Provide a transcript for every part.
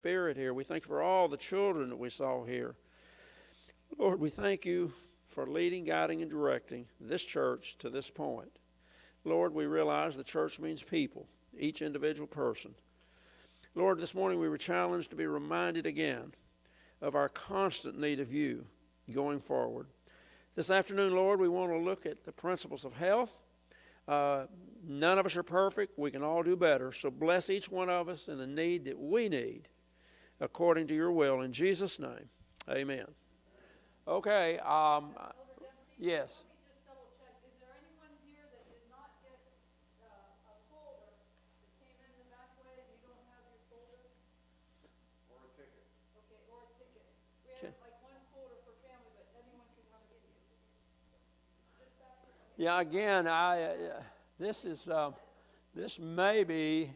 Spirit here. We thank you for all the children that we saw here. Lord, we thank you for leading, guiding, and directing this church to this point. Lord, we realize the church means people, each individual person. Lord, this morning we were challenged to be reminded again of our constant need of you going forward. This afternoon, Lord, we want to look at the principles of health. None of us are perfect. We can all do better. So bless each one of us in the need that we need according to your will. In Jesus' name, amen. Okay, yes. Let me just double check. Is there anyone here that did not get a folder that came in the back way and you don't have your folder? Or a ticket. Okay, or a ticket. We have like one folder per family, but anyone can come and get you. Yeah, again, this may be,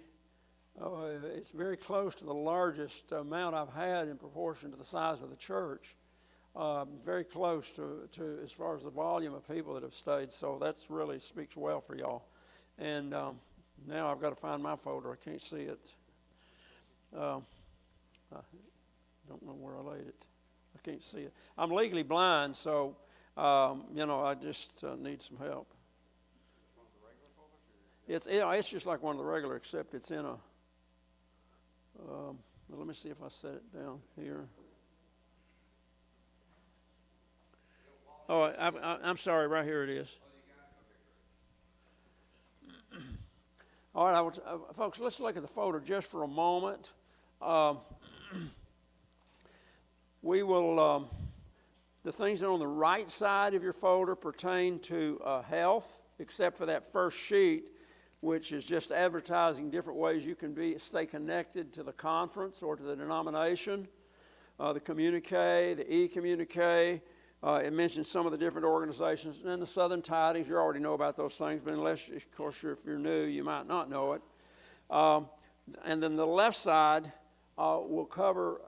it's very close to the largest amount I've had in proportion to the size of the church. Very close to as far as the volume of people that have stayed. So that's really speaks well for y'all. And now I've got to find my folder. I can't see it. I don't know where I laid it. I can't see it. I'm legally blind, so I just need some help. It's just like one of the regular, except it's in a. Let me see if I set it down here. Oh, I'm sorry. Right here it is. All right, folks. Let's look at the folder just for a moment. We will. The things that are on the right side of your folder pertain to health, except for that first sheet, which is just advertising different ways you can stay connected to the conference or to the denomination. The communique, the e-communique, it mentions some of the different organizations. And then the Southern Tidings, you already know about those things, but unless, of course, if you're new, you might not know it. And then the left side will cover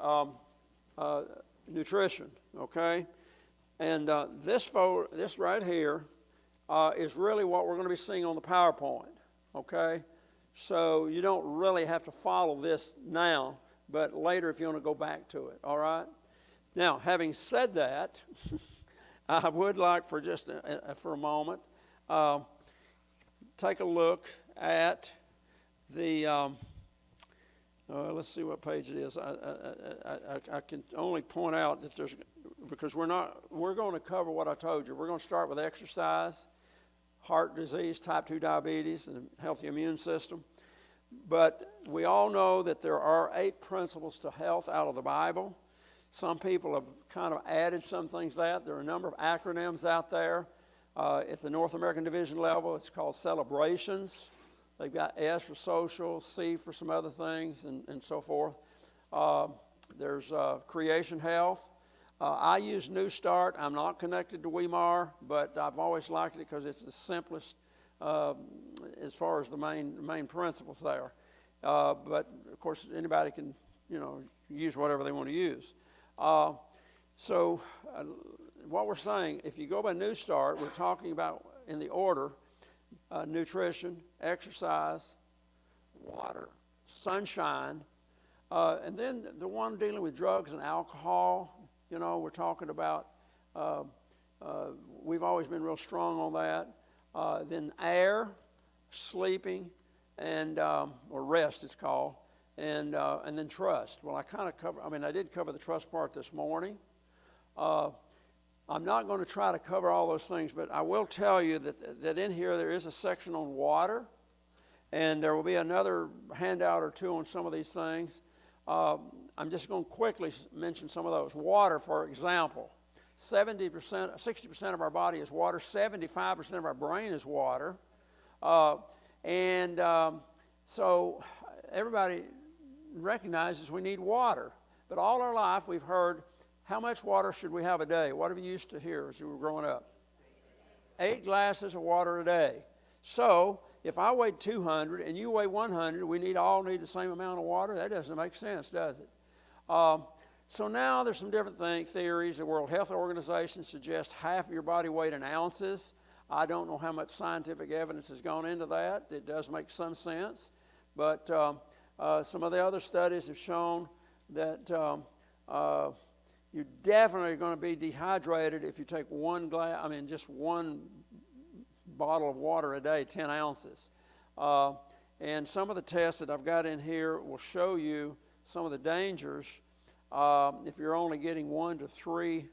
nutrition, okay? And this right here is really what we're going to be seeing on the PowerPoint. Okay, so you don't really have to follow this now, but later if you want to go back to it, all right? Now, having said that, I would like for just for a moment, take a look at the, let's see what page it is. I can only point out that because we're going to cover what I told you. We're going to start with exercise, heart disease, type 2 diabetes, and a healthy immune system. But we all know that there are 8 principles to health out of the Bible. Some people have kind of added some things to that. There are a number of acronyms out there. At the North American Division level, it's called celebrations. They've got S for social, C for some other things, and so forth. There's creation health. I use New Start. I'm not connected to Weimar, but I've always liked it because it's the simplest as far as the main principles there. But, of course, anybody can, use whatever they want to use. So what we're saying, if you go by New Start, we're talking about, in the order, nutrition, exercise, water, sunshine, and then the one dealing with drugs and alcohol. We're talking about, we've always been real strong on that. Then air, sleeping, and or rest it's called, and then trust. Well, I did cover the trust part this morning. I'm not going to try to cover all those things, but I will tell you that in here there is a section on water, and there will be another handout or two on some of these things. I'm just going to quickly mention some of those. Water, for example, 60% of our body is water, 75% of our brain is water. So everybody recognizes we need water. But all our life we've heard, how much water should we have a day? What have you used to hear as you were growing up? 8 glasses of water a day. So if I weigh 200 and you weigh 100, we all need the same amount of water? That doesn't make sense, does it? So now there's some different theories. The World Health Organization suggests half of your body weight in ounces. I don't know how much scientific evidence has gone into that. It does make some sense. But some of the other studies have shown that you're definitely going to be dehydrated if you take just one bottle of water a day, 10 ounces. And some of the tests that I've got in here will show you some of the dangers if you're only getting 1 to 3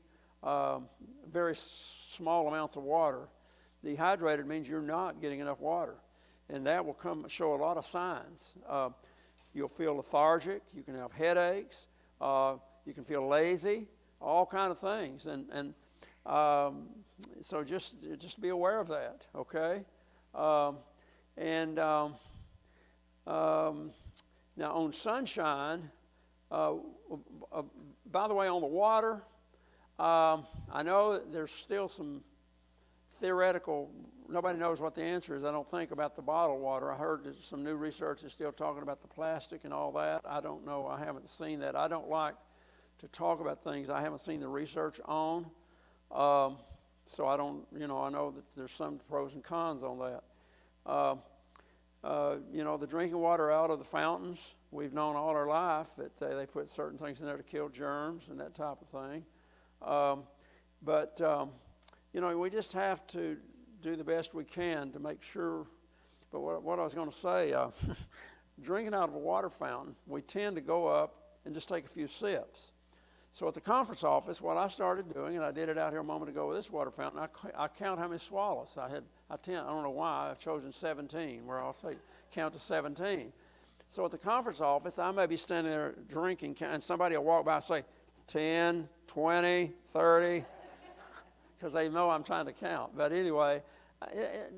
very small amounts of water. Dehydrated means you're not getting enough water, and that will show a lot of signs. You'll feel lethargic. You can have headaches. You can feel lazy. All kind of things, and so just be aware of that. Okay, now on sunshine. By the way, on the water, I know that there's still some theoretical, nobody knows what the answer is, I don't think, about the bottled water. I heard that some new research is still talking about the plastic and all that. I don't know. I haven't seen that. I don't like to talk about things I haven't seen the research on. So I don't, I know that there's some pros and cons on that. The drinking water out of the fountains, we've known all our life that they put certain things in there to kill germs and that type of thing. But we just have to do the best we can to make sure. But what I was going to say, drinking out of a water fountain, we tend to go up and just take a few sips. So at the conference office, what I started doing, and I did it out here a moment ago with this water fountain, I count how many swallows. I don't know why I've chosen 17, where I'll count to 17. So at the conference office, I may be standing there drinking, and somebody will walk by and say, 10, 20, 30, because they know I'm trying to count. But anyway,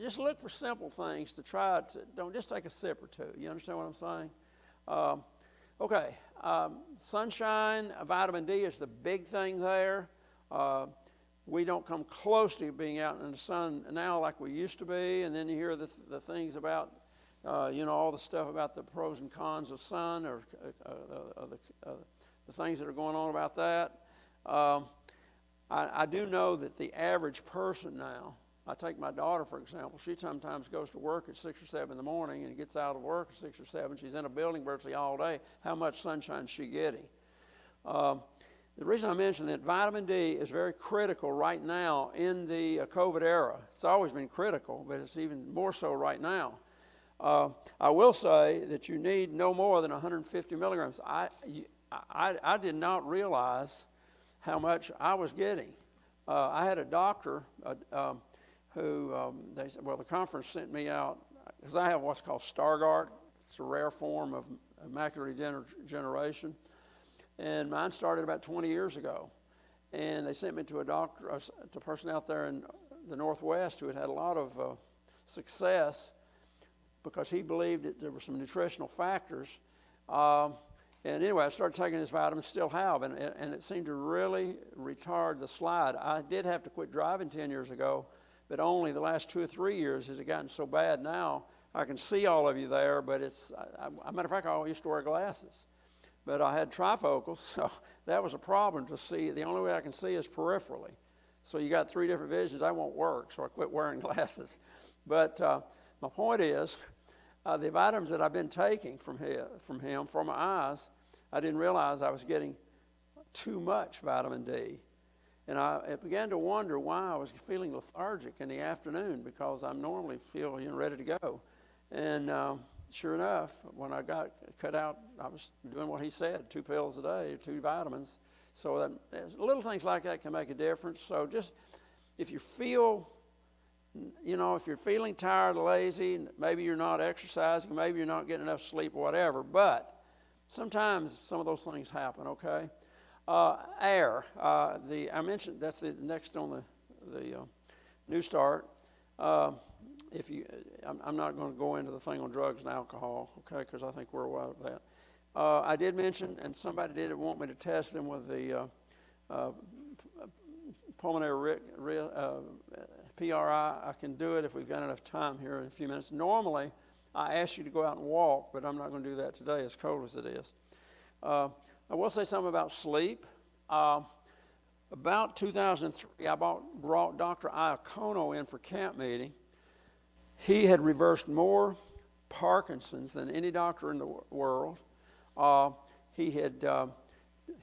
just look for simple things to try to, don't just take a sip or two. You understand what I'm saying? Okay, sunshine, vitamin D is the big thing there. We don't come close to being out in the sun now like we used to be, and then you hear the things about, all the stuff about the pros and cons of sun, or the things that are going on about that. I do know that the average person now, I take my daughter, for example. She sometimes goes to work at 6 or 7 in the morning and gets out of work at 6 or 7. She's in a building virtually all day. How much sunshine is she getting? The reason I mention that vitamin D is very critical right now in the COVID era. It's always been critical, but it's even more so right now. I will say that you need no more than 150 milligrams. I did not realize how much I was getting. I had a doctor who they said, the conference sent me out, because I have what's called Stargardt. It's a rare form of macular degeneration. And mine started about 20 years ago. And they sent me to a doctor, to a person out there in the Northwest who had had a lot of success, because he believed that there were some nutritional factors. And anyway, I started taking this vitamin, still have, and it seemed to really retard the slide. I did have to quit driving 10 years ago, but only the last 2 or 3 years has it gotten so bad now. I can see all of you there, but as a matter of fact, I used to wear glasses. But I had trifocals, so that was a problem to see. The only way I can see is peripherally. So you got 3 different visions, that won't work, so I quit wearing glasses. But my point is, the vitamins that I've been taking from him for my eyes, I didn't realize I was getting too much vitamin D. And I began to wonder why I was feeling lethargic in the afternoon, because I normally feel ready to go. And sure enough, when I got cut out, I was doing what he said, 2 pills a day, 2 vitamins. So that, little things like that can make a difference. So just, if you feel, if you're feeling tired, lazy, maybe you're not exercising, maybe you're not getting enough sleep or whatever, but sometimes some of those things happen, okay? Air, I mentioned that's the next on the New Start. I'm not going to go into the thing on drugs and alcohol, okay, because I think we're aware of that. I did mention, and somebody did want me to test them with the pulmonary PRI. I can do it if we've got enough time here in a few minutes. Normally, I ask you to go out and walk, but I'm not going to do that today, as cold as it is. I will say something about sleep. About 2003, I brought Dr. Iacono in for camp meeting. He had reversed more Parkinson's than any doctor in the world. He had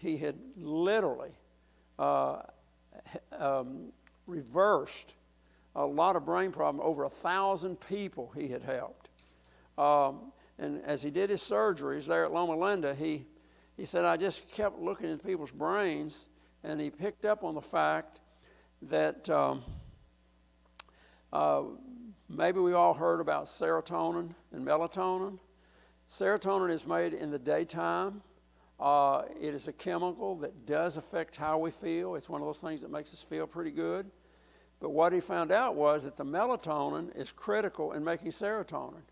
he had literally reversed a lot of brain problems. Over 1,000 people he had helped. And as he did his surgeries there at Loma Linda, he said, I just kept looking at people's brains, and he picked up on the fact that maybe we all heard about serotonin and melatonin. Serotonin is made in the daytime. It is a chemical that does affect how we feel. It's one of those things that makes us feel pretty good. But what he found out was that the melatonin is critical in making serotonin.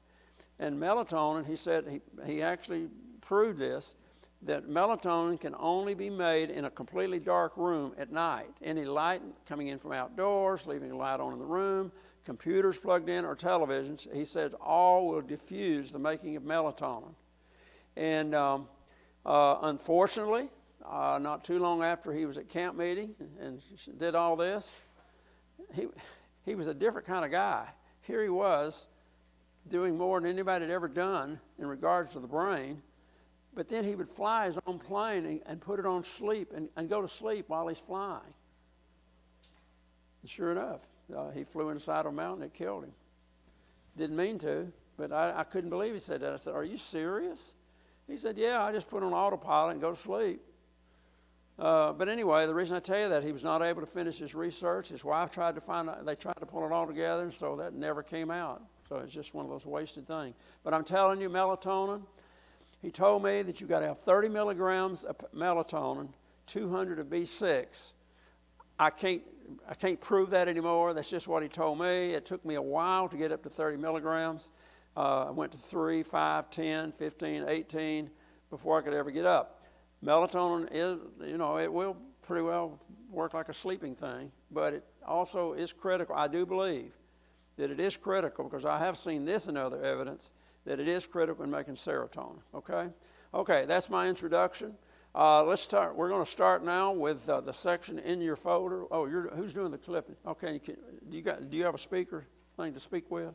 And melatonin, he said, he actually proved this, that melatonin can only be made in a completely dark room at night. Any light coming in from outdoors, leaving a light on in the room, computers plugged in or televisions, he said all will diffuse the making of melatonin. And unfortunately, not too long after he was at camp meeting and did all this, he was a different kind of guy. Here he was doing more than anybody had ever done in regards to the brain, but then he would fly his own plane and put it on sleep and go to sleep while he's flying. And sure enough, he flew inside a mountain. It killed him. Didn't mean to, but I couldn't believe he said that. I said, are you serious? He said, yeah, I just put on autopilot and go to sleep. But anyway, the reason I tell you that, he was not able to finish his research. His wife tried to find out, they tried to pull it all together, so that never came out. So it's just one of those wasted things. But I'm telling you, melatonin, he told me that you got to have 30 milligrams of melatonin, 200 of B6. I can't prove that anymore. That's just what he told me. It took me a while to get up to 30 milligrams. I went to 3, 5, 10, 15, 18 before I could ever get up. Melatonin is, it will pretty well work like a sleeping thing, but it also is critical. I do believe that it is critical, because I have seen this in other evidence, that it is critical in making serotonin, okay? Okay, that's my introduction. Let's start. We're going to start now with the section in your folder. Oh, who's doing the clipping? Okay, do you have a speaker thing to speak with?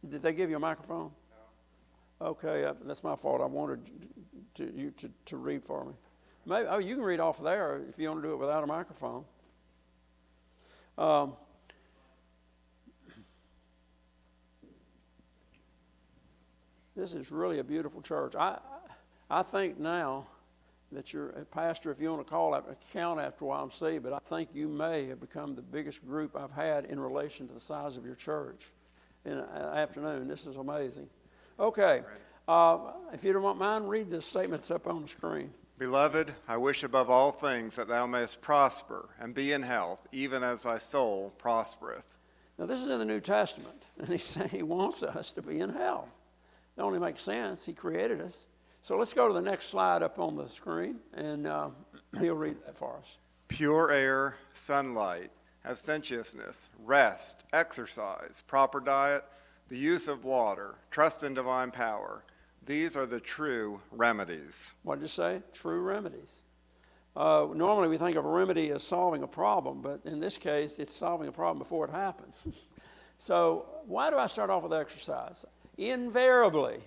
Did they give you a microphone? No. Okay, that's my fault. I wanted you to read for me. Maybe you can read off there if you want to do it without a microphone. This is really a beautiful church. I think now that you're a pastor, if you want to call it, count after YMCA, but I think you may have become the biggest group I've had in relation to the size of your church in an afternoon. This is amazing. Okay, if you don't mind, read the statements up on the screen. Beloved, I wish above all things that thou mayest prosper and be in health, even as thy soul prospereth. Now, this is in the New Testament, and he's saying he wants us to be in health. It only makes sense. He created us. So let's go to the next slide up on the screen, and he'll read that for us. Pure air, sunlight, abstentiousness, rest, exercise, proper diet, the use of water, trust in divine power. These are the true remedies. What did you say? True remedies. Normally we think of a remedy as solving a problem, but in this case, it's solving a problem before it happens. So why do I start off with exercise? Invariably,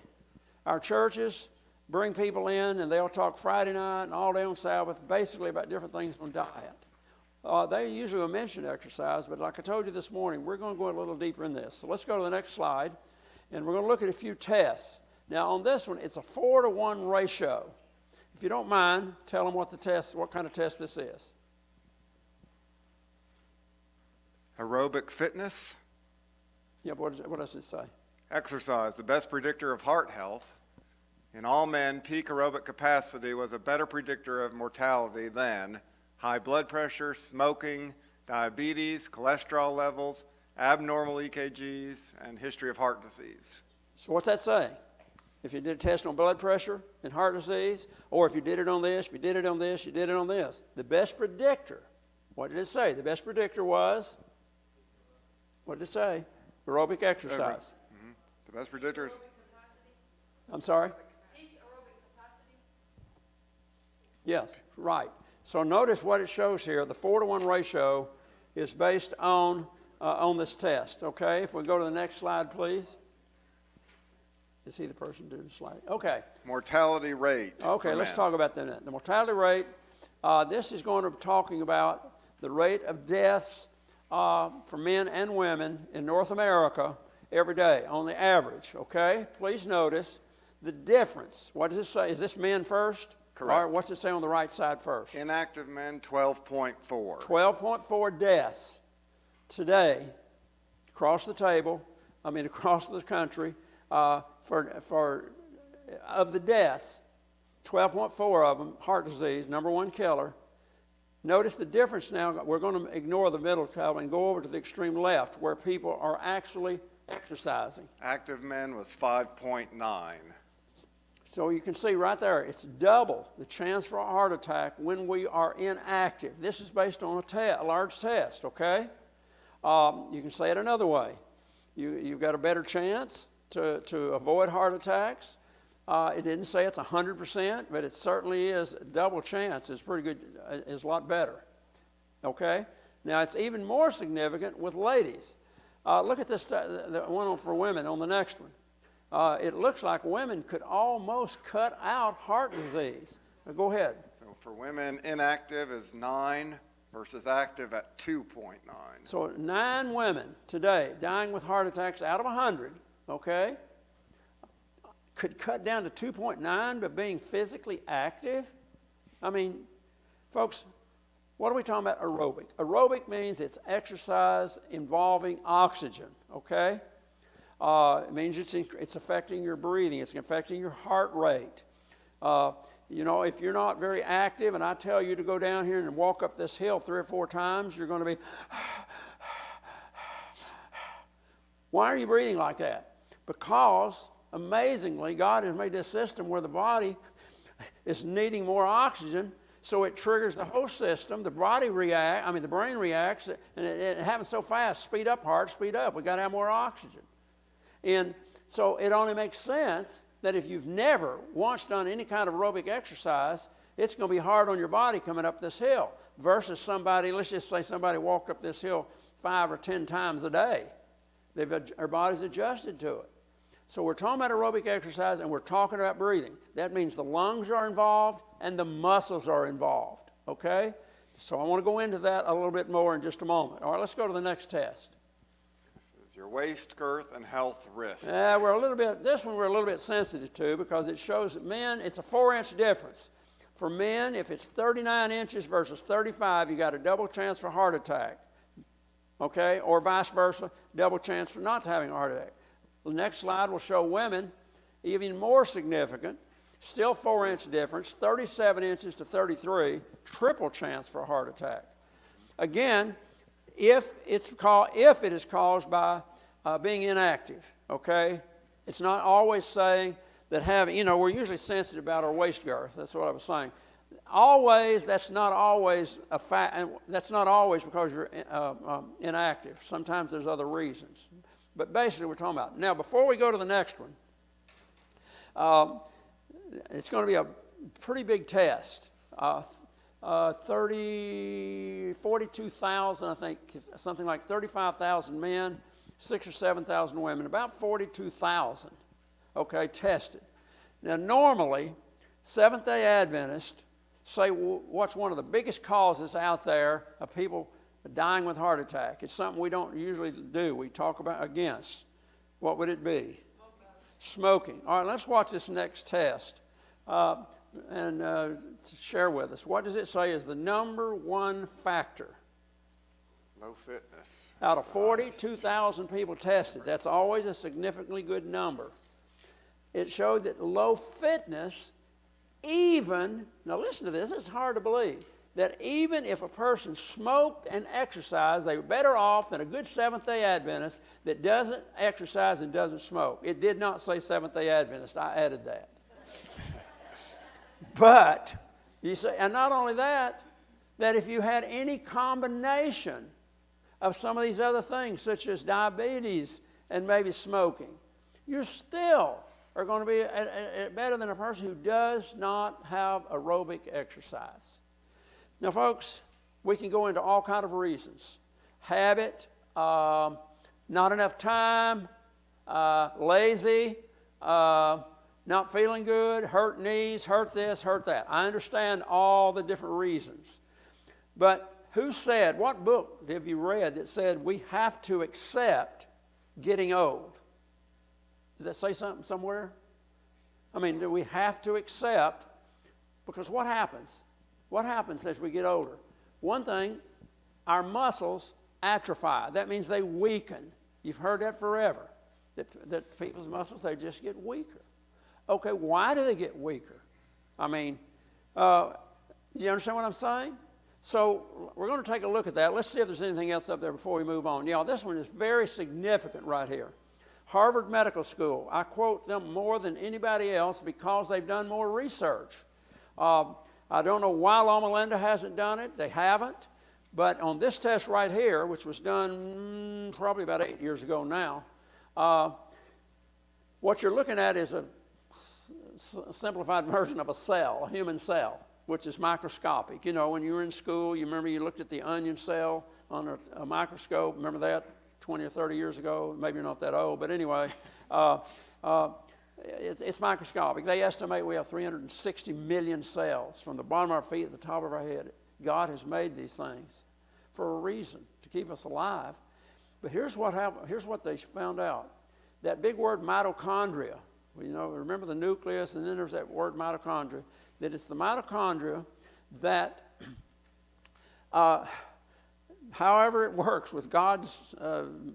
our churches bring people in and they'll talk Friday night and all day on Sabbath, basically about different things on diet. They usually will mention exercise, but like I told you this morning, we're going to go a little deeper in this. So let's go to the next slide, and we're going to look at a few tests. Now on this one, it's a 4-to-1 ratio. If you don't mind, tell them what kind of test this is. Aerobic fitness. Yeah, what does it say? Exercise, the best predictor of heart health. In all men, peak aerobic capacity was a better predictor of mortality than high blood pressure, smoking, diabetes, cholesterol levels, abnormal EKGs, and history of heart disease. So what's that saying? If you did a test on blood pressure and heart disease, or if you did it on this, if you did it on this, you did it on this. The best predictor, what did it say? The best predictor was, what did it say? Aerobic exercise. Mm-hmm. The best predictors. I'm sorry? Yes, right. So notice what it shows here. The 4-to-1 ratio is based on this test, okay? If we go to the next slide, please. Is he the person doing the slide? Okay. Mortality rate. Okay, for let's men. talk about that. The mortality rate, this is going to be talking about the rate of deaths for men and women in North America every day on the average, okay? Please notice the difference. What does it say? Is this men first? Correct. All right, what's it say on the right side first? Inactive men, 12.4. 12.4 deaths today across the table, across the country, of the deaths, 12.4 of them, heart disease, number one killer. Notice the difference now. We're going to ignore the middle column and go over to the extreme left where people are actually exercising. Active men was 5.9. So you can see right there, it's double the chance for a heart attack when we are inactive. This is based on a large test, okay? You can say it another way. You've got a better chance to avoid heart attacks. It didn't say it's 100%, but it certainly is a double chance. It's pretty good, it's a lot better, okay? Now, it's even more significant with ladies. Look at this, the one for women on the next one. It looks like women could almost cut out heart disease. Now, go ahead. So for women, inactive is 9 versus active at 2.9. So 9 women today dying with heart attacks out of 100, okay, could cut down to 2.9 by being physically active. Folks, what are we talking about aerobic? Aerobic means it's exercise involving oxygen, okay? It means it's affecting your breathing. It's affecting your heart rate. If you're not very active and I tell you to go down here and walk up this hill 3 or 4 times, you're going to be, why are you breathing like that? Because, amazingly, God has made this system where the body is needing more oxygen, so it triggers the whole system. The brain reacts, and it happens so fast. Speed up, heart, speed up. We've got to have more oxygen. And so it only makes sense that if you've never once done any kind of aerobic exercise, it's going to be hard on your body coming up this hill versus somebody, let's just say somebody walked up this hill 5 or 10 times a day. Our body's adjusted to it. So we're talking about aerobic exercise and we're talking about breathing. That means the lungs are involved and the muscles are involved, okay? So I want to go into that a little bit more in just a moment. All right, let's go to the next test. Your waist girth and health risk. We're a little bit sensitive to because it shows that men, it's a 4-inch difference. For men, if it's 39 inches versus 35, you got a double chance for heart attack, okay? Or vice versa, double chance for not having a heart attack. The next slide will show women, even more significant, still 4-inch difference, 37 inches to 33, triple chance for a heart attack. Again, if it is caused by being inactive, okay? It's not always saying that we're usually sensitive about our waist girth. That's what I was saying. That's not always a fact, and that's not always because you're inactive. Sometimes there's other reasons. But basically we're talking about. Now, before we go to the next one, it's going to be a pretty big test. 42,000, I think, something like 35,000 men, 6,000 or 7,000 women, about 42,000, okay, tested. Now, normally, Seventh-day Adventists say what's one of the biggest causes out there of people dying with heart attack. It's something we don't usually do. We talk about against. What would it be? Smoking. All right, let's watch this next test. To share with us. What does it say is the number one factor? Low fitness. Out of 42,000 people tested, that's always a significantly good number. It showed that low fitness, now listen to this, it's hard to believe, that even if a person smoked and exercised, they were better off than a good Seventh-day Adventist that doesn't exercise and doesn't smoke. It did not say Seventh-day Adventist, I added that. But, you say, and not only that, that if you had any combination of some of these other things, such as diabetes and maybe smoking, you still are going to be better than a person who does not have aerobic exercise. Now, folks, we can go into all kinds of reasons. Habit, not enough time, lazy, not feeling good, hurt knees, hurt this, hurt that. I understand all the different reasons. But who said, what book have you read that said we have to accept getting old? Does that say something somewhere? I mean, do we have to accept? Because what happens? What happens as we get older? One thing, our muscles atrophy. That means they weaken. You've heard that forever. That people's muscles, they just get weaker. Okay, why do they get weaker? I mean, do you understand what I'm saying? So we're going to take a look at that. Let's see if there's anything else up there before we move on. Yeah, this one is very significant right here. Harvard Medical School. I quote them more than anybody else because they've done more research. I don't know why Loma Linda hasn't done it. They haven't. But on this test right here, which was done probably about 8 years ago now, what you're looking at is a simplified version of a cell, a human cell, which is microscopic. You know, when you were in school, you remember you looked at the onion cell on a microscope. Remember that 20 or 30 years ago? Maybe you're not that old, but anyway, it's microscopic. They estimate we have 360 million cells from the bottom of our feet to the top of our head. God has made these things for a reason, to keep us alive. But here's what happened. Here's what they found out. That big word mitochondria, you know, remember the nucleus, and then there's that word mitochondria, that it's the mitochondria that, however it works with God's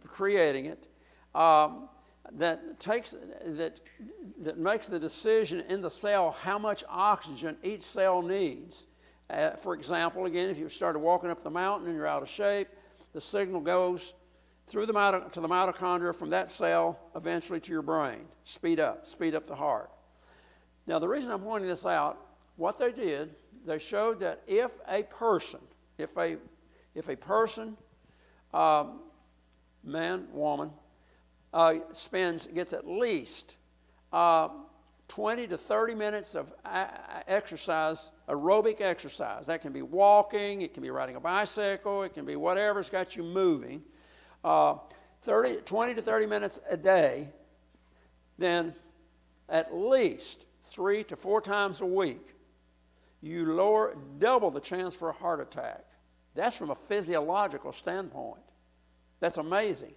creating it, that makes the decision in the cell how much oxygen each cell needs. For example, again, if you started walking up the mountain and you're out of shape, the signal goes through to the mitochondria from that cell eventually to your brain. Speed up the heart. Now, the reason I'm pointing this out, what they did, they showed that if a person, man, woman, gets at least 20 to 30 minutes of exercise, aerobic exercise. That can be walking, it can be riding a bicycle, it can be whatever's got you moving. 20 to 30 minutes a day, then at least 3 to 4 times a week, you double the chance for a heart attack. That's from a physiological standpoint. That's amazing.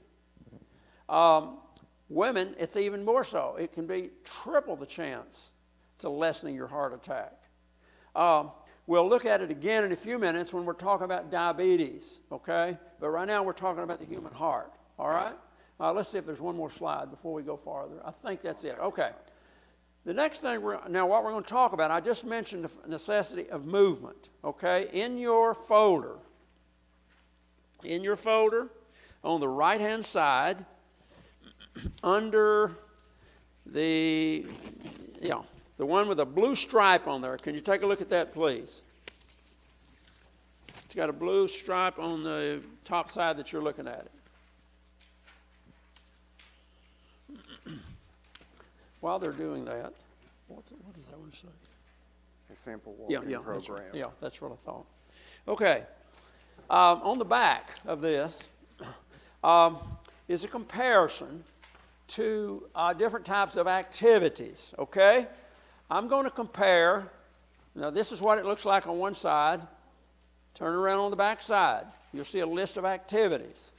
Women, it's even more so. It can be triple the chance to lessening your heart attack. We'll look at it again in a few minutes when we're talking about diabetes, okay? But right now we're talking about the human heart, all right? Let's see if there's one more slide before we go farther. I think that's it. Okay. The next thing, now what we're going to talk about, I just mentioned the necessity of movement, okay? In your folder, on the right-hand side, under the one with a blue stripe on there. Can you take a look at that, please? It's got a blue stripe on the top side that you're looking at it. While they're doing that, what does that one say? A sample walking program. That's what I thought. Okay. On the back of this is a comparison to different types of activities, okay? I'm going to compare, now this is what it looks like on one side. Turn around on the back side. You'll see a list of activities.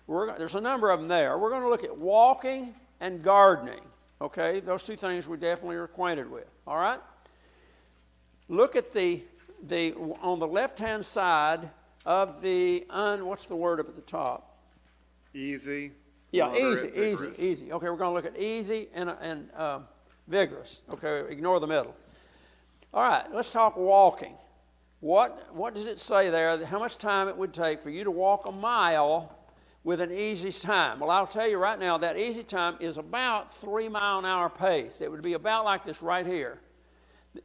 There's a number of them there. We're going to look at walking and gardening, okay? Those two things we definitely are acquainted with, all right? Look at on the left-hand side of what's the word up at the top? Easy. Yeah, Moderate, easy. Okay, we're going to look at easy and vigorous. Okay, ignore the middle. All right, let's talk walking. What does it say there? How much time it would take for you to walk a mile with an easy time? Well, I'll tell you right now, that easy time is about 3-mile-an-hour pace. It would be about like this right here.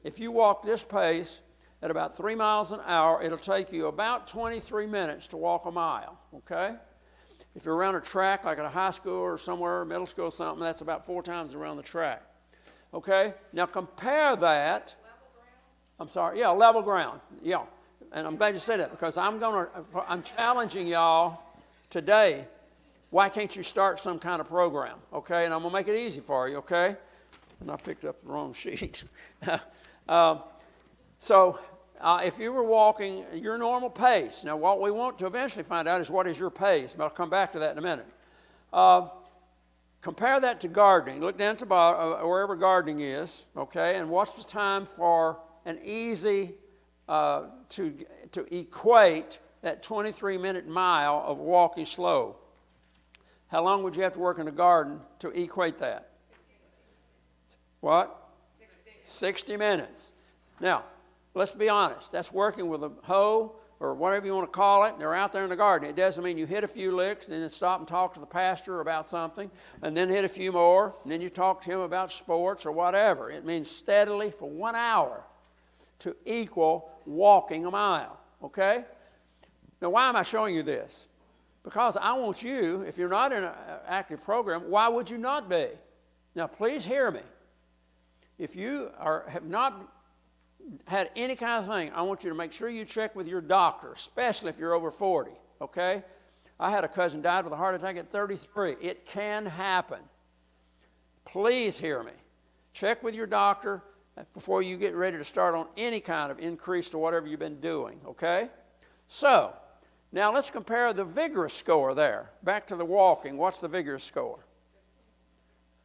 If you walk this pace at about 3 miles an hour, it'll take you about 23 minutes to walk a mile, okay? If you're around a track, like at a high school or somewhere, middle school or something, that's about 4 times around the track. Okay? Now compare that. Level ground? I'm sorry. Yeah, level ground. Yeah. And I'm glad you said that because I'm challenging y'all today. Why can't you start some kind of program? Okay? And I'm going to make it easy for you, okay? and I picked up the wrong sheet. If you were walking your normal pace, now what we want to eventually find out is what is your pace, but I'll come back to that in a minute. Compare that to gardening. Look down at the bottom, wherever gardening is, okay, and what's the time for an easy, to equate that 23-minute mile of walking slow. How long would you have to work in a garden to equate that? What? 60 minutes. Now, let's be honest. That's working with a hoe or whatever you want to call it, and they're out there in the garden. It doesn't mean you hit a few licks and then stop and talk to the pastor about something, and then hit a few more, and then you talk to him about sports or whatever. It means steadily for 1 hour to equal walking a mile, okay? Now, why am I showing you this? Because I want you, if you're not in an active program, why would you not be? Now, please hear me. If you have not had any kind of thing, I want you to make sure you check with your doctor, especially if you're over 40, okay? I had a cousin died with a heart attack at 33. It can happen. Please hear me. Check with your doctor before you get ready to start on any kind of increase to whatever you've been doing, okay? So, now let's compare the vigorous score there. Back to the walking. What's the vigorous score?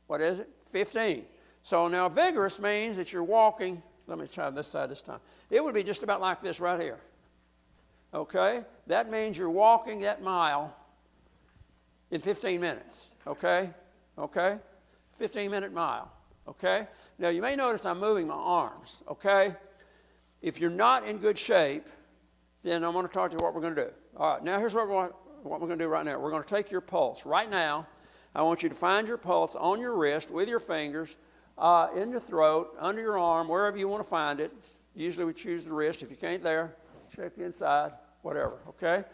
What is it? 15. So now vigorous means that you're walking. Let me try this side this time. It would be just about like this right here. Okay? That means you're walking that mile in 15 minutes. Okay? Okay? 15-minute mile. Okay? Now you may notice I'm moving my arms. Okay? If you're not in good shape, then I'm going to talk to you what we're going to do. All right, now here's what we're going to do right now. We're going to take your pulse. Right now, I want you to find your pulse on your wrist with your fingers, in your throat, under your arm, wherever you want to find it. Usually we choose the wrist. If you can't there, check the inside, whatever, okay?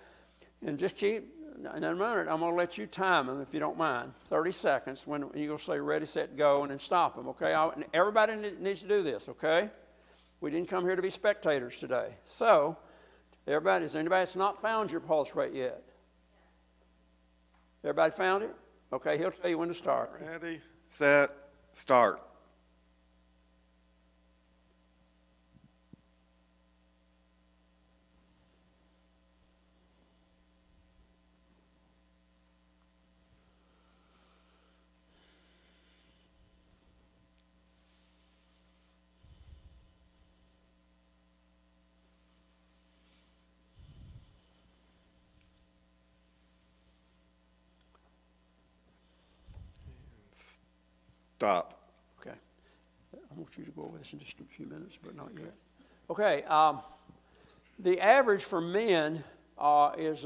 And just keep, in a minute, I'm going to let you time them, if you don't mind, 30 seconds, when you're going to say ready, set, go, and then stop them, okay? Everybody needs to do this, okay? We didn't come here to be spectators today. So, everybody, is there anybody that's not found your pulse rate yet? Everybody found it? Okay, he'll tell you when to start. Ready, set, start. Stop. Okay. I want you to go over this in just a few minutes, but not yet. Okay. The average for men is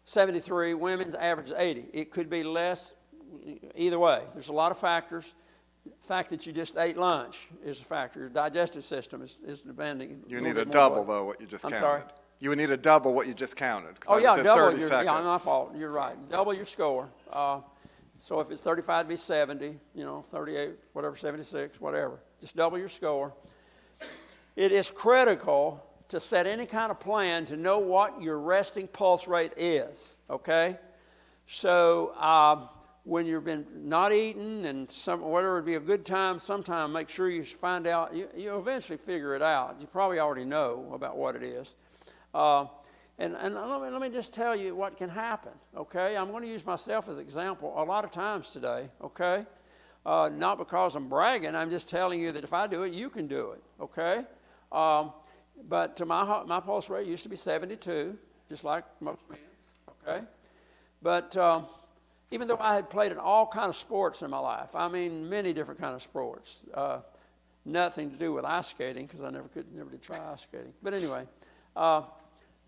73. Women's average is 80. It could be less either way. There's a lot of factors. The fact that you just ate lunch is a factor. Your digestive system is demanding. You need a double, though, what you just counted. I'm sorry? You would need a double what you just counted. Oh, yeah, double. 30 seconds. Yeah, my fault. You're right. Double your score. So if it's 35, it'd be 70, 38, whatever, 76, whatever. Just double your score. It is critical to set any kind of plan to know what your resting pulse rate is, okay? So when you've been not eating and whatever would be a good time, sometime make sure you find out. You'll eventually figure it out. You probably already know about what it is. And let me just tell you what can happen, okay? I'm going to use myself as an example a lot of times today, okay? Not because I'm bragging. I'm just telling you that if I do it, you can do it, okay? But my pulse rate used to be 72, just like most men, okay? But even though I had played in all kinds of sports in my life, I mean many different kinds of sports, nothing to do with ice skating because I never did try ice skating. But anyway,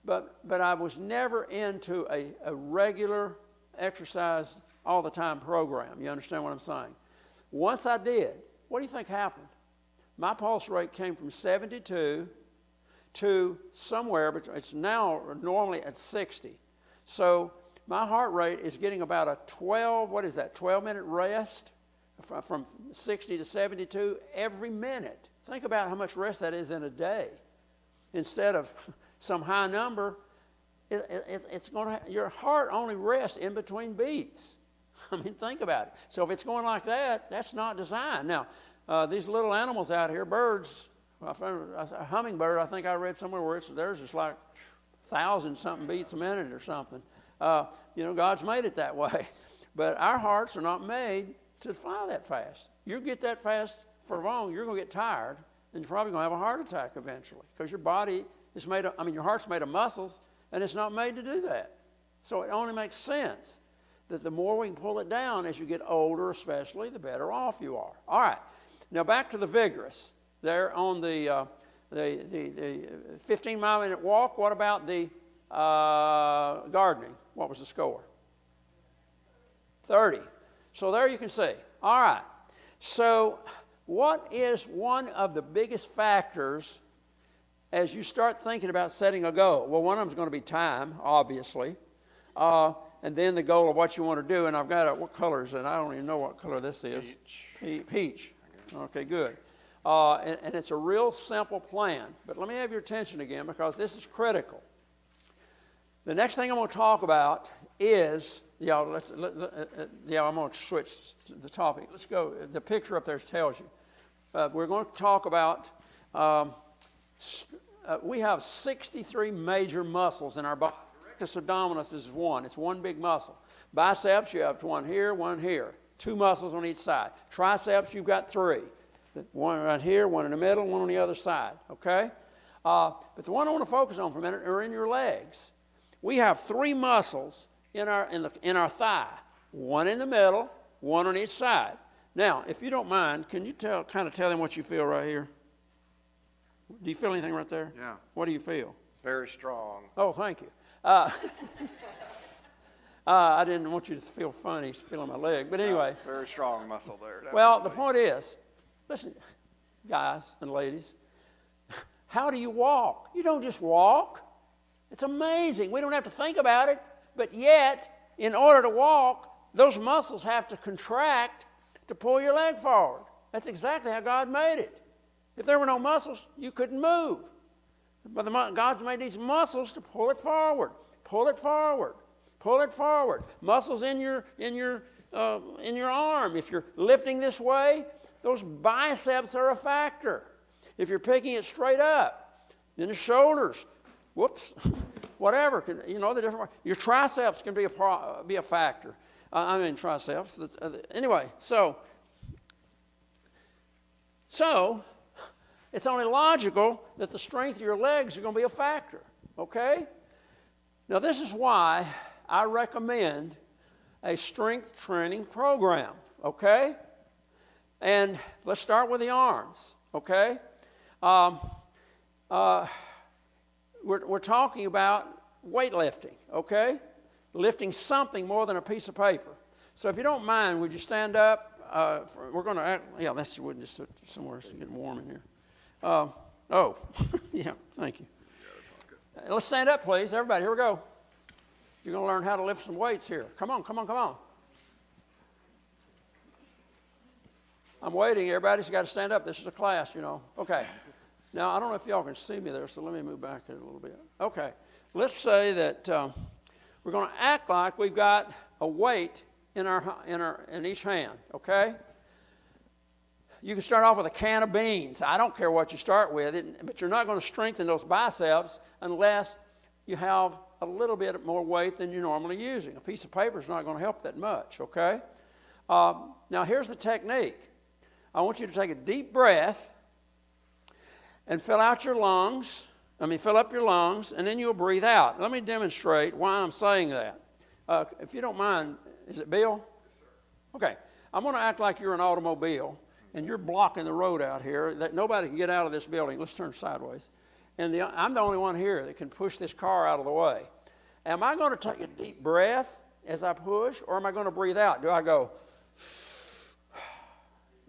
But I was never into a regular exercise all the time program. You understand what I'm saying? Once I did, what do you think happened? My pulse rate came from 72 to somewhere, but it's now normally at 60. So my heart rate is getting about a 12-minute rest from 60 to 72 every minute. Think about how much rest that is in a day. Instead of some high number, it's going to, your heart only rests in between beats. I mean, think about it. So if it's going like that, that's not designed. Now, these little animals out here, birds, a hummingbird, I think I read somewhere where theirs is like 1,000-something beats a minute or something. God's made it that way. But our hearts are not made to fly that fast. You get that fast for long, you're going to get tired, and you're probably going to have a heart attack eventually, because your body is made of, your heart's made of muscles, and it's not made to do that. So it only makes sense that the more we can pull it down as you get older especially, the better off you are. All right. Now back to the vigorous. There on the 15-mile-minute walk, what about the gardening? What was the score? 30. So there you can see. All right. So what is one of the biggest factors as you start thinking about setting a goal? Well, one of them is going to be time, obviously. And then the goal of what you want to do. And I've got what color is it? I don't even know what color this is. Peach. Okay, good. And it's a real simple plan. But let me have your attention again, because this is critical. The next thing I'm going to talk about is, I'm going to switch the topic. Let's go. The picture up there tells you. We're going to talk about, we have 63 major muscles in our body. Rectus abdominis is one. It's one big muscle. Biceps, you have one here, one here. 2 muscles on each side. Triceps, you've got 3. One right here, one in the middle, one on the other side. Okay? But the one I want to focus on for a minute are in your legs. We have 3 muscles in our thigh. One in the middle, one on each side. Now, if you don't mind, can you kind of tell them what you feel right here? Do you feel anything right there? Yeah. What do you feel? It's very strong. Oh, thank you. I didn't want you to feel funny feeling my leg, but anyway. Very strong muscle there. Definitely. Well, the point is, listen, guys and ladies, how do you walk? You don't just walk. It's amazing. We don't have to think about it, but yet, in order to walk, those muscles have to contract to pull your leg forward. That's exactly how God made it. If there were no muscles, you couldn't move. But God's made these muscles to pull it forward, pull it forward, pull it forward. Muscles in your arm. If you're lifting this way, those biceps are a factor. If you're picking it straight up, then the shoulders, whatever. The different. Your triceps can be a factor. Triceps. Anyway, so it's only logical that the strength of your legs are going to be a factor, okay? Now, this is why I recommend a strength training program, okay? And let's start with the arms, okay? We're talking about weightlifting, okay? Lifting something more than a piece of paper. So if you don't mind, would you stand up? We're going to, that's just somewhere it's getting warm in here. Yeah, thank you. Let's stand up, please. Everybody, here we go. You're going to learn how to lift some weights here. Come on. I'm waiting. Everybody's got to stand up. This is a class, Okay. Now, I don't know if y'all can see me there, so let me move back a little bit. Okay. Let's say that we're going to act like we've got a weight in each hand, okay? You can start off with a can of beans. I don't care what you start with, but you're not going to strengthen those biceps unless you have a little bit more weight than you're normally using. A piece of paper is not going to help that much, okay? Now, here's the technique. I want you to take a deep breath and fill up your lungs, and then you'll breathe out. Let me demonstrate why I'm saying that. If you don't mind, is it Bill? Yes, sir. Okay. I'm going to act like you're an automobile, and you're blocking the road out here, that nobody can get out of this building. Let's turn sideways. And I'm the only one here that can push this car out of the way. Am I going to take a deep breath as I push, or am I going to breathe out? Do I go,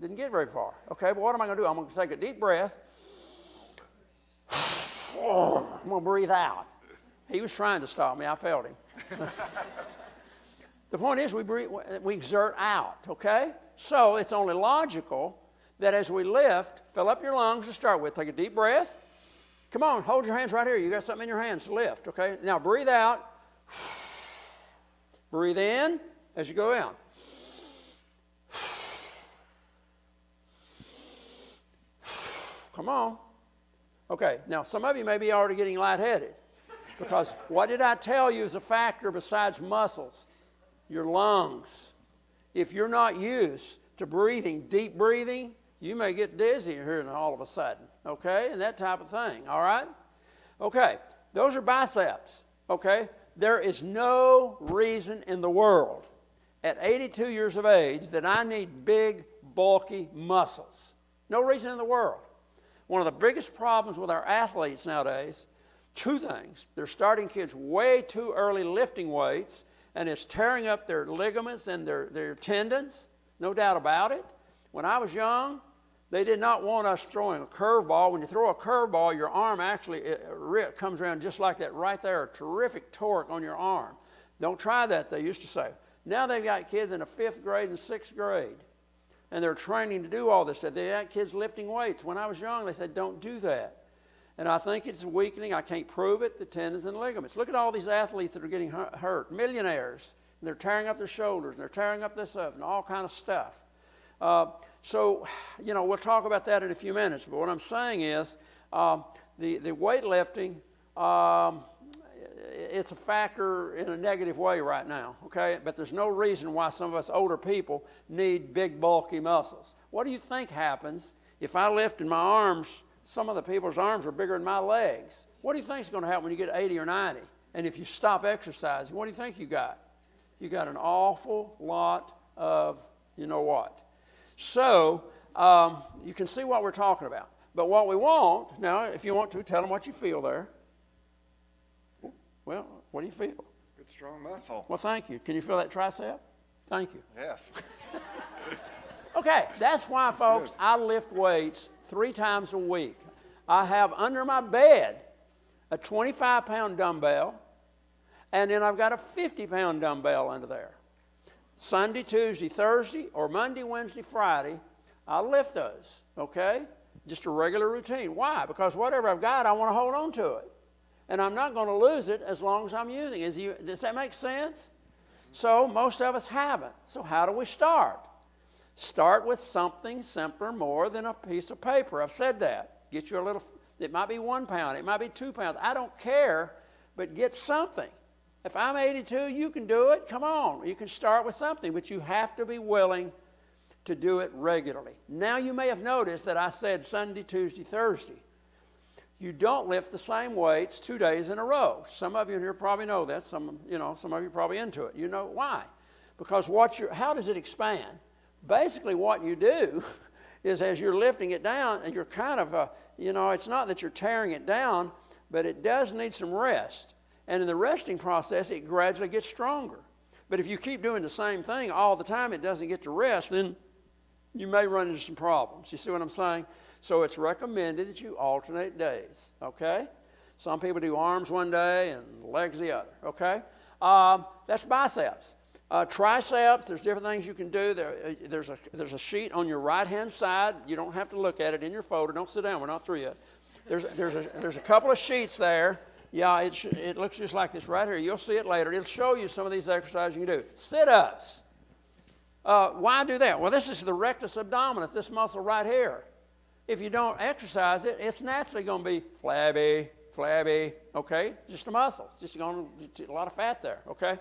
didn't get very far. Okay, but what am I going to do? I'm going to take a deep breath. I'm going to breathe out. He was trying to stop me. I felt him. The point is we exert out, okay? So it's only logical that as we lift, fill up your lungs to start with. Take a deep breath. Come on, hold your hands right here. You got something in your hands to lift, okay? Now breathe out. Breathe in as you go in. Come on. Okay, now some of you may be already getting lightheaded because what did I tell you is a factor besides muscles? Your lungs. If you're not used to breathing, deep breathing, you may get dizzy here all of a sudden, okay, and that type of thing, all right? Okay, those are biceps, okay? There is no reason in the world at 82 years of age that I need big, bulky muscles. No reason in the world. One of the biggest problems with our athletes nowadays, two things. They're starting kids way too early lifting weights, and it's tearing up their ligaments and their tendons, no doubt about it. When I was young, they did not want us throwing a curveball. When you throw a curveball, your arm actually comes around just like that right there, a terrific torque on your arm. Don't try that, they used to say. Now they've got kids in the 5th grade and 6th grade, and they're training to do all this stuff. They got kids lifting weights. When I was young, they said, don't do that. And I think it's weakening. I can't prove it, the tendons and ligaments. Look at all these athletes that are getting hurt, millionaires. And they're tearing up their shoulders, and they're tearing up this up, and all kind of stuff. So, you know, we'll talk about that in a few minutes. But what I'm saying is the weightlifting, it's a factor in a negative way right now, okay? But there's no reason why some of us older people need big, bulky muscles. What do you think happens if I lift in my arms? Some of the people's arms are bigger than my legs. What do you think is going to happen when you get 80 or 90? And if you stop exercising, what do you think you got? You got an awful lot of you know what. So you can see what we're talking about. But what we want, now if you want to, tell them what you feel there. Well, what do you feel? Good strong muscle. Well, thank you. Can you feel that tricep? Thank you. Yes. Okay, that's why, folks, good. I lift weights 3 times a week. I have under my bed a 25-pound dumbbell, and then I've got a 50-pound dumbbell under there. Sunday, Tuesday, Thursday, or Monday, Wednesday, Friday, I lift those, okay? Just a regular routine. Why? Because whatever I've got, I want to hold on to it. And I'm not going to lose it as long as I'm using it. Does that make sense? So most of us haven't. So how do we start? Start with something simpler more than a piece of paper. I've said that. Get you a little, it might be 1 pound, it might be 2 pounds. I don't care, but get something. If I'm 82, you can do it. Come on. You can start with something, but you have to be willing to do it regularly. Now you may have noticed that I said Sunday, Tuesday, Thursday. You don't lift the same weights 2 days in a row. Some of you in here probably know that. Some of you are probably into it. You know why? Because how does it expand? Basically what you do is as you're lifting it down, and you're kind of, it's not that you're tearing it down, but it does need some rest. And in the resting process, it gradually gets stronger. But if you keep doing the same thing all the time, it doesn't get to rest, then you may run into some problems. You see what I'm saying? So it's recommended that you alternate days, okay? Some people do arms one day and legs the other, okay? That's biceps. Triceps, there's different things you can do. There's a sheet on your right-hand side. You don't have to look at it in your folder. Don't sit down. We're not through yet. There's a couple of sheets there. Yeah, it looks just like this right here. You'll see it later. It'll show you some of these exercises you can do. Sit-ups. Why do that? Well, this is the rectus abdominis, this muscle right here. If you don't exercise it, it's naturally going to be flabby, okay? Just a muscle. It's just going to a lot of fat there, okay?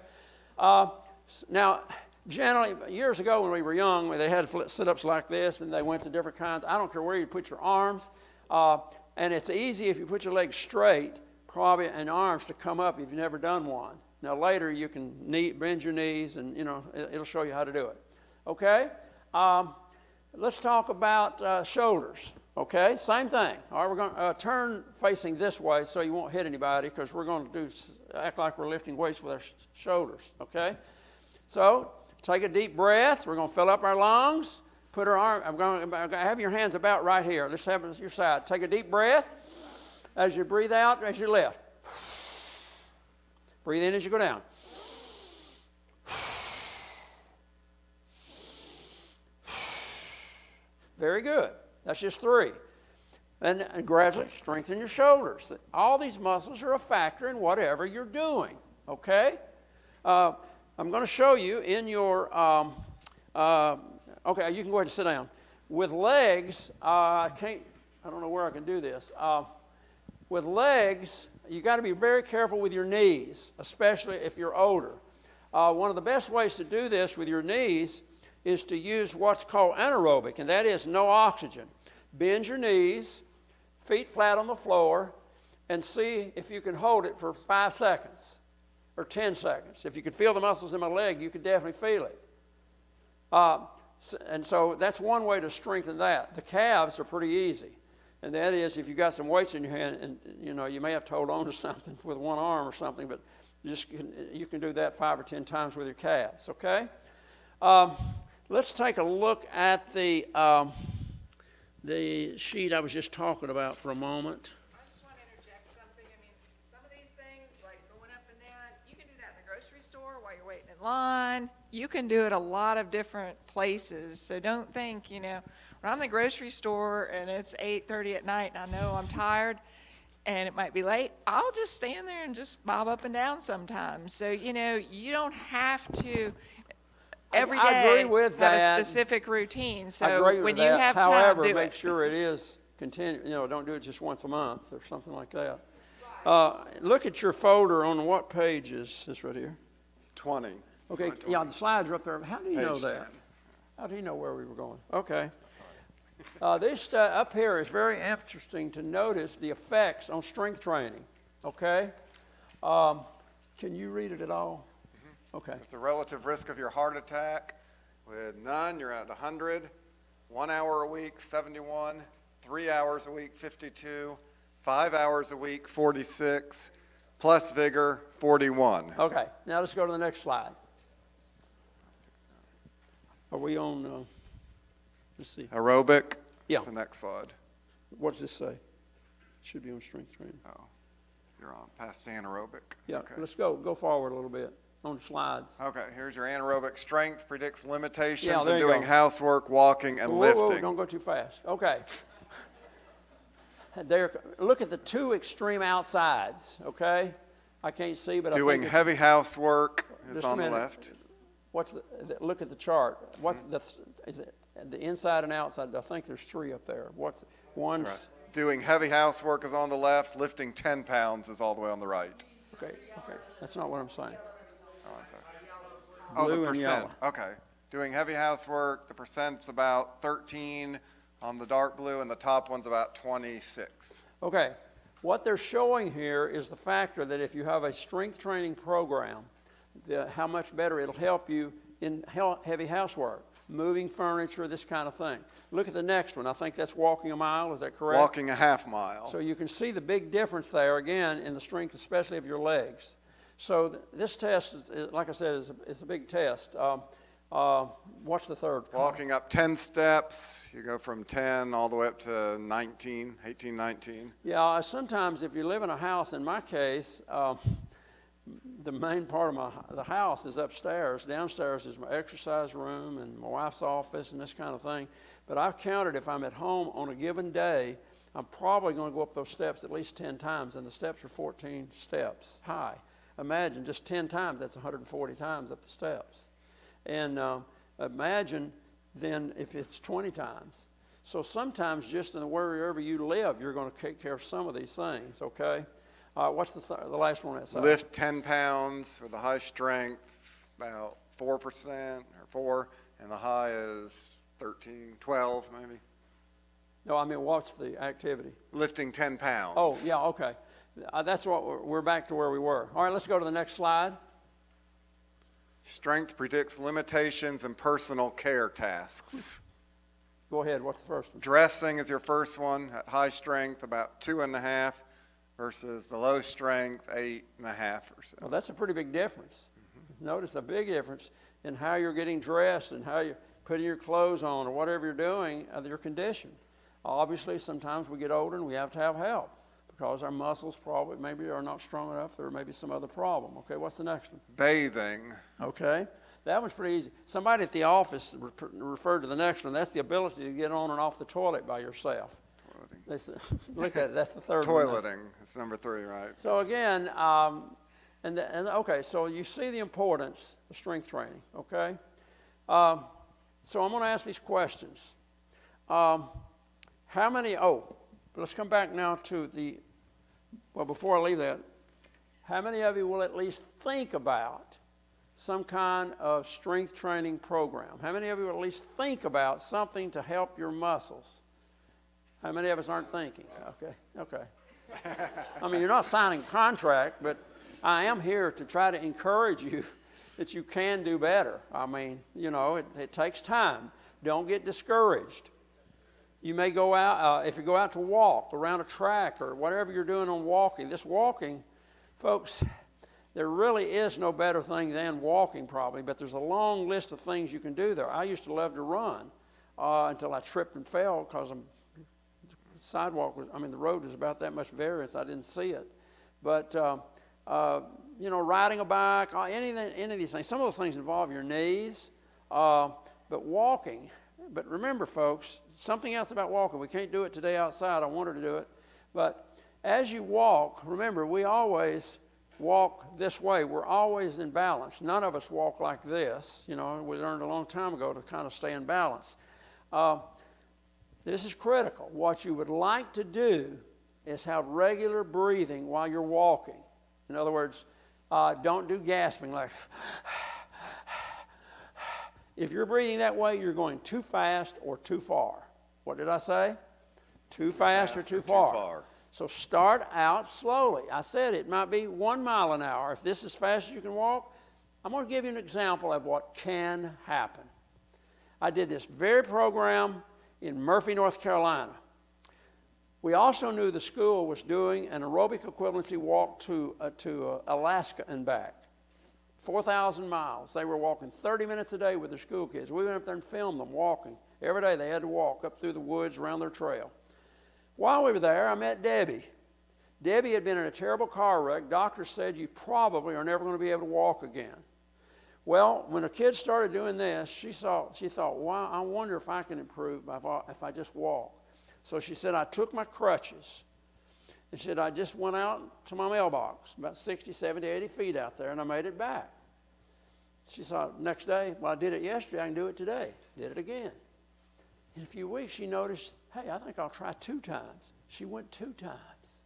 Now, generally, years ago when we were young, they had sit-ups like this, and they went to different kinds. I don't care where you put your arms, and it's easy if you put your legs straight, probably, and arms to come up if you've never done one. Now, later you can bend your knees, and, it'll show you how to do it, okay? Let's talk about shoulders, okay? Same thing. All right, we're going to turn facing this way so you won't hit anybody because we're going to act like we're lifting weights with our shoulders, okay? So take a deep breath. We're going to fill up our lungs. Put our arm, I'm going to have your hands about right here. Let's have it at your side. Take a deep breath. As you breathe out, as you lift. Breathe in as you go down. Very good. That's just 3. And gradually strengthen your shoulders. All these muscles are a factor in whatever you're doing, okay? I'm going to show you in your, okay, you can go ahead and sit down. With legs, I can't I don't know where I can do this. With legs, you got to be very careful with your knees, especially if you're older. One of the best ways to do this with your knees is to use what's called anaerobic, and that is no oxygen. Bend your knees, feet flat on the floor, and see if you can hold it for 5 seconds or 10 seconds. If you could feel the muscles in my leg, you could definitely feel it. And so that's one way to strengthen that. The calves are pretty easy. And that is if you've got some weights in your hand and, you know, you may have to hold on to something with one arm or something, but you can do that 5 or 10 times with your calves, okay? Let's take a look at the sheet I was just talking about for a moment. I just want to interject something. I mean, some of these things, like going up and down, you can do that in the grocery store while you're waiting in line. You can do it a lot of different places. So don't think, you know, when I'm in the grocery store and it's 8:30 at night and I know I'm tired and it might be late, I'll just stand there and just bob up and down sometimes. So, you know, you don't have to every day I agree with have that. a specific routine. I So agree with when that. you have time, However, do make it. sure it is continue. You know, don't do it just once a month or something like that. Look at your folder on what page is this right here? 20. Okay, Slide 20. yeah, the slides are up there. How do you know Page that? 10. How do you know where we were going? Okay. This up here is very interesting to notice the effects on strength training. Okay. Can you read it at all? Okay. It's the relative risk of your heart attack. With none, you're at 100. 1 hour a week, 71. 3 hours a week, 52. 5 hours a week, 46. Plus vigor, 41. Okay. Now let's go to the next slide. Are we on? Let's see. Aerobic. Yeah. That's the next slide. What does this say? It should be on strength training. Oh, you're on past anaerobic. Yeah. Okay. Let's go forward a little bit on the slides. Okay, here's your anaerobic strength, predicts limitations Yeah, there in you doing go. housework, walking, and Whoa, lifting. whoa, don't go too fast. Okay. There, look at the two extreme outsides, okay? I can't see, but Doing I think heavy housework is Just a on the minute. left. what's look at the chart. What's is it the inside and outside? I think there's 3 up there. What's one's Right. Doing heavy housework is on the left. Lifting 10 pounds is all the way on the right. okay? That's not what I'm saying. Oh, I'm sorry. Oh, Blue the and percent. yellow. Okay. Doing heavy housework, the percent's about 13 on the dark blue, and the top one's about 26. Okay. What they're showing here is the factor that if you have a strength training program, how much better it'll help you in heavy housework, moving furniture, this kind of thing. Look at the next one. I think that's walking a mile. Is that correct? Walking a half mile. So you can see the big difference there, again, in the strength, especially of your legs. So this test, like I said, is a big test. What's the third? Walking up 10 steps, you go from 10 all the way up to 19, 18, 19. Yeah, sometimes if you live in a house, in my case, the main part of the house is upstairs. Downstairs is my exercise room and my wife's office and this kind of thing. But I've counted if I'm at home on a given day, I'm probably going to go up those steps at least 10 times, and the steps are 14 steps high. Imagine just 10 times, that's 140 times up the steps. And imagine then if it's 20 times. So sometimes just in wherever you live, you're going to take care of some of these things, okay? What's the last one that says? Lift 10 pounds with a high strength, about 4% or 4, and the high is 13, 12 maybe. No, I mean, what's the activity? Lifting 10 pounds. Oh, yeah, okay. That's what we're back to where we were. All right, let's go to the next slide. Strength predicts limitations in personal care tasks. Go ahead, what's the first one? Dressing is your first one at high strength, about 2.5 versus the low strength, 8.5 or so. Well, that's a pretty big difference. Notice a big difference in how you're getting dressed and how you're putting your clothes on or whatever you're doing of your condition. Obviously, sometimes we get older and we have to have help because our muscles probably maybe are not strong enough. There may be some other problem. Okay, what's the next one? Bathing. Okay, that one's pretty easy. Somebody at the office referred to the next one. That's the ability to get on and off the toilet by yourself. Toileting. They said, look at it, that's the third one. Toileting. It's number 3, right? So again, okay, so you see the importance of strength training, okay? So I'm going to ask these questions. How many, But let's come back now to well, before I leave that, how many of you will at least think about some kind of strength training program? How many of you will at least think about something to help your muscles? How many of us aren't thinking? Okay. I mean, you're not signing a contract, but I am here to try to encourage you that you can do better. I mean, it takes time. Don't get discouraged. You may go out, if you go out to walk around a track or whatever you're doing on walking. This walking, folks, there really is no better thing than walking probably, but there's a long list of things you can do there. I used to love to run until I tripped and fell because the road was about that much variance, I didn't see it. But, riding a bike, any of these things, some of those things involve your knees, but walking. But remember, folks, something else about walking. We can't do it today outside. I wanted to do it. But as you walk, remember, we always walk this way. We're always in balance. None of us walk like this. We learned a long time ago to kind of stay in balance. This is critical. What you would like to do is have regular breathing while you're walking. In other words, don't do gasping like... If you're breathing that way, you're going too fast or too far. What did I say? Too fast or too far. So start out slowly. I said it might be 1 mile an hour. If this is as fast as you can walk, I'm going to give you an example of what can happen. I did this very program in Murphy, North Carolina. We also knew the school was doing an aerobic equivalency walk to Alaska and back. 4,000 miles. They were walking 30 minutes a day with their school kids. We went up there and filmed them walking. Every day they had to walk up through the woods around their trail. While we were there, I met Debbie. Debbie had been in a terrible car wreck. Doctors said you probably are never going to be able to walk again. Well, when the kids started doing this, she thought, wow, I wonder if I can improve if I just walk. So she said, I took my crutches. And she said, I just went out to my mailbox, about 60, 70, 80 feet out there, and I made it back. She thought, next day, well, I did it yesterday, I can do it today. Did it again. In a few weeks, she noticed, hey, I think I'll try 2 times. She went 2 times,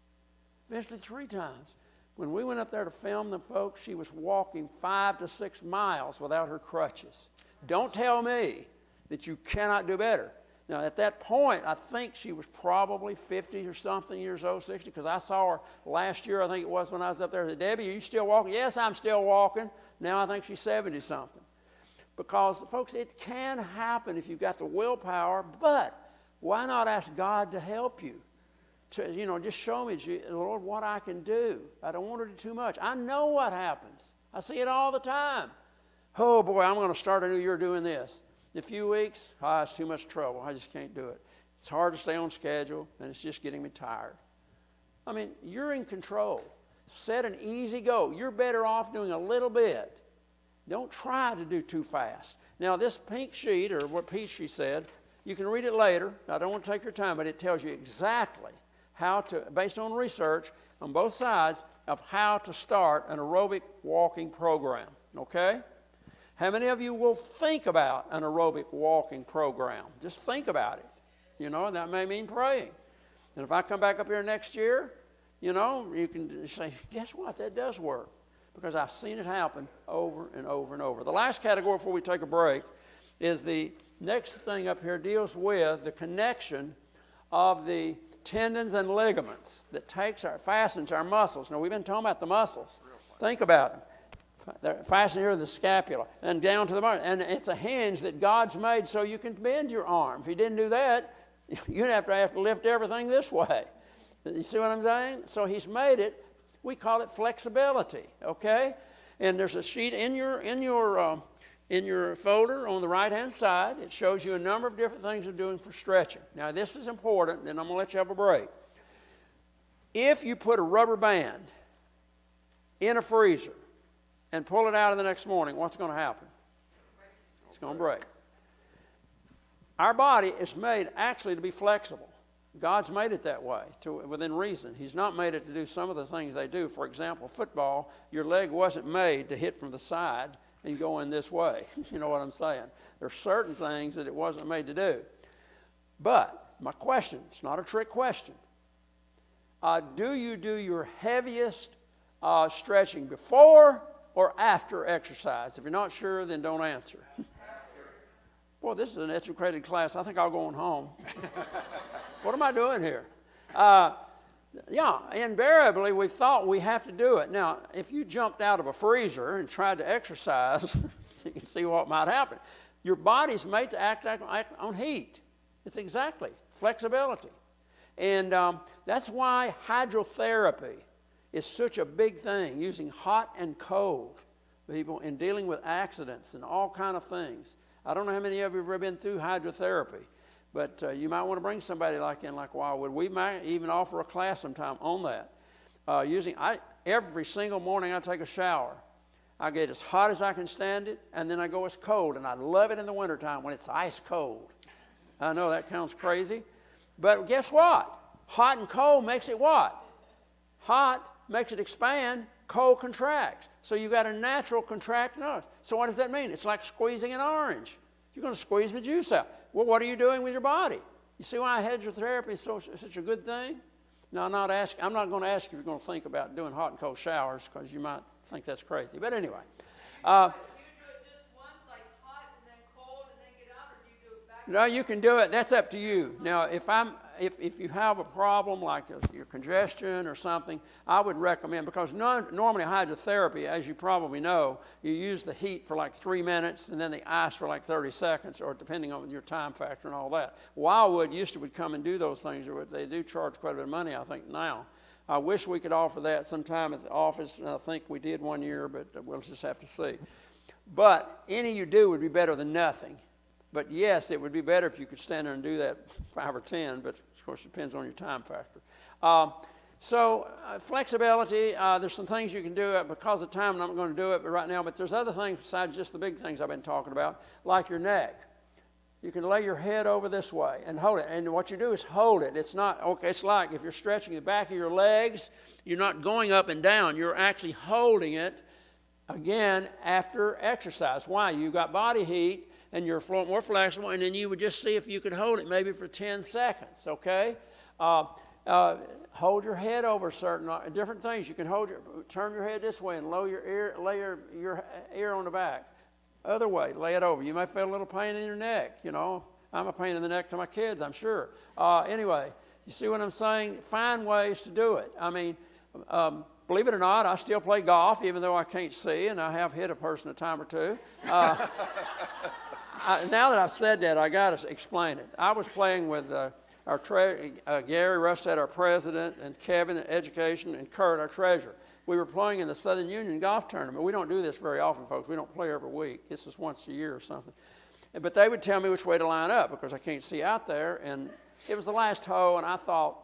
eventually 3 times. When we went up there to film the folks, she was walking 5 to 6 miles without her crutches. Don't tell me that you cannot do better. Now, at that point, I think she was probably 50 or something years old, 60, because I saw her last year, I think it was when I was up there. I said, Debbie, are you still walking? Yes, I'm still walking. Now I think she's 70-something. Because, folks, it can happen if you've got the willpower, but why not ask God to help you? To, just show me, Lord, what I can do. I don't want to do too much. I know what happens. I see it all the time. Oh, boy, I'm going to start a new year doing this. In a few weeks, it's too much trouble. I just can't do it. It's hard to stay on schedule, and it's just getting me tired. I mean, you're in control. Set an easy goal. You're better off doing a little bit. Don't try to do too fast. Now, this pink sheet, or what Peachy said, you can read it later. I don't want to take your time, but it tells you exactly how to, based on research on both sides, of how to start an aerobic walking program. Okay? How many of you will think about an aerobic walking program? Just think about it. And that may mean praying. And if I come back up here next year, you can say, guess what? That does work. Because I've seen it happen over and over and over. The last category before we take a break is the next thing up here deals with the connection of the tendons and ligaments that fastens our muscles. Now, we've been talking about the muscles. Think about them. They're fastened here to the scapula and down to the bone. And it's a hinge that God's made so you can bend your arm. If you didn't do that, you'd have to lift everything this way. You see what I'm saying? So he's made it. We call it flexibility, okay? And there's a sheet in your folder on the right-hand side. It shows you a number of different things you're doing for stretching. Now, this is important, and I'm going to let you have a break. If you put a rubber band in a freezer and pull it out in the next morning, what's going to happen? It's going to break. Our body is made actually to be flexible. God's made it that way, within reason. He's not made it to do some of the things they do. For example, football, your leg wasn't made to hit from the side and go in this way. You know what I'm saying? There are certain things that it wasn't made to do. But my question, it's not a trick question. do you do your heaviest stretching before or after exercise? If you're not sure, then don't answer. Boy, this is an educated class. I think I'll go on home. What am I doing here? Yeah, invariably we thought we have to do it. Now, if you jumped out of a freezer and tried to exercise, you can see what might happen. Your body's made to act on heat. It's exactly flexibility. And that's why hydrotherapy is such a big thing, using hot and cold people in dealing with accidents and all kind of things. I don't know how many of you have ever been through hydrotherapy, but you might want to bring somebody like Wildwood. We might even offer a class sometime on that. Every single morning I take a shower. I get as hot as I can stand it, and then I go as cold, and I love it in the wintertime when it's ice cold. I know that sounds crazy, but guess what? Hot and cold makes it what? Hot makes it expand, cold contracts. So you've got a natural contract nose. So what does that mean? It's like squeezing an orange. You're going to squeeze the juice out. Well, what are you doing with your body? You see why hydrotherapy is such a good thing? No, I'm not going to ask you if you're going to think about doing hot and cold showers, because you might think that's crazy. But anyway. Do you do it just once, like hot and then cold and then get out, or do you do it back? No, you can do it. That's up to you. Now, if you have a problem like your congestion or something, I would recommend, because normally hydrotherapy, as you probably know, you use the heat for like 3 minutes and then the ice for like 30 seconds, or depending on your time factor and all that. Wildwood would come and do those things. They do charge quite a bit of money, I think, now. I wish we could offer that sometime at the office, and I think we did one year, but we'll just have to see. But any you do would be better than nothing. But yes, it would be better if you could stand there and do that 5 or 10, but of course it depends on your time factor. Flexibility, there's some things you can do. Because of time, I'm not going to do it right now, but there's other things besides just the big things I've been talking about, like your neck. You can lay your head over this way and hold it. And what you do is hold it. It's not, okay, it's like if you're stretching the back of your legs, you're not going up and down. You're actually holding it, again, after exercise. Why? You've got body heat, and you're more flexible, and then you would just see if you could hold it maybe for 10 seconds, okay? Hold your head over certain different things. You can turn your head this way and lay your ear on the back. Other way, lay it over. You may feel a little pain in your neck, you know. I'm a pain in the neck to my kids, I'm sure. Anyway, you see what I'm saying? Find ways to do it. I mean, believe it or not, I still play golf, even though I can't see, and I have hit a person a time or two. Now that I've said that, I got to explain it. I was playing with Gary Rustad, our president, and Kevin, education, and Kurt, our treasurer. We were playing in the Southern Union golf tournament. We don't do this very often, folks. We don't play every week. This is once a year or something. But they would tell me which way to line up because I can't see out there. And it was the last hole, and I thought,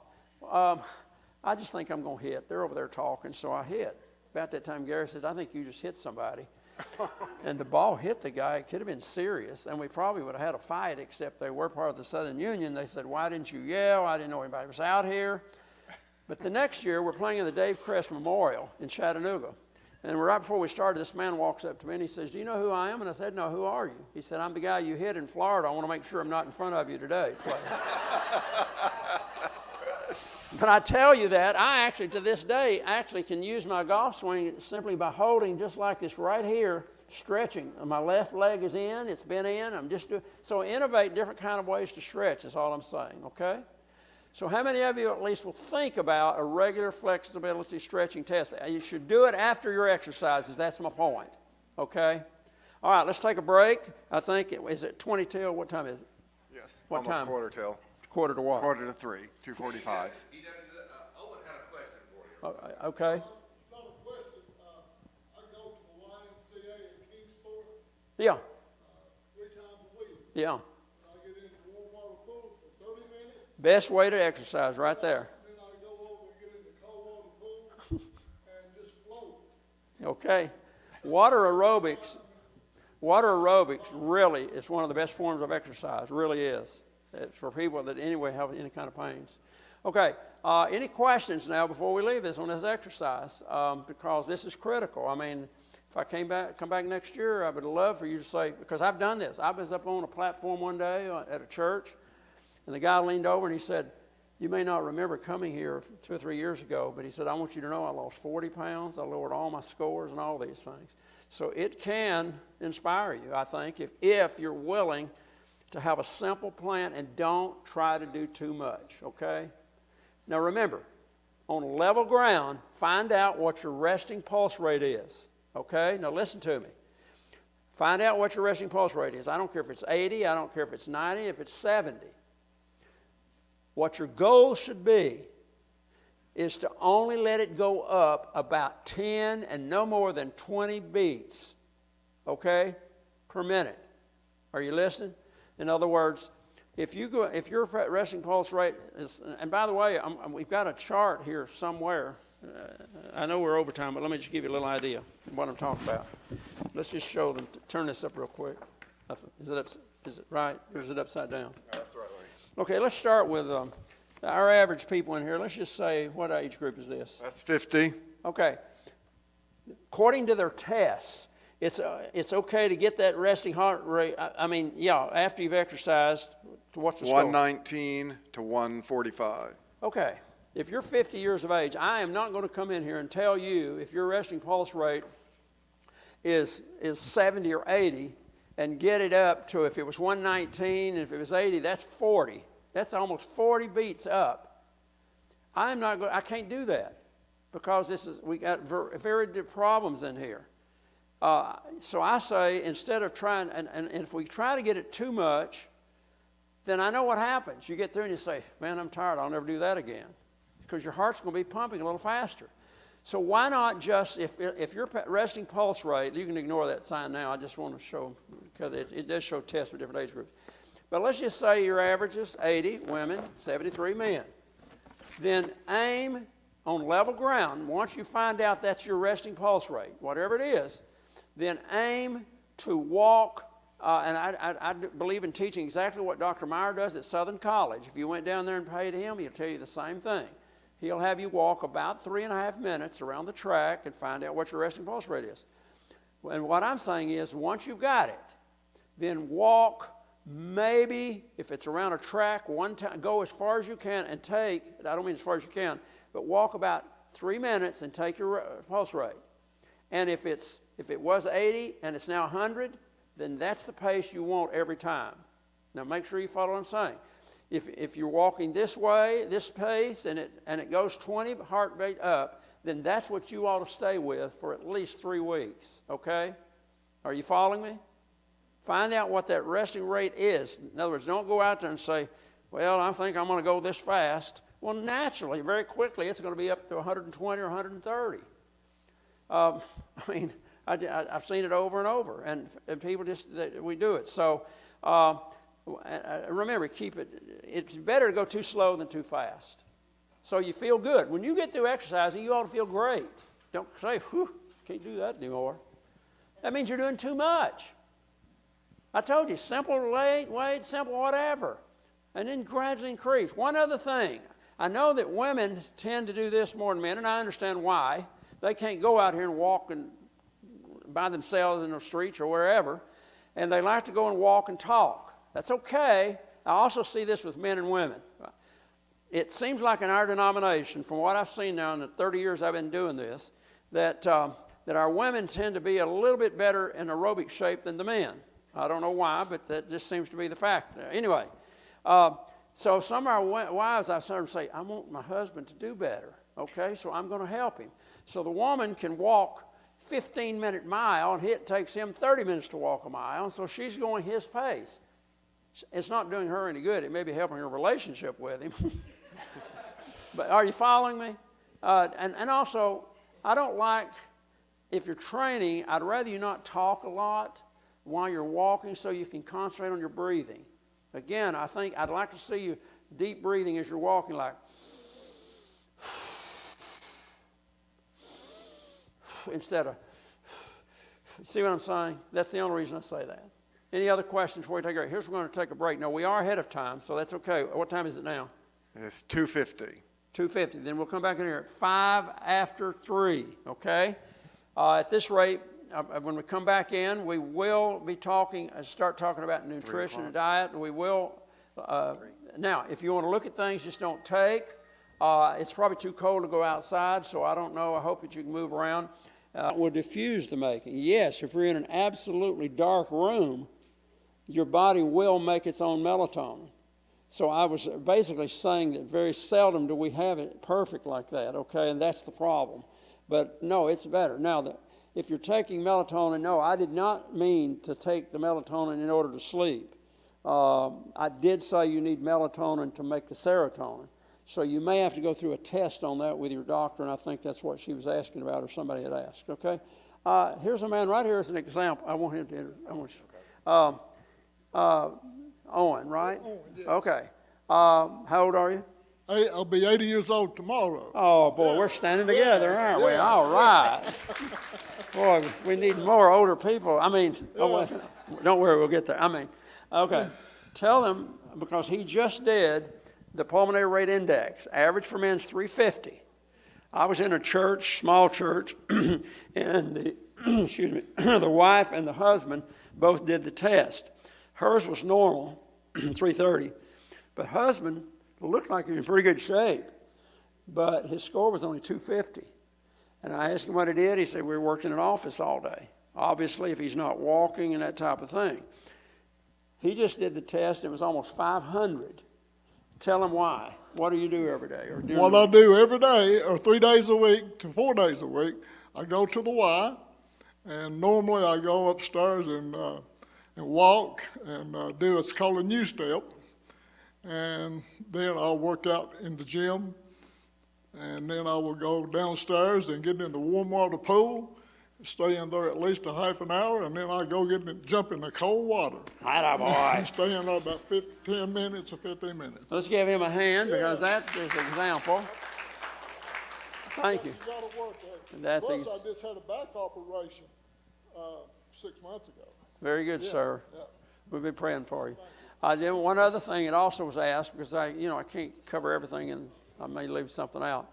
I just think I'm going to hit. They're over there talking, so I hit. About that time, Gary says, I think you just hit somebody. And the ball hit the guy. It could have been serious, and we probably would have had a fight, except they were part of the Southern Union. They said, why didn't you yell? I didn't know anybody was out here. But the next year, we're playing in the Dave Crest Memorial in Chattanooga. And right before we started, this man walks up to me and he says, do you know who I am? And I said, no, who are you? He said, I'm the guy you hit in Florida. I want to make sure I'm not in front of you today. But I tell you that, I actually, to this day, actually can use my golf swing simply by holding just like this right here, stretching. My left leg is in, it's been in, I'm just doing, so innovate different kind of ways to stretch is all I'm saying, okay? So how many of you at least will think about a regular flexibility stretching test? You should do it after your exercises. That's my point, okay? All right, let's take a break. I think, is it 20 till? What time is it? Yes, What almost time? quarter till. Quarter to what? Quarter to 3, 2:45. Owen had a question for you. Okay. It's not a question. I go to the YMCA in Kingsport Yeah, 3 times a week. yeah. I get in the warm water pool for 30 minutes, Best way to exercise right there. then I go over and get in the cold water pool and just float. Okay. Water aerobics really is one of the best forms of exercise, really is. It's for people that anyway have any kind of pains. Okay, any questions now before we leave this on this exercise? Because this is critical. I mean, if I come back next year, I would love for you to say, because I've done this. I was up on a platform one day at a church, and the guy leaned over and he said, You may not remember coming here 2 or 3 years ago, but he said, I want you to know I lost 40 pounds. I lowered all my scores and all these things. So it can inspire you, I think, if you're willing to have a simple plan and don't try to do too much, okay? Now remember, on level ground, find out what your resting pulse rate is, okay? Now listen to me. Find out what your resting pulse rate is. I don't care if it's 80, I don't care if it's 90, if it's 70. What your goal should be is to only let it go up about 10 and no more than 20 beats, okay, per minute. Are you listening? In other words, if your resting pulse rate is, and by the way, we've got a chart here somewhere. I know we're over time, but let me just give you a little idea of what I'm talking about. Let's just show them. Turn this up real quick. Is it right, or is it upside down? No, that's the right way. Okay, let's start with our average people in here. Let's just say, what age group is this? That's 50. Okay. According to their tests, it's okay to get that resting heart rate. I mean, yeah, after you've exercised, what's the score? 119 to 145. Okay. If you're 50 years of age, I am not going to come in here and tell you if your resting pulse rate is 70 or 80 and get it up to, if it was 119 and if it was 80, that's 40. That's almost 40 beats up. I can't do that because we got very deep problems in here. So I say, instead of trying, and if we try to get it too much, then I know what happens. You get through and you say, man, I'm tired, I'll never do that again. Because your heart's going to be pumping a little faster. So why not just, if your resting pulse rate, you can ignore that sign now, I just want to show, because it does show tests for different age groups. But let's just say your average is 80 women, 73 men. Then aim on level ground. Once you find out that's your resting pulse rate, whatever it is, then aim to walk, and I believe in teaching exactly what Dr. Meyer does at Southern College. If you went down there and paid him, he'll tell you the same thing. He'll have you walk about 3.5 minutes around the track and find out what your resting pulse rate is. And what I'm saying is, once you've got it, then walk maybe, if it's around a track, one time, go as far as you can and take, I don't mean as far as you can, but walk about 3 minutes and take your pulse rate. And if it was 80 and it's now 100, then that's the pace you want every time. Now make sure you follow what I'm saying. If you're walking this way, this pace, and it goes 20 heartbeat up, then that's what you ought to stay with for at least 3 weeks, okay? Are you following me? Find out what that resting rate is. In other words, don't go out there and say, well, I think I'm going to go this fast. Well, naturally, very quickly, it's going to be up to 120 or 130. I mean, I've seen it over and over, and people we do it. So remember, it's better to go too slow than too fast. So you feel good. When you get through exercising, you ought to feel great. Don't say, whew, can't do that anymore. That means you're doing too much. I told you, simple weight, simple whatever, and then gradually increase. One other thing, I know that women tend to do this more than men, and I understand why. They can't go out here and walk by themselves in the streets or wherever, and they like to go and walk and talk. That's okay. I also see this with men and women. It seems like in our denomination, from what I've seen now in the 30 years I've been doing this, that our women tend to be a little bit better in aerobic shape than the men. I don't know why, but that just seems to be the fact. Anyway, so some of our wives, I've heard them say, I want my husband to do better, okay, so I'm going to help him. So the woman can walk 15-minute mile, and it takes him 30 minutes to walk a mile, and so she's going his pace. It's not doing her any good. It may be helping her relationship with him. But are you following me? And also, I don't like, if you're training, I'd rather you not talk a lot while you're walking so you can concentrate on your breathing. Again, I think I'd like to see you deep breathing as you're walking, like, instead of, see what I'm saying? That's the only reason I say that. Any other questions before we take a break? Here's we're going to take a break. Now, we are ahead of time, so that's okay. What time is it now? It's 2:50. 2:50. Then we'll come back in here at 5 after 3, okay? At this rate, when we come back in, we will be start talking about nutrition and diet. We will Now, if you want to look at things, just don't take. It's probably too cold to go outside, so I don't know. I hope that you can move around. Will diffuse the making. Yes, if we're in an absolutely dark room, your body will make its own melatonin. So I was basically saying that very seldom do we have it perfect like that, okay, and that's the problem. But no, it's better. Now, if you're taking melatonin, no, I did not mean to take the melatonin in order to sleep. I did say you need melatonin to make the serotonin. So you may have to go through a test on that with your doctor, and I think that's what she was asking about, or somebody had asked, okay? Here's a man right here as an example. I want him to enter. Owen, right? Owen, yes. Okay. How old are you? I'll be 80 years old tomorrow. Oh, boy, we're standing together, aren't we? All right. Boy, we need more older people. I mean, don't worry, we'll get there. I mean, okay. Tell them, because he just did the pulmonary rate index. Average for men is 350. I was in a church, small church, and the, the wife and the husband both did the test. Hers was normal, 330, but husband looked like he was in pretty good shape, but his score was only 250. And I asked him what he did. He said, we worked in an office all day. Obviously, if he's not walking and that type of thing. He just did the test. It was almost 500. Tell him why. What do you do every day? Or What I do every day, or 3 days a week to 4 days a week, I go to the Y, and normally I go upstairs and walk and do what's called a new step. And then I'll work out in the gym, and then I will go downstairs and get in the warm water pool, stay in there at least a half an hour, and then I go jump in the cold water. Atta boy. Stay in there about 10 minutes or 15 minutes. Let's give him a hand, because that's his example. Thank you. You gotta work at. That's Plus, I just had a back operation 6 months ago. Very good, sir. Yeah. We've been praying for you. Then one other thing it also was asked, because I can't cover everything and I may leave something out.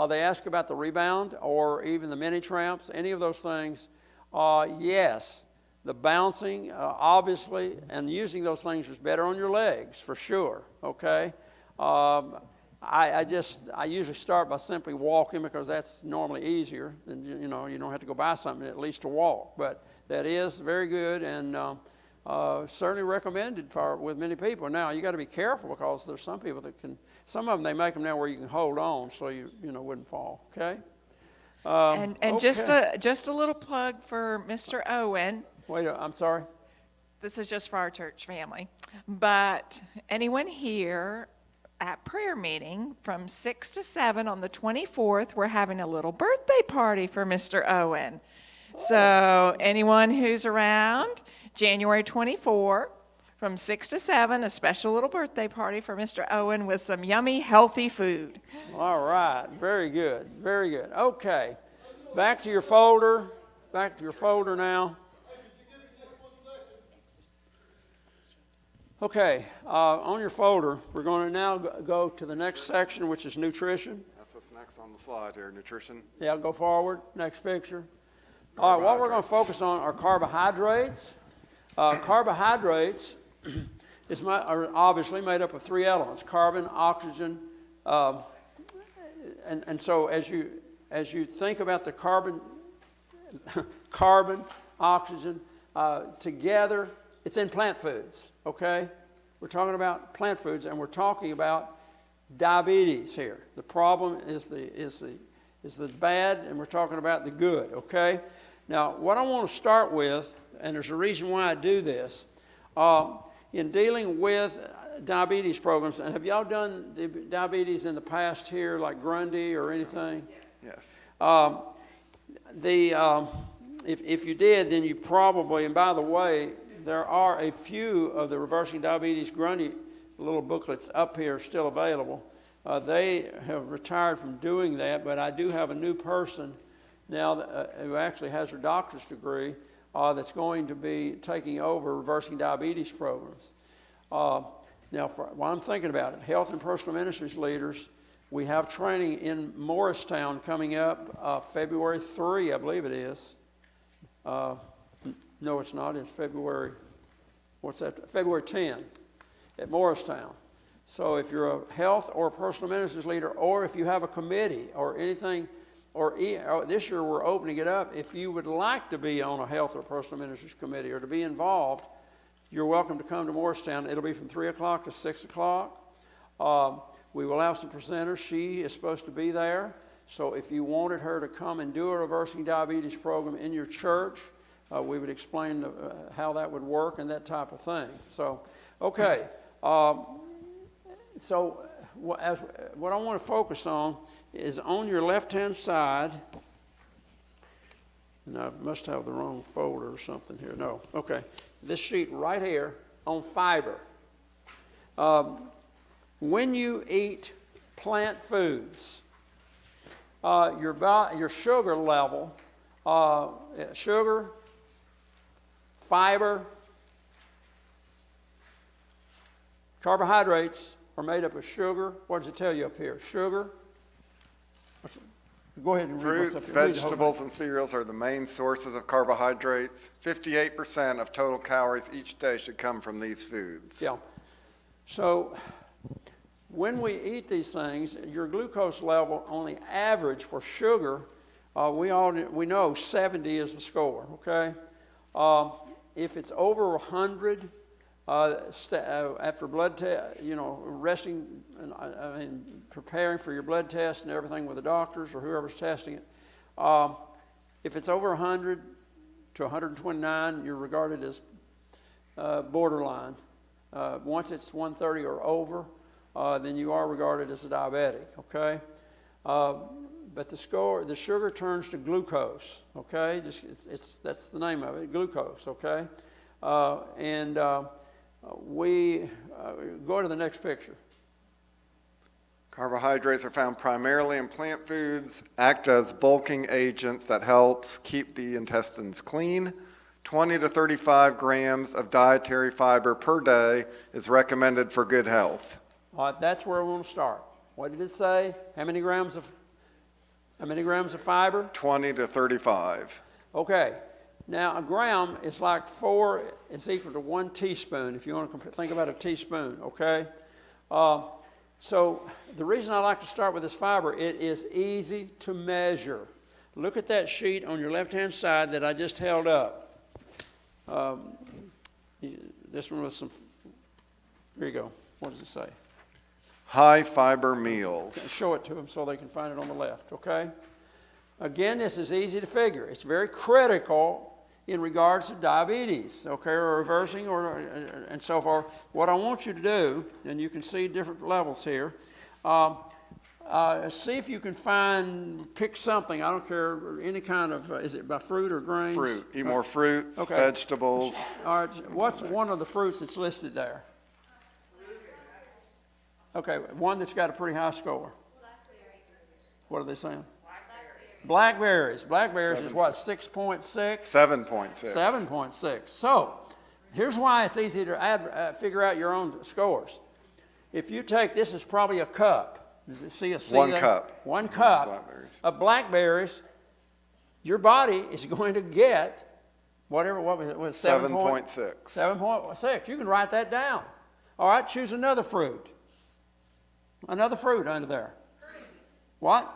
They ask about the rebound or even the mini tramps, any of those things. Yes, the bouncing, obviously, and using those things is better on your legs for sure. Okay. I usually start by simply walking, because that's normally easier than, you don't have to go buy something at least to walk. But that is very good and certainly recommended with many people. Now, you got to be careful, because there's some people that some of them, they make them now where you can hold on so you wouldn't fall, okay? And okay. just a little plug for Mr. Owen. Wait, I'm sorry? This is just for our church family. But anyone here at prayer meeting from 6 to 7 on the 24th, we're having a little birthday party for Mr. Owen. So anyone who's around, January 24, from 6 to 7, a special little birthday party for Mr. Owen with some yummy, healthy food. All right. Very good. Very good. Okay. Back to your folder. Back to your folder now. Okay. On your folder, we're going to now go to the next section, which is nutrition. That's what's next on the slide here, nutrition. Yeah, go forward. Next picture. All right. What we're going to focus on are carbohydrates. Carbohydrates are obviously made up of 3 elements: carbon, oxygen, and so as you think about the carbon, oxygen together, it's in plant foods. Okay, we're talking about plant foods, and we're talking about diabetes here. The problem is the bad, and we're talking about the good. Okay, now what I want to start with. And there's a reason why I do this. In dealing with diabetes programs, and have y'all done the diabetes in the past here, like Grundy or anything? Yes. If you did, then you probably, and by the way, there are a few of the Reversing Diabetes Grundy little booklets up here still available. They have retired from doing that, but I do have a new person now who actually has her doctor's degree that's going to be taking over Reversing Diabetes programs. Now, while I'm thinking about it, Health and Personal Ministries leaders, we have training in Morristown coming up February 3, I believe it is. No, it's not. It's February, what's that? February 10. at Morristown. So if you're a health or a personal ministries leader, or if you have a committee or anything, or this year we're opening it up, if you would like to be on a health or personal ministries committee or to be involved, you're welcome to come to Morristown. It'll be from 3 o'clock to 6 o'clock. We will have some presenters. She is supposed to be there. So if you wanted her to come and do a reversing diabetes program in your church, we would explain how that would work and that type of thing. So, okay. So what I want to focus on is on your left-hand side, and I must have the wrong folder or something here. No, okay. This sheet right here on fiber. When you eat plant foods, your sugar level, sugar, fiber, carbohydrates are made up of sugar. What does it tell you up here? Sugar. Go ahead and read what's up Fruits, here. Read the whole vegetables, and cereals are the main sources of carbohydrates. 58% of total calories each day should come from these foods. Yeah. So when we eat these things, your glucose level on the average for sugar, we know 70 is the score, okay? If it's over 100, after blood test, resting, preparing for your blood test and everything with the doctors or whoever's testing it, if it's over 100 to 129, you're regarded as borderline. Once it's 130 or over, then you are regarded as a diabetic, okay? But the sugar turns to glucose, okay? That's the name of it, glucose, okay? We go to the next picture. Carbohydrates are found primarily in plant foods, act as bulking agents that helps keep the intestines clean. 20 to 35 grams of dietary fiber per day is recommended for good health. All right, that's where we want to start. What did it say? How many grams of fiber? 20 to 35. Okay. Now, a gram is like it's equal to 1 teaspoon, if you want to think about a teaspoon, okay? So the reason I like to start with this fiber, it is easy to measure. Look at that sheet on your left-hand side that I just held up. This one was here you go. What does it say? High fiber meals. Show it to them so they can find it on the left, okay? Again, this is easy to figure. It's very critical in regards to diabetes, okay, or reversing and so forth. What I want you to do, and you can see different levels here, see if you can pick something, I don't care, any kind of, is it by fruit or grains? Fruit. Eat more fruits, Okay. vegetables. All right, what's one of the fruits that's listed there? Okay, one that's got a pretty high score. What are they saying? Blackberries. Blackberries is what, 6.6? 7.6. 7.6. So, here's why it's easy to figure out your own scores. If you take, this is probably a cup. Does it see a C One there? cup. 1 cup Blackberries. of blackberries, your body is going to get what was it? 7.6. 7.6. You can write that down. All right, choose another fruit. Another fruit under there. What?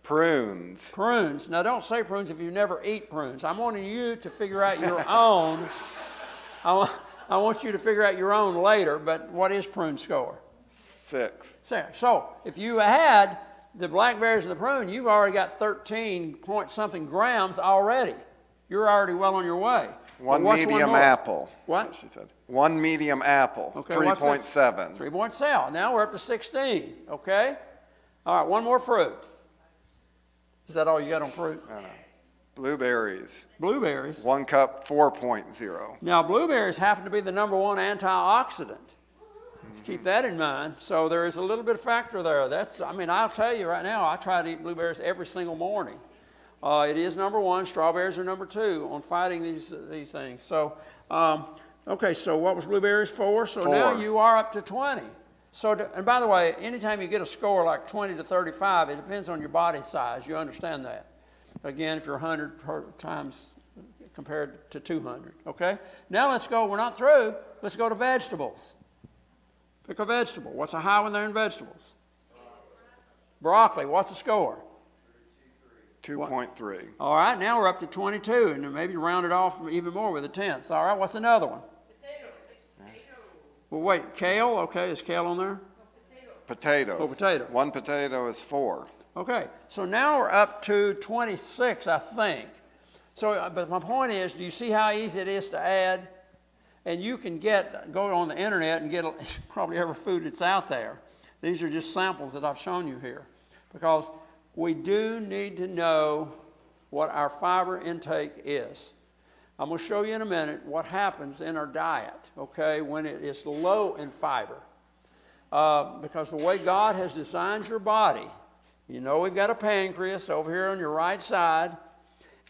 Prunes. Prunes. Now, don't say prunes if you never eat prunes. I'm wanting you to figure out your own. I want you to figure out your own later, but what is prune score? 6. So, if you add the blackberries and the prune, you've already got 13 point something grams already. You're already well on your way. One But what's medium more? apple. What? That's she said. 1 medium apple. Okay, what's this? 3.7. 3.7. Now we're up to 16, okay? All right, one more fruit. Is that all you got on fruit? Blueberries. Blueberries. 1 cup, 4.0. Now, blueberries happen to be the #1 antioxidant. Keep that in mind. So there is a little bit of factor there. I'll tell you right now, I try to eat blueberries every single morning. It is #1. Strawberries are #2 on fighting these things. So, okay, so what was blueberries for? So 4. now you are up to 20. So, and by the way, anytime you get a score like 20 to 35, it depends on your body size. You understand that. Again, if you're 100 times compared to 200, okay? Now let's go, we're not through, let's go to vegetables. Pick a vegetable. What's a high when they're in vegetables? Broccoli. What's the score? 2.3. All right, now we're up to 22, and then maybe round it off even more with a tenth. All right, what's another one? Well, wait, kale? Okay, is kale on there? Potato. Oh, potato. One potato is 4. Okay, so now we're up to 26, I think. So, but my point is, do you see how easy it is to add? And you can go on the internet and get probably every food that's out there. These are just samples that I've shown you here. Because we do need to know what our fiber intake is. I'm going to show you in a minute what happens in our diet, okay, when it is low in fiber. Because the way God has designed your body, you know we've got a pancreas over here on your right side,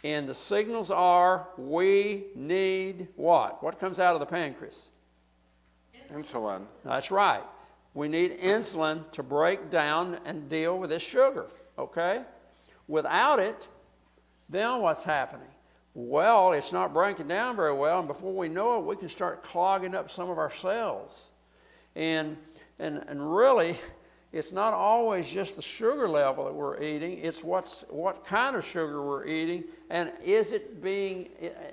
and the signals are we need what? What comes out of the pancreas? Insulin. That's right. We need insulin to break down and deal with this sugar, okay? Without it, then what's happening? Well, it's not breaking down very well, and before we know it, we can start clogging up some of our cells. And really, it's not always just the sugar level that we're eating, it's what kind of sugar we're eating, and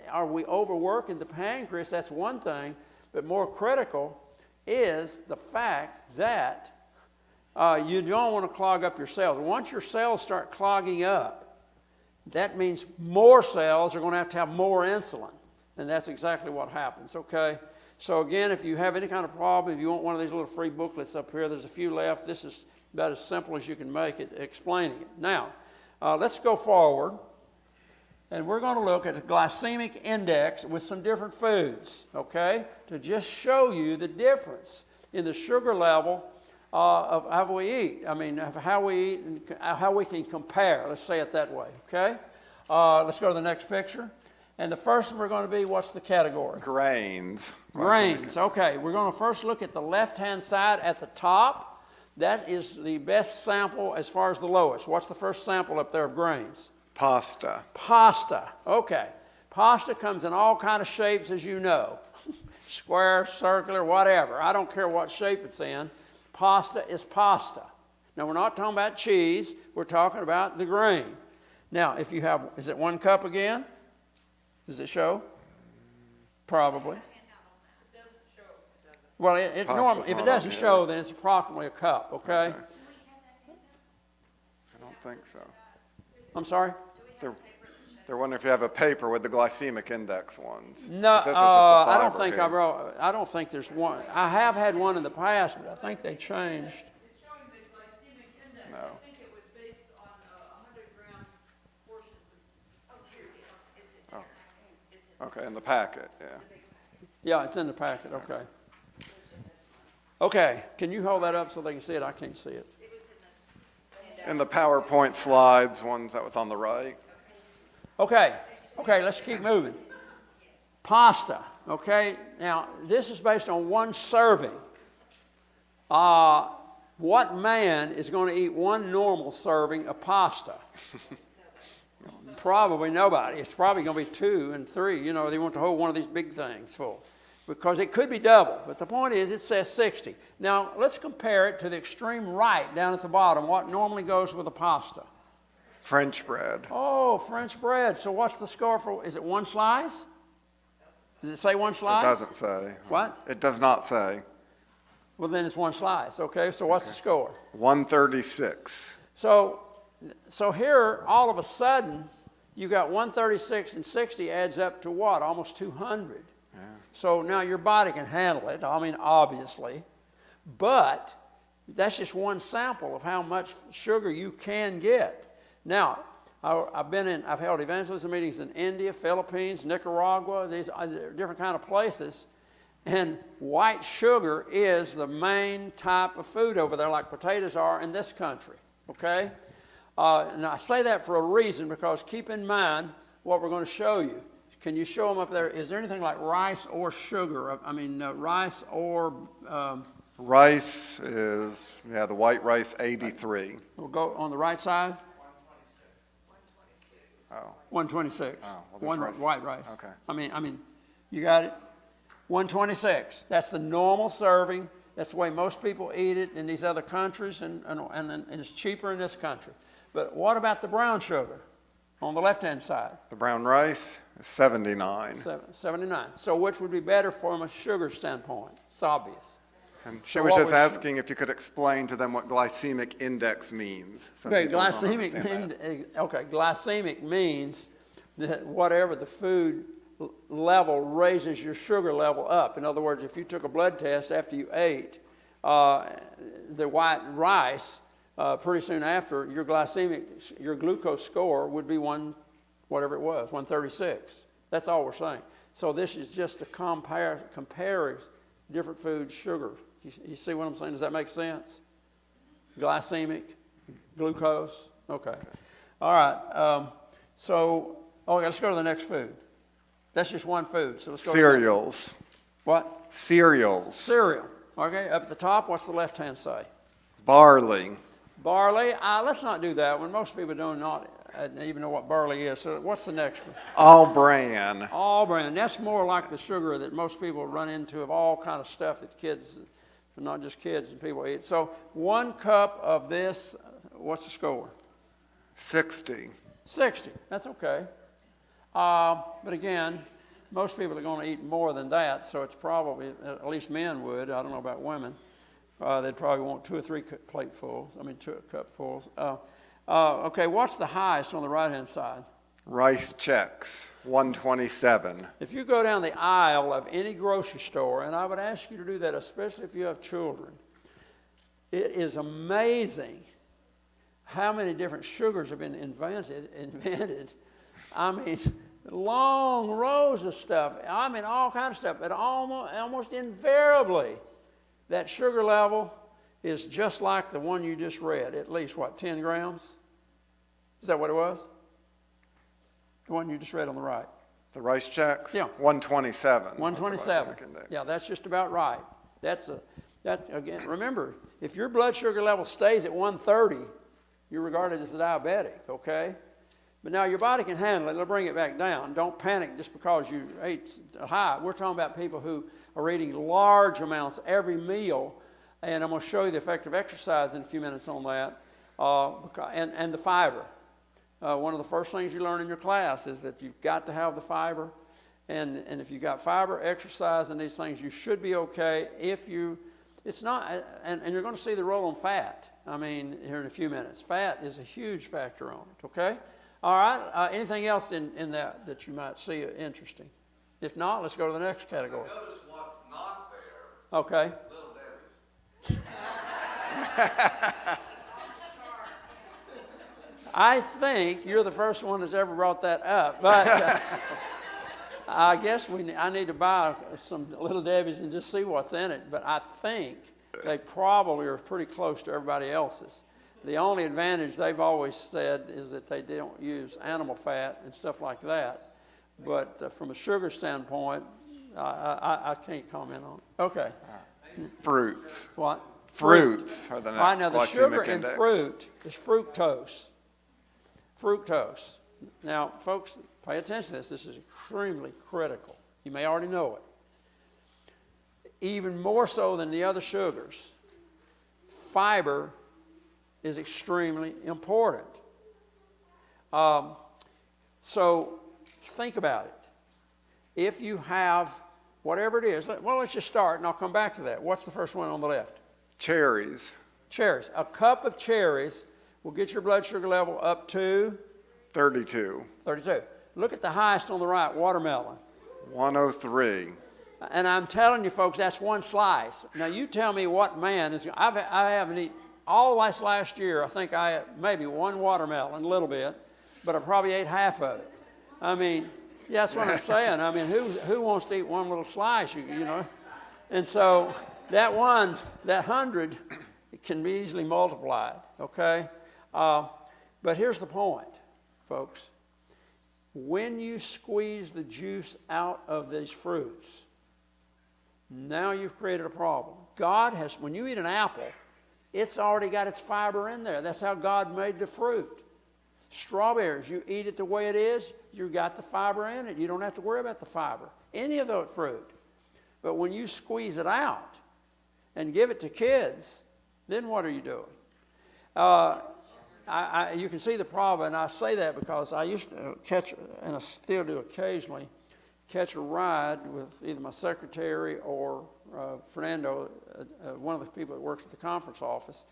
are we overworking the pancreas? That's one thing, but more critical is the fact that you don't want to clog up your cells. Once your cells start clogging up, that means more cells are going to have more insulin, and that's exactly what happens, okay? So again, if you have any kind of problem, if you want one of these little free booklets up here, there's a few left. This is about as simple as you can make it, explaining it. Now, let's go forward, and we're going to look at the glycemic index with some different foods, okay, to just show you the difference in the sugar level of how we eat. I mean, of how we eat and how we can compare, let's say it that way, okay? Let's go to the next picture. And the first one we're going to be, what's the category? Grains. Grains, okay. We're going to first look at the left-hand side at the top. That is the best sample as far as the lowest. What's the first sample up there of grains? Pasta. Pasta, okay. Pasta comes in all kind of shapes, as you know. Square, circular, whatever. I don't care what shape it's in. Pasta is pasta. Now, we're not talking about cheese. We're talking about the grain. Now, if you have, is it 1 cup again? Does it show? Probably. Well, normally, if it doesn't show, then it's approximately a cup, okay? I don't think so. I'm sorry? They're wondering if you have a paper with the glycemic index ones. No, 'Cause this is just the I don't fiber think here. I don't think there's one. I have had one in the past, but I think they changed. It's showing the glycemic index. No. I think it was based on 100-gram portions of. Oh, here it is. It's in there. It's in Okay, in the packet, yeah. Yeah, it's in the packet, okay. Okay, can you hold that up so they can see it? I can't see it. In the PowerPoint slides, ones that was on the right. Okay, let's keep moving. Pasta, okay? Now, this is based on 1 serving. What man is going to eat 1 normal serving of pasta? Probably nobody. It's probably going to be 2 and 3. You know, they want to hold one of these big things full. Because it could be double. But the point is, it says 60. Now, let's compare it to the extreme right down at the bottom. What normally goes with a pasta? French bread. Oh, French bread. So what's the score for, is it 1 slice? Does it say 1 slice? It doesn't say. What? It does not say. Well, then it's 1 slice, okay? So what's the score? 136. So here, all of a sudden, you got 136 and 60 adds up to what? Almost 200. Yeah. So now your body can handle it, I mean, obviously. But that's just 1 sample of how much sugar you can get. Now, I've held evangelism meetings in India, Philippines, Nicaragua, these different kind of places, and white sugar is the main type of food over there, like potatoes are in this country, okay? And I say that for a reason, because keep in mind what we're going to show you. Can you show them up there? Is there anything like rice or sugar? I mean, rice or... Rice is, the white rice, 83. We'll go on the right side. 126. Oh, well, there's 1 rice. white rice. Okay. I mean, you got it? 126. That's the normal serving That's the way most people eat it in these other countries, and it's cheaper in this country. But what about the brown sugar on the left-hand side? The brown rice is 79. 79. So which would be better from a sugar standpoint? It's obvious. And she So was what just was- asking if you could explain to them what glycemic index means. Some Okay, people don't glycemic understand that. glycemic means that whatever the food level raises your sugar level up. In other words, if you took a blood test after you ate the white rice, pretty soon after, your glucose score would be whatever it was, 136. That's all we're saying. So this is just to compare different foods' sugar. You see what I'm saying? Does that make sense? Glycemic, glucose. Okay. All right. Let's go to the next food. That's just one food. So let's go. Cereals. To the next. What? Cereals. Cereal. Okay. Up at the top, what's the left hand say? Barley. Barley. Let's not do that one. Most people do not even know what barley is. So what's the next one? All bran. All bran. That's more like the sugar that most people run into of all kind of stuff that kids, not just kids, and people eat. So 1 cup of this, what's the score? 60. 60. That's okay. But again, most people are going to eat more than that, so it's probably, at least men would. I don't know about women. They'd probably want 2 or 3 platefuls. 2 cupfuls. Okay, what's the highest on the right-hand side? Rice Chex, 127. If you go down the aisle of any grocery store, and I would ask you to do that, especially if you have children, it is amazing how many different sugars have been invented. Long rows of stuff. All kinds of stuff. But almost invariably, that sugar level is just like the one you just read. At least, 10 grams? Is that what it was? The one you just read on the right. The Rice Chex? Yeah. 127. 127. Yeah, that's just about right. That's again, remember, if your blood sugar level stays at 130, you're regarded as a diabetic, okay? But now your body can handle it. It'll bring it back down. Don't panic just because you ate high. We're talking about people who are eating large amounts every meal, and I'm going to show you the effect of exercise in a few minutes on that, and the fiber. One of the first things you learn in your class is that you've got to have the fiber, and if you've got fiber, exercise, and these things, you should be okay. It's not, and you're going to see the role on fat, here in a few minutes. Fat is a huge factor on it, okay? All right, anything else in that you might see interesting? If not, let's go to the next category. Notice what's not there. Okay. Little Debbie's. I think you're the first one that's ever brought that up, but I guess I need to buy some Little Debbie's and just see what's in it. But I think they probably are pretty close to everybody else's. The only advantage they've always said is that they don't use animal fat and stuff like that. But from a sugar standpoint, I can't comment on it. Okay. Fruits. What? Fruits are the next All right, now the sugar glycemic in index. fruit is fructose. Fructose. Now, folks, pay attention to this. This is extremely critical. You may already know it. Even more so than the other sugars, fiber is extremely important. So think about it. If you have whatever it is, let's just start and I'll come back to that. What's the first one on the left? Cherries. Cherries. A cup of cherries will get your blood sugar level up to 32. 32. Look at the highest on the right, watermelon. 103. And I'm telling you, folks, that's one slice. Now, you tell me what man is. I haven't eaten all last year. I think I had maybe one watermelon, a little bit, but I probably ate half of it. That's what I'm saying. Who wants to eat one little slice? You know, and so that 100, it can be easily multiplied. Okay, but here's the point, folks. When you squeeze the juice out of these fruits, now you've created a problem. When you eat an apple, it's already got its fiber in there. That's how God made the fruit. Strawberries, you eat it the way it is, you've got the fiber in it. You don't have to worry about the fiber. Any of the fruit. But when you squeeze it out, and give it to kids, then what are you doing? You can see the problem, and I say that because I used to catch, and I still do occasionally, catch a ride with either my secretary or Fernando, one of the people that works at the conference office.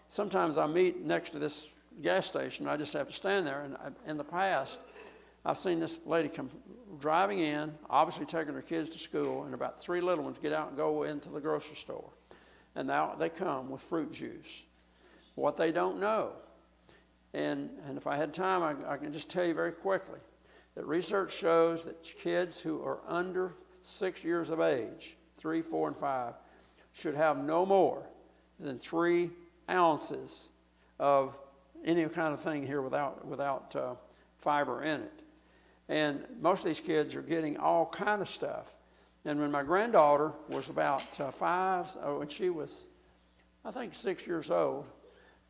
Sometimes I meet next to this gas station. I just have to stand there. And in the past, I've seen this lady come driving in, obviously taking her kids to school, and about 3 little ones get out and go into the grocery store. And now they come with fruit juice. What they don't know, and if I had time, I can just tell you very quickly, that research shows that kids who are under 6 years of age, 3, 4, and 5, should have no more than 3 ounces of any kind of thing here without fiber in it. And most of these kids are getting all kind of stuff. And when my granddaughter was about 5, when she was, I think, 6 years old,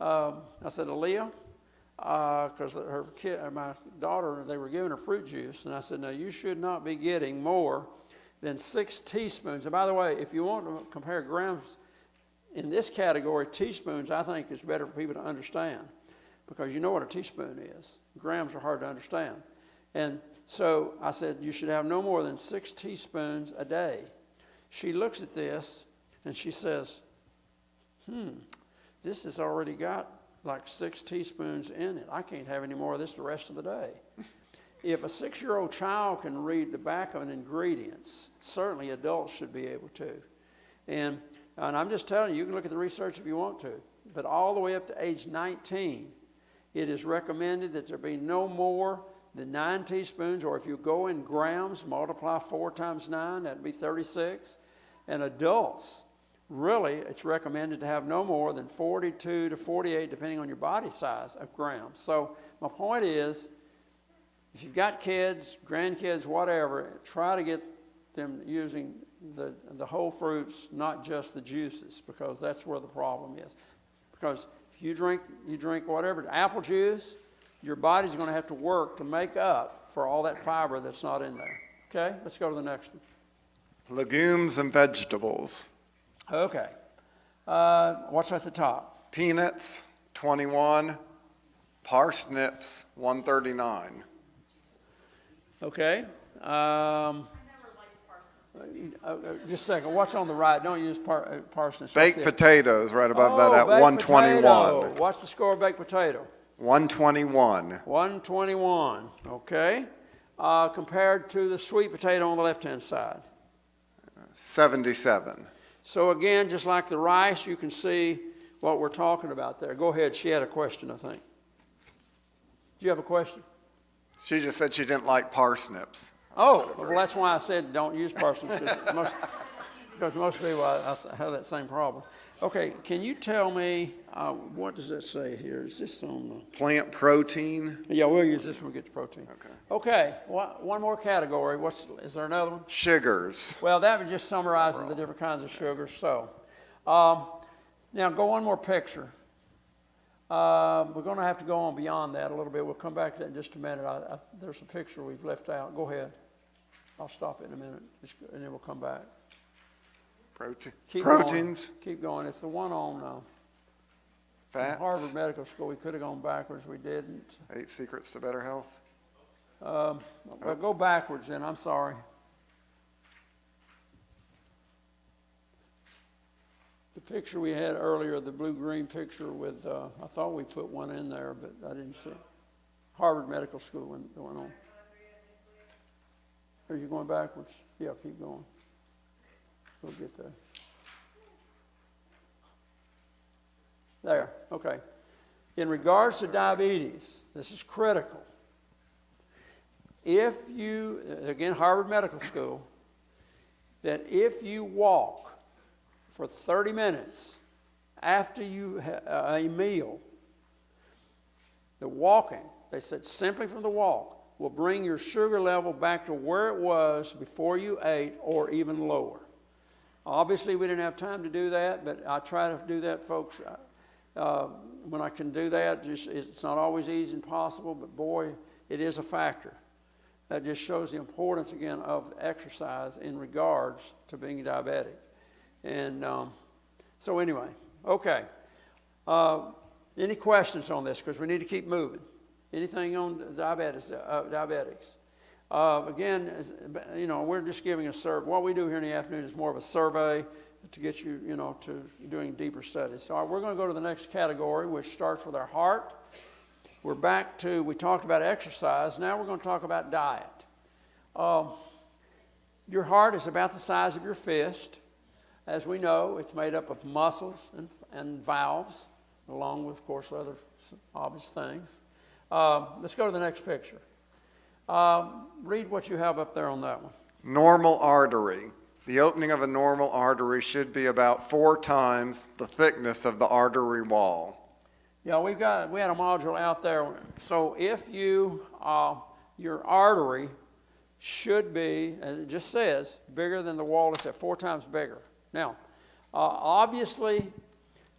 I said, Aaliyah, because my daughter, they were giving her fruit juice, and I said, no, you should not be getting more than 6 teaspoons. And by the way, if you want to compare grams in this category, teaspoons, I think, is better for people to understand, because you know what a teaspoon is. Grams are hard to understand. And so I said, you should have no more than 6 teaspoons a day. She looks at this, and she says, this has already got like 6 teaspoons in it. I can't have any more of this the rest of the day. If a 6-year-old child can read the back of an ingredients, certainly adults should be able to. And I'm just telling you, you can look at the research if you want to, but all the way up to age 19, it is recommended that there be no more than 9 teaspoons, or if you go in grams, multiply 4 times 9, that'd be 36. And adults, really, it's recommended to have no more than 42 to 48, depending on your body size, of grams. So my point is, if you've got kids, grandkids, whatever, try to get them using the whole fruits, not just the juices, because that's where the problem is. Because if you drink whatever, apple juice, your body's going to have to work to make up for all that fiber that's not in there. Okay, let's go to the next one. Legumes and vegetables. Okay. What's at the top? Peanuts, 21. Parsnips, 139. Okay. Just a second. What's on the right? Don't use parsnips. Baked potatoes, right above that at baked 121. potato. What's the score of baked potato? 121. 121. Okay. Compared to the sweet potato on the left-hand side. 77. So again, just like the rice, you can see what we're talking about there. Go ahead. She had a question, I think. Do you have a question? She just said she didn't like parsnips. Oh, well, that's why I said don't use parsnips, because most people I have that same problem. Okay, can you tell me, what does that say here? Is this on the... Plant protein. Yeah, we'll use this when we get to protein. Okay. Okay, one more category. Is there another one? Sugars. Well, that was just summarizing the different kinds of sugars. So, now go one more picture. We're going to have to go on beyond that a little bit. We'll come back to that in just a minute. There's a picture we've left out. Go ahead. I'll stop it in a minute, and then we'll come back. Proteins. Keep going. It's the one on Fats. Harvard Medical School. We could have gone backwards. We didn't. 8 Secrets to Better Health. Well, go backwards then. I'm sorry. The picture we had earlier, the blue-green picture with, I thought we put one in there, but I didn't see it. Harvard Medical School, the one on. Are you going backwards? Yeah, keep going. We'll get there. There, okay. In regards to diabetes, this is critical. If you, again, Harvard Medical School, that if you walk for 30 minutes after you a meal, the walking, they said simply from the walk, will bring your sugar level back to where it was before you ate or even lower. Obviously, we didn't have time to do that, but I try to do that, folks. When I can do that, it's not always easy and possible, but boy, it is a factor. That just shows the importance, again, of exercise in regards to being diabetic. And so anyway, okay. Any questions on this? Because we need to keep moving. Anything on diabetics? Again, we're just giving a survey. What we do here in the afternoon is more of a survey to get you, to doing deeper studies. So we're going to go to the next category, which starts with our heart. We're back to, we talked about exercise. Now we're going to talk about diet. Your heart is about the size of your fist. As we know, it's made up of muscles and valves, along with, of course, other obvious things. Let's go to the next picture. Read what you have up there on that one. Normal artery. The opening of a normal artery should be about 4 times the thickness of the artery wall. Yeah, we had a module out there. So if your artery should be, as it just says, bigger than the wall, it's at 4 times bigger. Now, obviously,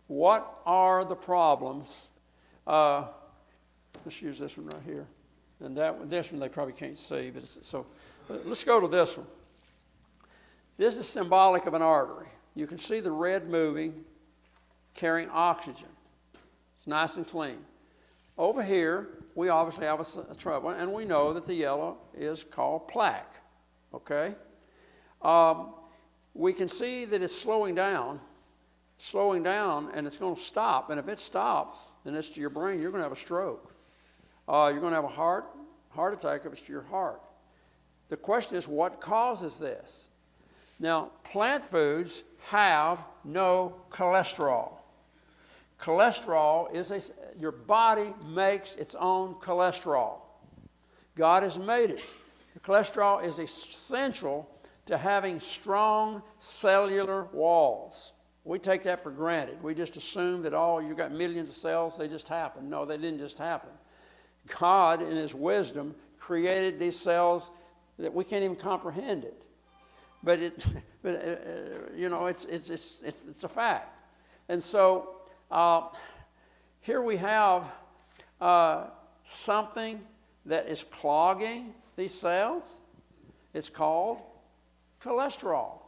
what are the problems? Let's use this one right here. And this one they probably can't see, but so let's go to this one. This is symbolic of an artery. You can see the red moving, carrying oxygen. It's nice and clean. Over here, we obviously have a trouble, and we know that the yellow is called plaque, okay? We can see that it's slowing down, and it's going to stop. And if it stops, and it's to your brain, you're going to have a stroke. You're going to have a heart attack if it's to your heart. The question is, what causes this? Now, plant foods have no cholesterol. Cholesterol is your body makes its own cholesterol. God has made it. The cholesterol is essential to having strong cellular walls. We take that for granted. We just assume that, you got millions of cells, they just happen. No, they didn't just happen. God, in His wisdom, created these cells that we can't even comprehend it. But it's a fact. And so here we have something that is clogging these cells. It's called cholesterol.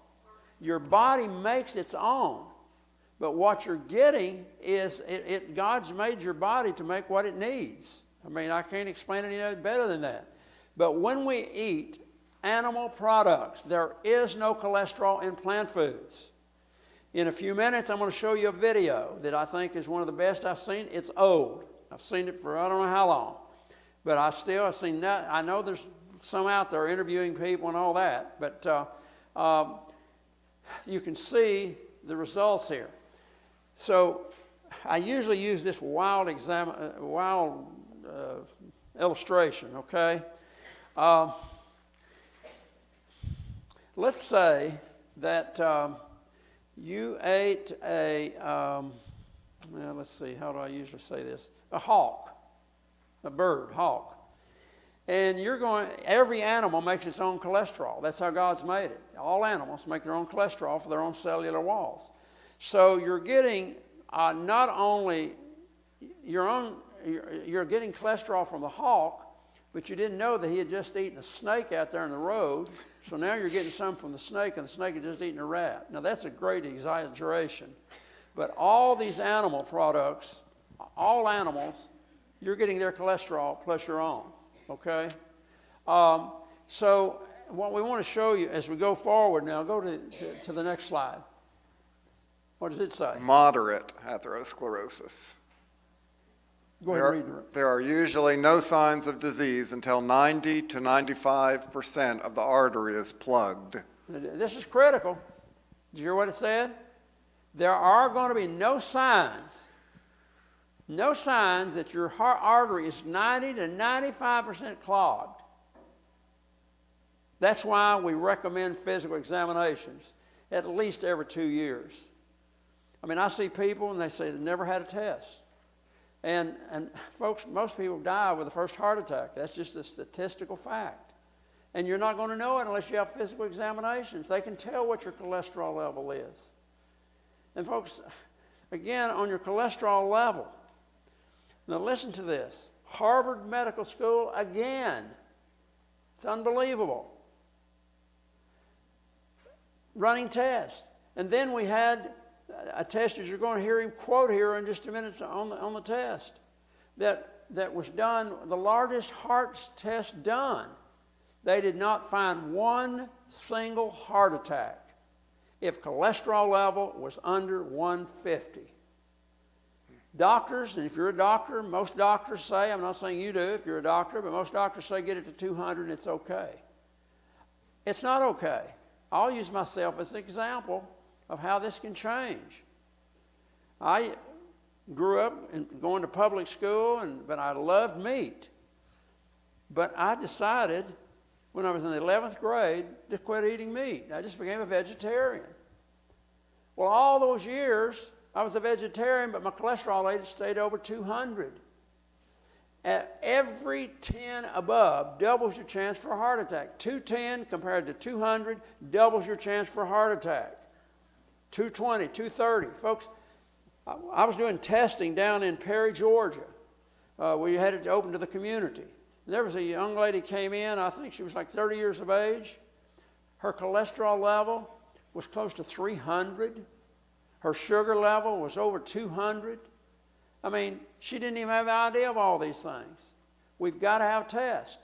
Your body makes its own, but what you're getting is God's made your body to make what it needs. I mean, I can't explain it any better than that. But when we eat animal products, there is no cholesterol in plant foods. In a few minutes, I'm going to show you a video that I think is one of the best I've seen. It's old. I've seen it for I don't know how long. But I've seen that. I know there's some out there interviewing people and all that. But you can see the results here. So I usually use this wild illustration, okay? Let's say that you ate let's see, how do I usually say this? A hawk, a bird, hawk. And every animal makes its own cholesterol. That's how God's made it. All animals make their own cholesterol for their own cellular walls. So you're getting not only you're getting cholesterol from the hawk, but you didn't know that he had just eaten a snake out there in the road. So now you're getting some from the snake, and the snake had just eaten a rat. Now that's a great exaggeration. But all these animal products, all animals, you're getting their cholesterol plus your own, okay? So what we want to show you as we go forward now, go to the next slide. What does it say? Moderate atherosclerosis. Go ahead and read it. There are usually no signs of disease until 90 to 95% of the artery is plugged. This is critical. Did you hear what it said? There are going to be no signs that your heart artery is 90 to 95% clogged. That's why we recommend physical examinations at least every 2 years. I mean, I see people and they say they've never had a test. And folks, most people die with the first heart attack. That's just a statistical fact. And you're not going to know it unless you have physical examinations. They can tell what your cholesterol level is. And folks, again, on your cholesterol level, now listen to this. Harvard Medical School, again, it's unbelievable. Running tests. And then we had a test, as you're going to hear him quote here in just a minute on the test, that was done, the largest heart test done. They did not find one single heart attack if cholesterol level was under 150. Doctors, and if you're a doctor, most doctors say, I'm not saying you do if you're a doctor, but most doctors say get it to 200 and it's okay. It's not okay. I'll use myself as an example of how this can change. I grew up going to public school, but I loved meat. But I decided when I was in the 11th grade to quit eating meat. I just became a vegetarian. Well, all those years, I was a vegetarian, but my cholesterol rate stayed over 200. At every 10 above doubles your chance for a heart attack. 210 compared to 200 doubles your chance for a heart attack. 220, 230. Folks, I was doing testing down in Perry, Georgia. We had it open to the community. And there was a young lady came in, I think she was like 30 years of age. Her cholesterol level was close to 300. Her sugar level was over 200. I mean, she didn't even have an idea of all these things. We've got to have tests.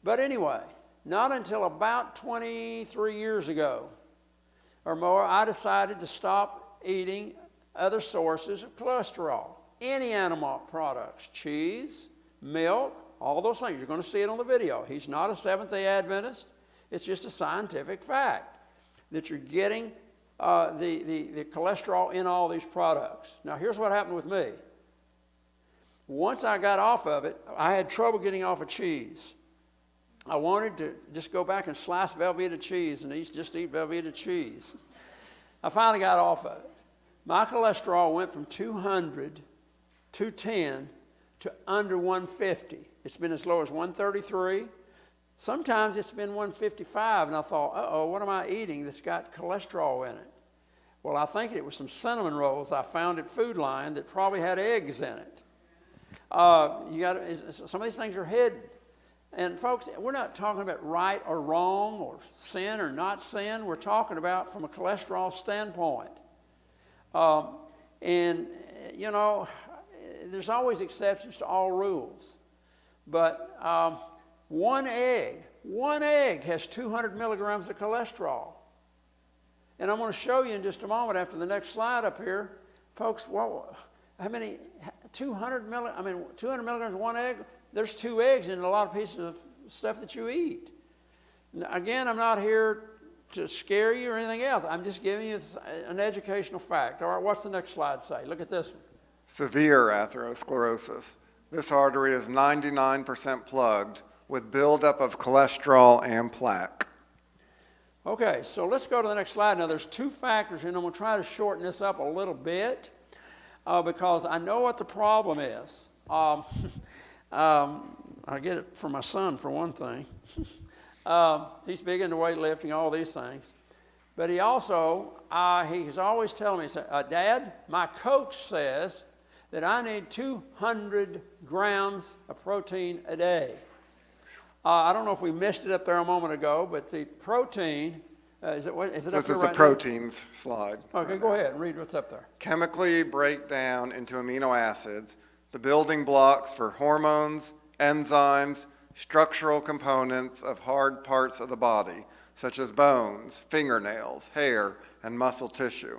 But anyway, not until about 23 years ago or more, I decided to stop eating other sources of cholesterol. Any animal products, cheese, milk, all those things. You're going to see it on the video. He's not a Seventh-day Adventist. It's just a scientific fact that you're getting the cholesterol in all these products. Now, here's what happened with me. Once I got off of it, I had trouble getting off of cheese. I wanted to just go back and slice Velveeta cheese and just eat Velveeta cheese. I finally got off of it. My cholesterol went from 200, 210 to under 150. It's been as low as 133. Sometimes it's been 155, and I thought, uh-oh, what am I eating that's got cholesterol in it? Well, I think it was some cinnamon rolls I found at Food Lion that probably had eggs in it. Some of these things are hidden. And folks, we're not talking about right or wrong or sin or not sin. We're talking about from a cholesterol standpoint. You know, there's always exceptions to all rules. But one egg has 200 milligrams of cholesterol. And I'm going to show you in just a moment after the next slide up here, folks, how many, 200 milligrams of one egg? There's 2 eggs in a lot of pieces of stuff that you eat. Now, again, I'm not here to scare you or anything else. I'm just giving you an educational fact. All right, what's the next slide say? Look at this one. Severe atherosclerosis. This artery is 99% plugged with buildup of cholesterol and plaque. Okay, so let's go to the next slide. Now, there's 2 factors, and I'm going to try to shorten this up a little bit because I know what the problem is. I get it from my son, for one thing. He's big into weightlifting, all these things. But he also, he's always telling me, Dad, my coach says that I need 200 grams of protein a day. I don't know if we missed it up there a moment ago, but the protein, is it up This there is the right proteins slide. now? Okay, go ahead and read what's up there. Chemically break down into amino acids, the building blocks for hormones, enzymes, structural components of hard parts of the body, such as bones, fingernails, hair, and muscle tissue.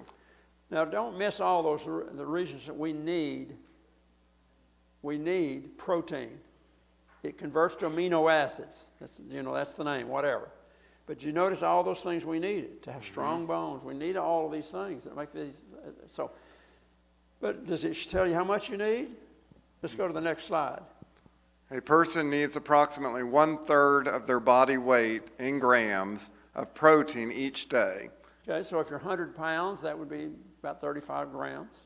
Now, don't miss all those the reasons that we need protein. It converts to amino acids. That's the name, whatever. But you notice all those things we need to have strong bones. We need all of these things that make these. But does it tell you how much you need? Let's go to the next slide. A person needs approximately 1/3 of their body weight in grams of protein each day. Okay, so if you're 100 pounds, that would be about 35 grams.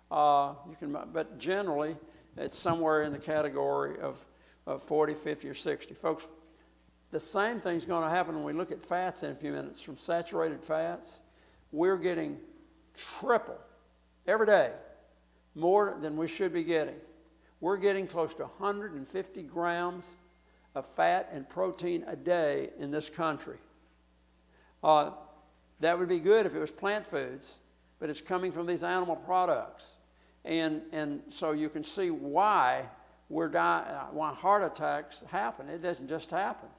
But generally, it's somewhere in the category of 40, 50, or 60. Folks, the same thing's going to happen when we look at fats in a few minutes. From saturated fats, we're getting triple every day, more than we should be getting. We're getting close to 150 grams of fat and protein a day in this country. That would be good if it was plant foods, but it's coming from these animal products. And so you can see why why heart attacks happen. It doesn't just happen.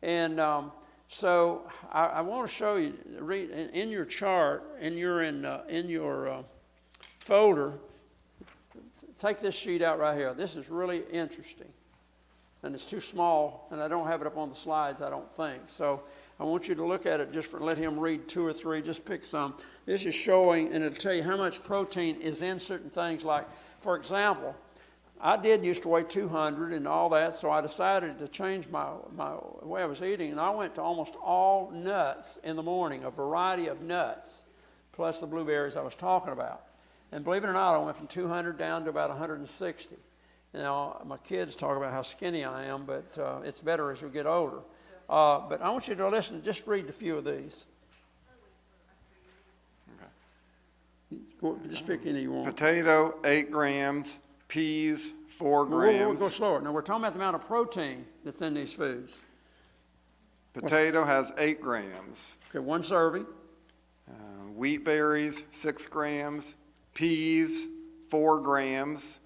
And so I want to show you, read in your chart, in your folder, take this sheet out right here. This is really interesting. And it's too small, and I don't have it up on the slides, I don't think. So I want you to look at it just let him read 2 or 3, just pick some. This is showing, and it'll tell you how much protein is in certain things. Like, for example, I used to weigh 200 and all that, so I decided to change my way I was eating, and I went to almost all nuts in the morning, a variety of nuts, plus the blueberries I was talking about. And believe it or not, I went from 200 down to about 160. Now, my kids talk about how skinny I am, but it's better as we get older. But I want you to listen, just read a few of these. Just pick any you want. Potato, 8 grams. Peas, 4 grams. We'll go slower. Now, we're talking about the amount of protein that's in these foods. Potato has 8 grams. Okay, 1 serving. Wheat berries, 6 grams. Peas, 4 grams.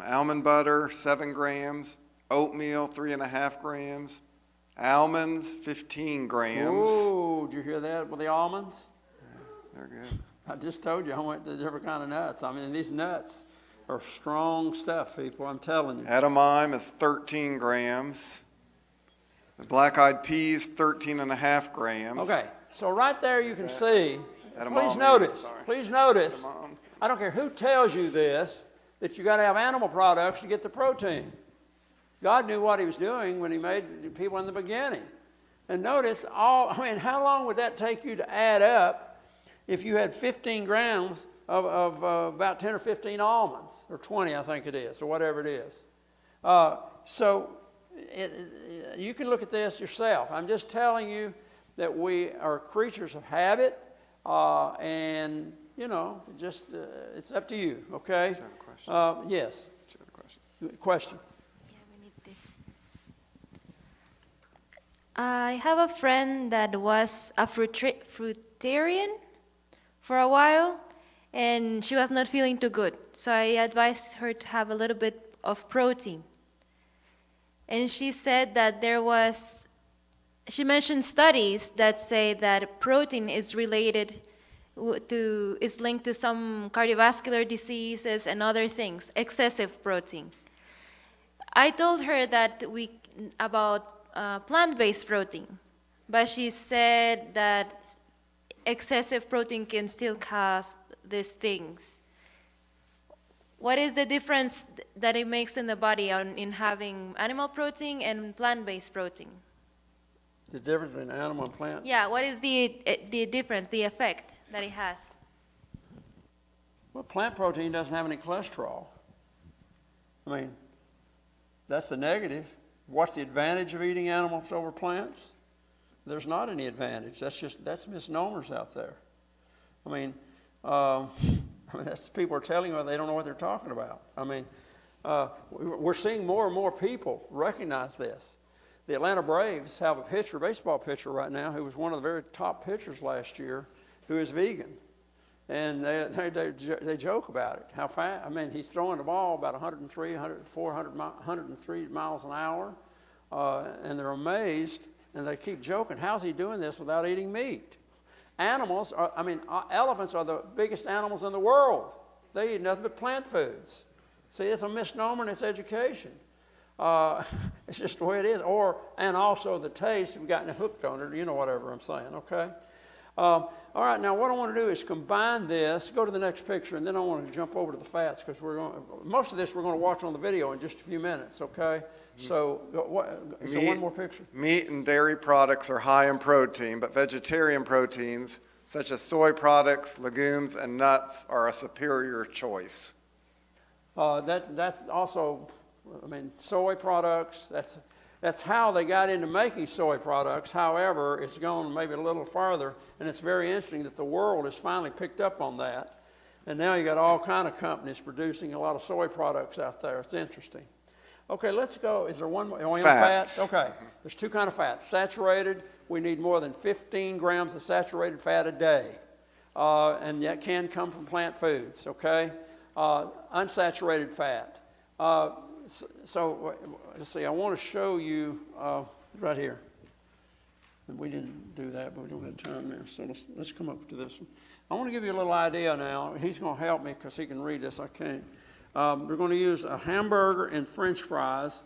Almond butter, 7 grams. Oatmeal, 3.5 grams. Almonds, 15 grams. Ooh, did you hear that with the almonds? They're good. I just told you I went to different kind of nuts. I mean, these nuts are strong stuff, people, I'm telling you. Edamame is 13 grams. The black-eyed peas, 13.5 grams. Okay, so right there you can see, Edamame, please notice, Edamame. I don't care who tells you this, that you got to have animal products to get the protein. God knew what he was doing when he made people in the beginning. And notice, how long would that take you to add up if you had 15 grams of about 10 or 15 almonds, or 20, I think it is, or whatever it is. You can look at this yourself. I'm just telling you that we are creatures of habit, and, just it's up to you, okay? Yes. Question. Yeah, we need this. I have a friend that was a fruitarian for a while, and she was not feeling too good. So I advised her to have a little bit of protein. And she said that she mentioned studies that say that protein is is linked to some cardiovascular diseases and other things, excessive protein. I told her that about plant-based protein, but she said that excessive protein can still cause these things. What is the difference that it makes in the body in having animal protein and plant-based protein? The difference between animal and plant? Yeah, what is the difference, the effect that it has? Well, plant protein doesn't have any cholesterol. I mean, that's the negative. What's the advantage of eating animals over plants? There's not any advantage. That's misnomers out there. I mean, that's people are telling you they don't know what they're talking about. I mean, we're seeing more and more people recognize this. The Atlanta Braves have a baseball pitcher right now, who was one of the very top pitchers last year, who is vegan. And they joke about it. How fast? I mean, he's throwing the ball about 103 miles an hour, and they're amazed, and they keep joking. How's he doing this without eating meat? Elephants are the biggest animals in the world. They eat nothing but plant foods. See, it's a misnomer in its education. It's just the way it is. And also the taste, we've gotten hooked on it, whatever I'm saying, okay? All right, now what I want to do is combine this. Go to the next picture, and then I want to jump over to the fats, because most of this we're going to watch on the video in just a few minutes, okay? So one more picture. Meat and dairy products are high in protein, but vegetarian proteins, such as soy products, legumes, and nuts, are a superior choice. That's also, soy products, that's how they got into making soy products. However, it's gone maybe a little farther, and it's very interesting that the world has finally picked up on that. And now you got all kind of companies producing a lot of soy products out there. It's interesting. Okay, let's go. Is there one more? Are we on Fats. fat? Okay. There's two kind of fats. Saturated, we need more than 15 grams of saturated fat a day. And that can come from plant foods, okay? Unsaturated fat. So let's see, I want to show you right here. And we didn't do that, but we don't have time now, so let's come up to this one. I want to give you a little idea now. He's going to help me because he can read this. I can't. We're going to use a hamburger and French fries,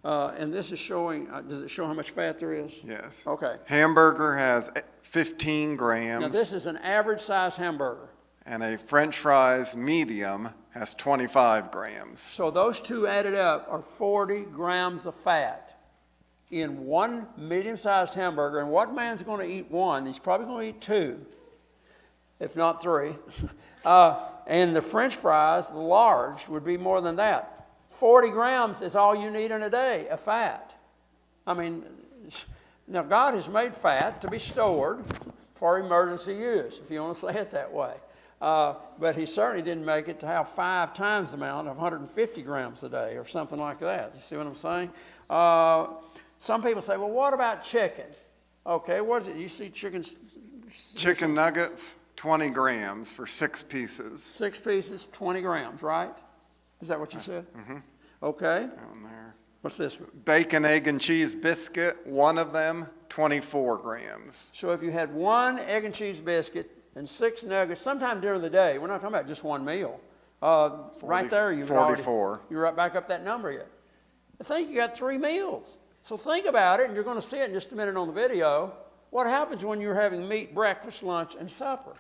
and this is showing, does it show how much fat there is? Yes. Okay. Hamburger has 15 grams. Now this is an average size hamburger. And a French fries medium has 25 grams. So those two added up are 40 grams of fat in one medium-sized hamburger. And what man's going to eat one? He's probably going to eat two, if not three. And the French fries, the large, would be more than that. 40 grams is all you need in a day of fat. I mean, now God has made fat to be stored for emergency use, if you want to say it that way. But he certainly didn't make it to have 5 times the amount of 150 grams a day or something like that. You see what I'm saying? Some people say, well, what about chicken? Okay, what is it? You see chicken? Chicken nuggets, 20 grams for 6 pieces. 6 pieces, 20 grams, right? Is that what you said? Mm-hmm. Okay. Down there. What's this one? Bacon, egg, and cheese biscuit, one of them, 24 grams. So if you had 1 egg and cheese biscuit and 6 nuggets, sometime during the day, we're not talking about just one meal. Right there, you've 44. You're right back up that number yet. I think you got 3 meals. So think about it, and you're going to see it in just a minute on the video. What happens when you're having meat, breakfast, lunch, and supper?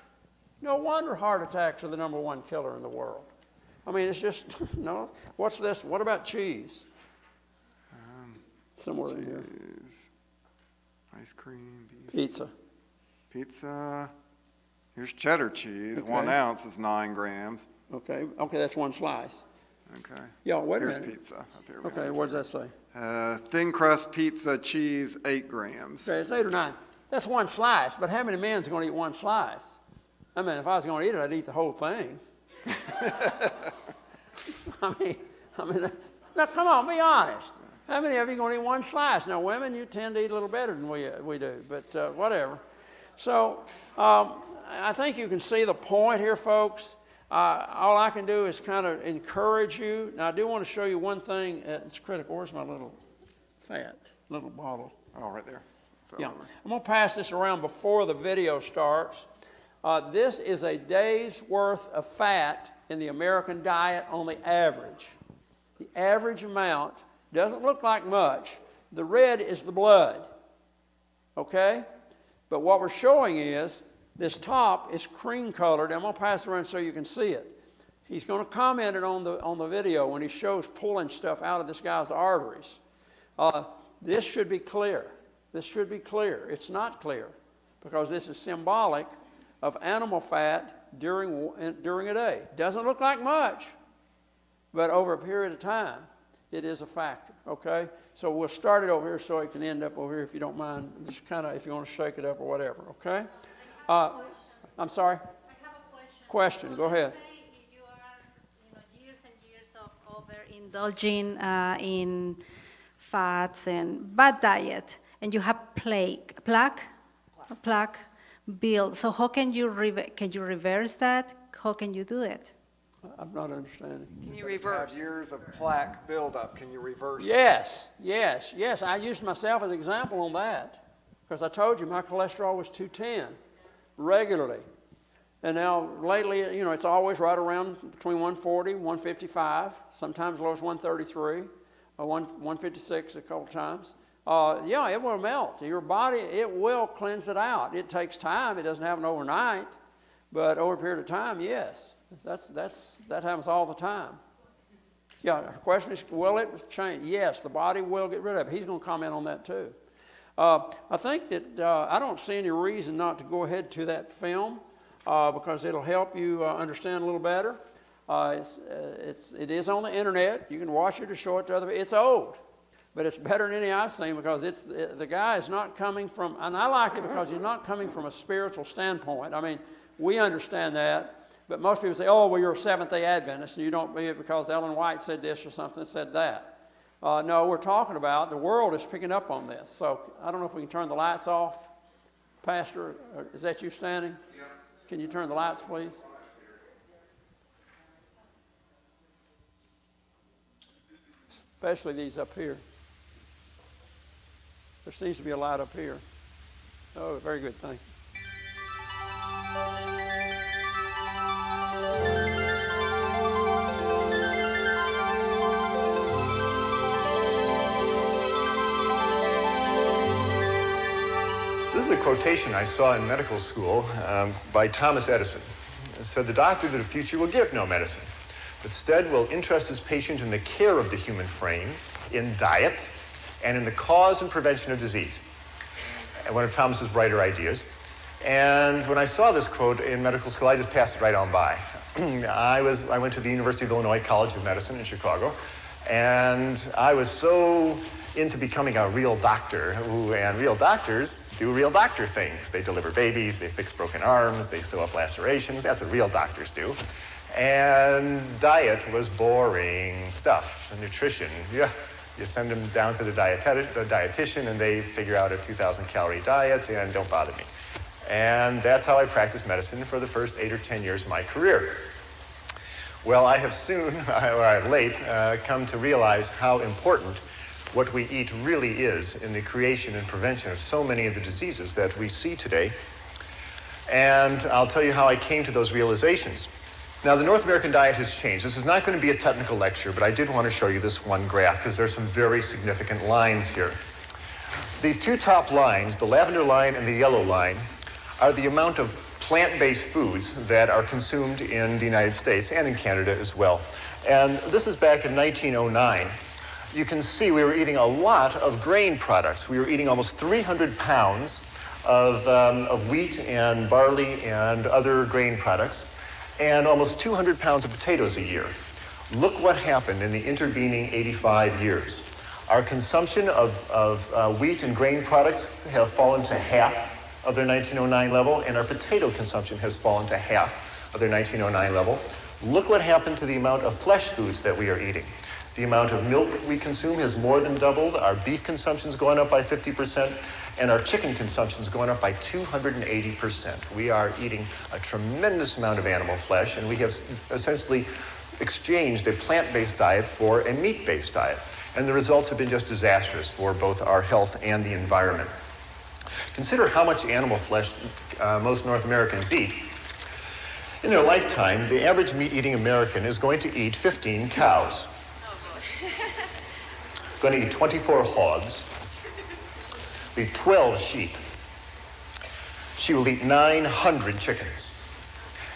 No wonder heart attacks are the #1 killer in the world. I mean, it's just, no. What's this? What about cheese? Somewhere in here. Ice cream, beef. Pizza. Pizza. Here's cheddar cheese. Okay. 1 ounce is 9 grams. Okay, that's 1 slice. Okay. Yeah, wait a Here's minute. pizza up here. Okay, what does that say? Thin crust pizza, cheese, 8 grams. Okay, it's 8 or 9. That's 1 slice, but how many men's going to eat 1 slice? I mean, if I was going to eat it, I'd eat the whole thing. I mean, now come on, be honest. How many of you are going to eat 1 slice? Now, women, you tend to eat a little better than we do, but whatever. So I think you can see the point here, folks. All I can do is kind of encourage you. Now, I do want to show you one thing that's critical. Where's my little bottle? Oh, right there. Fell Yeah, over. I'm going to pass this around before the video starts. This is a day's worth of fat in the American diet on the average. The average amount doesn't look like much. The red is the blood, okay? But what we're showing is this top is cream colored. I'm going to pass it around so you can see it. He's going to comment it on the video when he shows pulling stuff out of this guy's arteries. This should be clear. This should be clear. It's not clear because this is symbolic of animal fat during a day. Doesn't look like much, but over a period of time, it is a factor, okay? So we'll start it over here so it can end up over here if you don't mind, just kind of if you want to shake it up or whatever, okay? I'm sorry? I have a question. Question, go ahead. Let's say if you are, years and years of overindulging in fats and bad diet, and you have plaque build. So how can you reverse that? How can you do it? I'm not understanding. Can you Have reverse? years of plaque buildup. Can you reverse it? Yes. I used myself as an example on that because I told you my cholesterol was 210 regularly. And now lately, it's always right around between 140, 155, sometimes as low as 133, or 156 a couple times. It will melt. Your body, it will cleanse it out. It takes time. It doesn't happen overnight. But over a period of time, yes. That happens all the time. Yeah, the question is, will it change? Yes, the body will get rid of it. He's going to comment on that too. I think that I don't see any reason not to go ahead to that film because it'll help you understand a little better. It is on the internet. You can watch it or show it to other people. It's old, but it's better than any I've seen because the guy is not coming from, and I like it because he's not coming from a spiritual standpoint. I mean, we understand that. But most people say, oh, well, you're a Seventh-day Adventist, and you don't believe it because Ellen White said this or something said that. No, we're talking about the world is picking up on this. So I don't know if we can turn the lights off. Pastor, is that you standing? Yeah. Can you turn the lights, please? Especially these up here. There seems to be a light up here. Oh, very good, thank you. This is a quotation I saw in medical school by Thomas Edison. It said, "The doctor of the future will give no medicine, but instead will interest his patient in the care of the human frame, in diet, and in the cause and prevention of disease." And one of Thomas's brighter ideas. And when I saw this quote in medical school, I just passed it right on by. I went to the University of Illinois College of Medicine in Chicago, and I was so into becoming a real doctor. And real doctors do real doctor things. They deliver babies, they fix broken arms, they sew up lacerations. That's what real doctors do. And diet was boring stuff. Nutrition, yeah. You send them down to the dietitian, and they figure out a 2,000 calorie diet, and don't bother me. And that's how I practiced medicine for the first 8 or 10 years of my career. Well, I have soon, or I've late, come to realize how important what we eat really is in the creation and prevention of so many of the diseases that we see today. And I'll tell you how I came to those realizations. Now, the North American diet has changed. This is not going to be a technical lecture, but I did want to show you this one graph because there's some very significant lines here. The two top lines, the lavender line and the yellow line, are the amount of plant-based foods that are consumed in the United States and in Canada as well. And this is back in 1909. You can see we were eating a lot of grain products. We were eating almost 300 pounds of wheat and barley and other grain products, and almost 200 pounds of potatoes a year. Look what happened in the intervening 85 years. Our consumption of wheat and grain products have fallen to half of their 1909 level, and our potato consumption has fallen to half of their 1909 level. Look what happened to the amount of flesh foods that we are eating. The amount of milk we consume has more than doubled. Our beef consumption's gone up by 50%, and our chicken consumption's gone up by 280%. We are eating a tremendous amount of animal flesh, and we have essentially exchanged a plant-based diet for a meat-based diet. And the results have been just disastrous for both our health and the environment. Consider how much animal flesh most North Americans eat. In their lifetime, the average meat-eating American is going to eat 15 cows. Going to eat 24 hogs, will eat 12 sheep. She will eat 900 chickens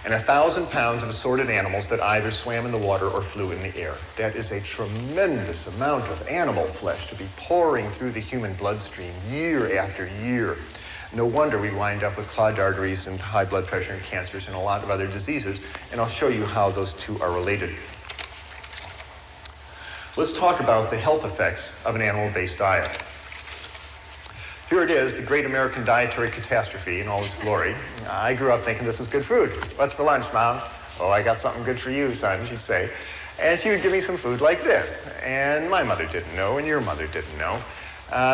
and 1,000 pounds of assorted animals that either swam in the water or flew in the air. That is a tremendous amount of animal flesh to be pouring through the human bloodstream year after year. No wonder we wind up with clogged arteries and high blood pressure and cancers and a lot of other diseases, and I'll show you how those two are related. Let's talk about the health effects of an animal-based diet. Here it is, the great American dietary catastrophe in all its glory. I grew up thinking this is good food. What's for lunch, Mom? Oh, I got something good for you, son, she'd say. And she would give me some food like this. And my mother didn't know, and your mother didn't know.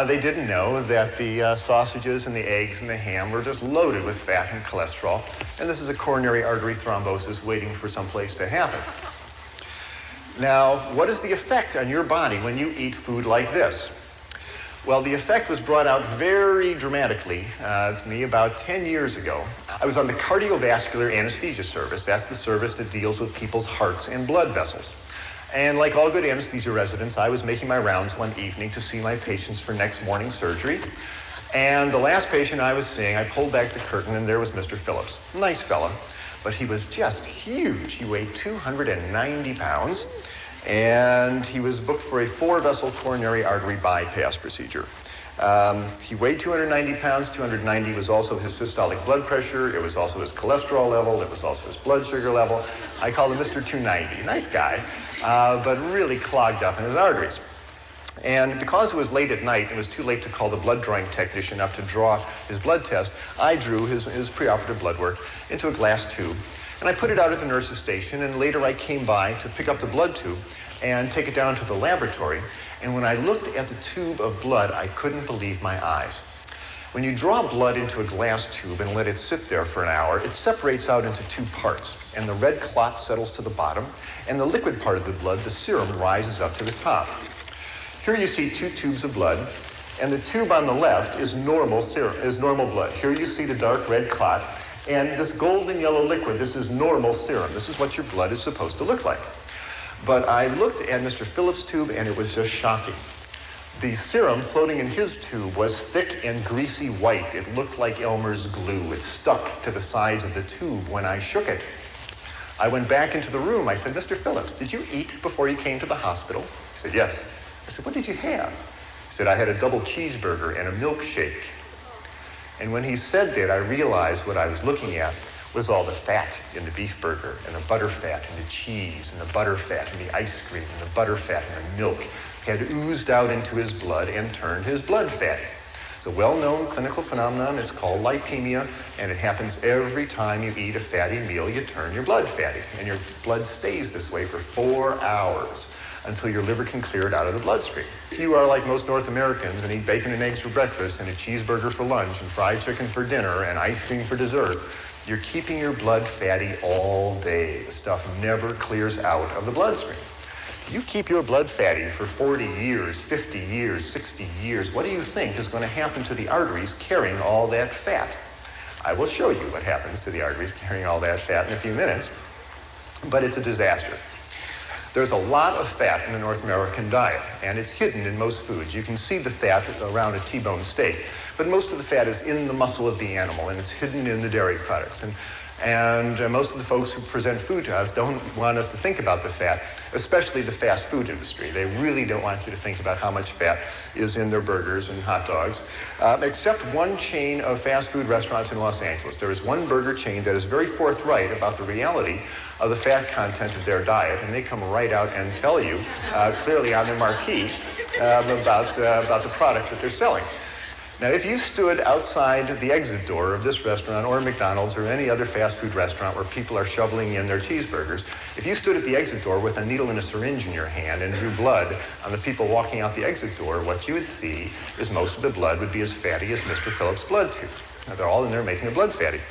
They didn't know that the sausages and the eggs and the ham were just loaded with fat and cholesterol. And this is a coronary artery thrombosis waiting for some place to happen. Now, what is the effect on your body when you eat food like this? Well, the effect was brought out very dramatically to me about 10 years ago. I was on the cardiovascular anesthesia service. That's the service that deals with people's hearts and blood vessels. And like all good anesthesia residents, I was making my rounds one evening to see my patients for next morning's surgery. And the last patient I was seeing, I pulled back the curtain, and there was Mr. Phillips. Nice fella, but he was just huge. He weighed 290 pounds. And he was booked for a 4-vessel coronary artery bypass procedure. He weighed 290 pounds. 290 was also his systolic blood pressure. It was also his cholesterol level. It was also his blood sugar level. I called him Mr. 290. Nice guy, but really clogged up in his arteries. And because it was late at night, it was too late to call the blood drawing technician up to draw his blood test. I drew his preoperative blood work into a glass tube. And I put it out at the nurse's station, and later I came by to pick up the blood tube and take it down to the laboratory. And when I looked at the tube of blood, I couldn't believe my eyes. When you draw blood into a glass tube and let it sit there for an hour, it separates out into two parts, and the red clot settles to the bottom, and the liquid part of the blood, the serum, rises up to the top. Here you see two tubes of blood, and the tube on the left is normal serum, is normal blood. Here you see the dark red clot, and this golden yellow liquid, this is normal serum. This is what your blood is supposed to look like. But I looked at Mr. Phillips' tube, and it was just shocking. The serum floating in his tube was thick and greasy white. It looked like Elmer's glue. It stuck to the sides of the tube when I shook it. I went back into the room. I said, Mr. Phillips, did you eat before you came to the hospital? He said, yes. I said, what did you have? He said, I had a double cheeseburger and a milkshake. And when he said that, I realized what I was looking at was all the fat in the beef burger, and the butter fat, and the cheese, and the butter fat, and the ice cream, and the butter fat, and the milk had oozed out into his blood and turned his blood fatty. It's a well-known clinical phenomenon. It's called lipemia, and it happens every time you eat a fatty meal. You turn your blood fatty, and your blood stays this way for 4 hours until your liver can clear it out of the bloodstream. If you are like most North Americans and eat bacon and eggs for breakfast and a cheeseburger for lunch and fried chicken for dinner and ice cream for dessert, you're keeping your blood fatty all day. The stuff never clears out of the bloodstream. You keep your blood fatty for 40 years, 50 years, 60 years. What do you think is going to happen to the arteries carrying all that fat? I will show you what happens to the arteries carrying all that fat in a few minutes, but it's a disaster. There's a lot of fat in the North American diet, and it's hidden in most foods. You can see the fat around a T-bone steak, but most of the fat is in the muscle of the animal, and it's hidden in the dairy products. And most of the folks who present food to us don't want us to think about the fat, especially the fast food industry. They really don't want you to think about how much fat is in their burgers and hot dogs, except one chain of fast food restaurants in Los Angeles. There is one burger chain that is very forthright about the reality of the fat content of their diet, and they come right out and tell you clearly on their marquee about the product that they're selling. Now, if you stood outside the exit door of this restaurant or McDonald's or any other fast food restaurant where people are shoveling in their cheeseburgers, if you stood at the exit door with a needle and a syringe in your hand and drew blood on the people walking out the exit door, what you would see is most of the blood would be as fatty as Mr. Phillips' blood tube. Now, they're all in there making the blood fatty.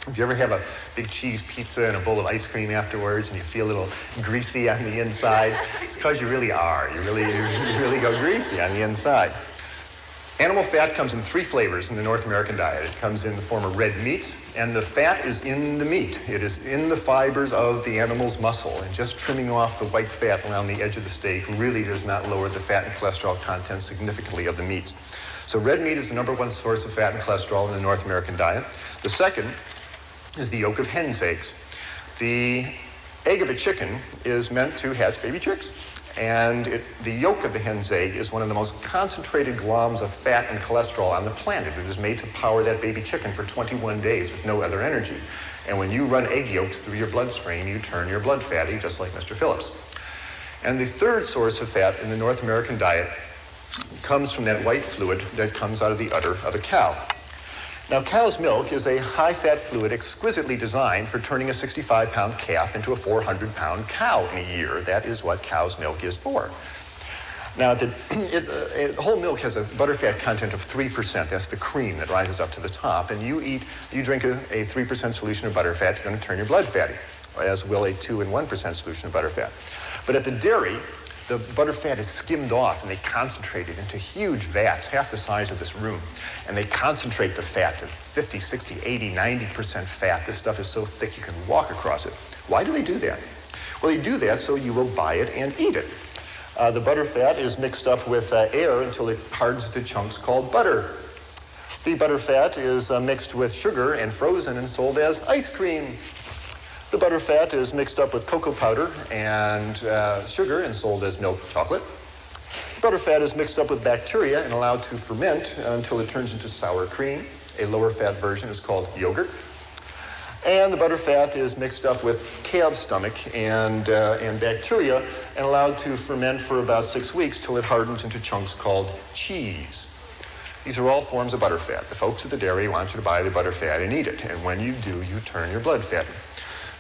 If you ever have a big cheese pizza and a bowl of ice cream afterwards and you feel a little greasy on the inside, it's because you really are. You really go greasy on the inside. Animal fat comes in 3 flavors in the North American diet. It comes in the form of red meat, and the fat is in the meat. It is in the fibers of the animal's muscle, and just trimming off the white fat around the edge of the steak really does not lower the fat and cholesterol content significantly of the meat. So red meat is the #1 source of fat and cholesterol in the North American diet. The second is the yolk of hen's eggs. The egg of a chicken is meant to hatch baby chicks. And the yolk of the hen's egg is one of the most concentrated globs of fat and cholesterol on the planet. It is made to power that baby chicken for 21 days with no other energy. And when you run egg yolks through your bloodstream, you turn your blood fatty, just like Mr. Phillips. And the third source of fat in the North American diet comes from that white fluid that comes out of the udder of a cow. Now, cow's milk is a high-fat fluid exquisitely designed for turning a 65-pound calf into a 400-pound cow in a year. That is what cow's milk is for. Now, whole milk has a butterfat content of 3%. That's the cream that rises up to the top. And you drink a 3% solution of butterfat, you're going to turn your blood fatty, as will a 2 and 1% solution of butterfat. But at the dairy, the butterfat is skimmed off, and they concentrate it into huge vats, half the size of this room. And they concentrate the fat to 50, 60, 80, 90% fat. This stuff is so thick you can walk across it. Why do they do that? Well, they do that so you will buy it and eat it. The butterfat is mixed up with air until it hardens into chunks called butter. The butterfat is mixed with sugar and frozen and sold as ice cream. The butterfat is mixed up with cocoa powder and sugar and sold as milk chocolate. Butterfat is mixed up with bacteria and allowed to ferment until it turns into sour cream. A lower fat version is called yogurt. And the butterfat is mixed up with calf's stomach and bacteria and allowed to ferment for about 6 weeks till it hardens into chunks called cheese. These are all forms of butterfat. The folks at the dairy want you to buy the butterfat and eat it. And when you do, you turn your blood fatty.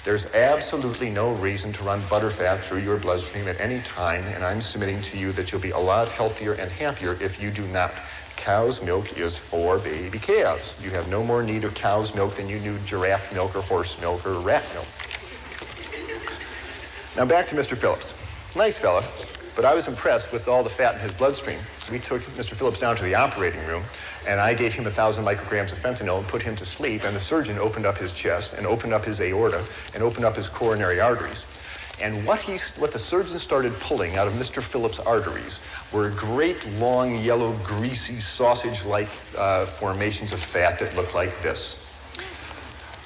There's absolutely no reason to run butterfat through your bloodstream at any time, and I'm submitting to you that you'll be a lot healthier and happier if you do not. Cow's milk is for baby calves. You have no more need of cow's milk than you do giraffe milk or horse milk or rat milk. Now back to Mr. Phillips. Nice fella, but I was impressed with all the fat in his bloodstream. We took Mr. Phillips down to the operating room, and I gave him 1,000 micrograms of fentanyl and put him to sleep, and the surgeon opened up his chest and opened up his aorta and opened up his coronary arteries. And what the surgeon started pulling out of Mr. Phillips' arteries were great, long, yellow, greasy, sausage-like formations of fat that look like this.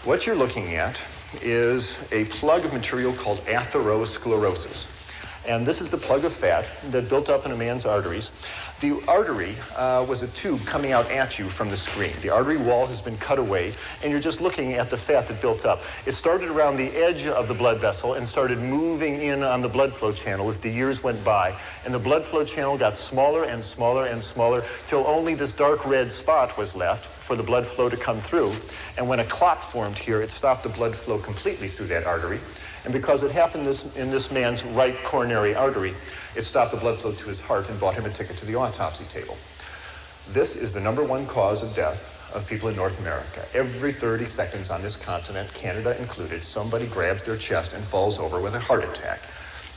What you're looking at is a plug of material called atherosclerosis. And this is the plug of fat that built up in a man's arteries. The artery was a tube coming out at you from the screen. The artery wall has been cut away, and you're just looking at the fat that built up. It started around the edge of the blood vessel and started moving in on the blood flow channel as the years went by. And the blood flow channel got smaller and smaller and smaller till only this dark red spot was left for the blood flow to come through. And when a clot formed here, it stopped the blood flow completely through that artery. And because it happened in this man's right coronary artery, it stopped the blood flow to his heart and bought him a ticket to the autopsy table. This is the #1 cause of death of people in North America. Every 30 seconds on this continent, Canada included, somebody grabs their chest and falls over with a heart attack.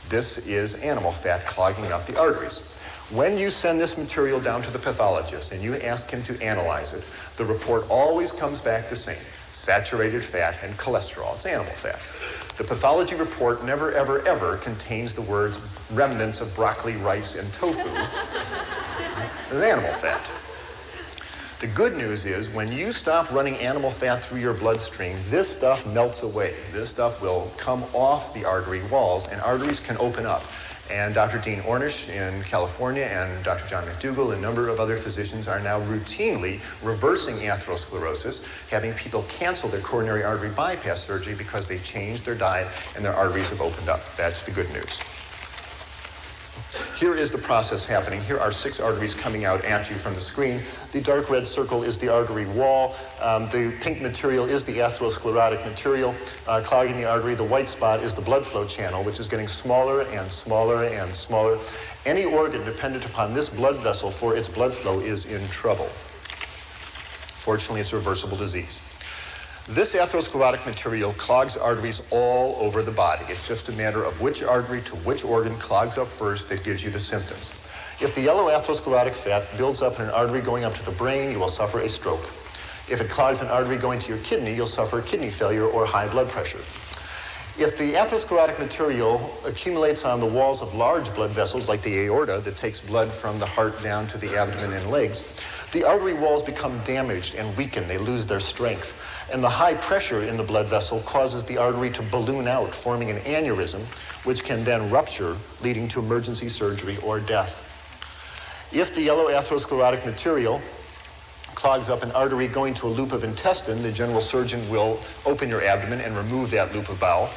This is animal fat clogging up the arteries. When you send this material down to the pathologist and you ask him to analyze it, the report always comes back the same: saturated fat and cholesterol. It's animal fat. The pathology report never, ever, ever contains the words remnants of broccoli, rice, and tofu. It's animal fat. The good news is when you stop running animal fat through your bloodstream, this stuff melts away. This stuff will come off the artery walls, and arteries can open up. And Dr. Dean Ornish in California and Dr. John McDougall and a number of other physicians are now routinely reversing atherosclerosis, having people cancel their coronary artery bypass surgery because they've changed their diet and their arteries have opened up. That's the good news. Here is the process happening. Here are 6 arteries coming out at you from the screen. The dark red circle is the artery wall. The pink material is the atherosclerotic material clogging the artery. The white spot is the blood flow channel, which is getting smaller and smaller and smaller. Any organ dependent upon this blood vessel for its blood flow is in trouble. Fortunately, it's a reversible disease. This atherosclerotic material clogs arteries all over the body. It's just a matter of which artery to which organ clogs up first that gives you the symptoms. If the yellow atherosclerotic fat builds up in an artery going up to the brain, you will suffer a stroke. If it clogs an artery going to your kidney, you'll suffer kidney failure or high blood pressure. If the atherosclerotic material accumulates on the walls of large blood vessels like the aorta that takes blood from the heart down to the abdomen and legs, the artery walls become damaged and weaken. They lose their strength. And the high pressure in the blood vessel causes the artery to balloon out, forming an aneurysm, which can then rupture, leading to emergency surgery or death. If the yellow atherosclerotic material clogs up an artery going to a loop of intestine, the general surgeon will open your abdomen and remove that loop of bowel.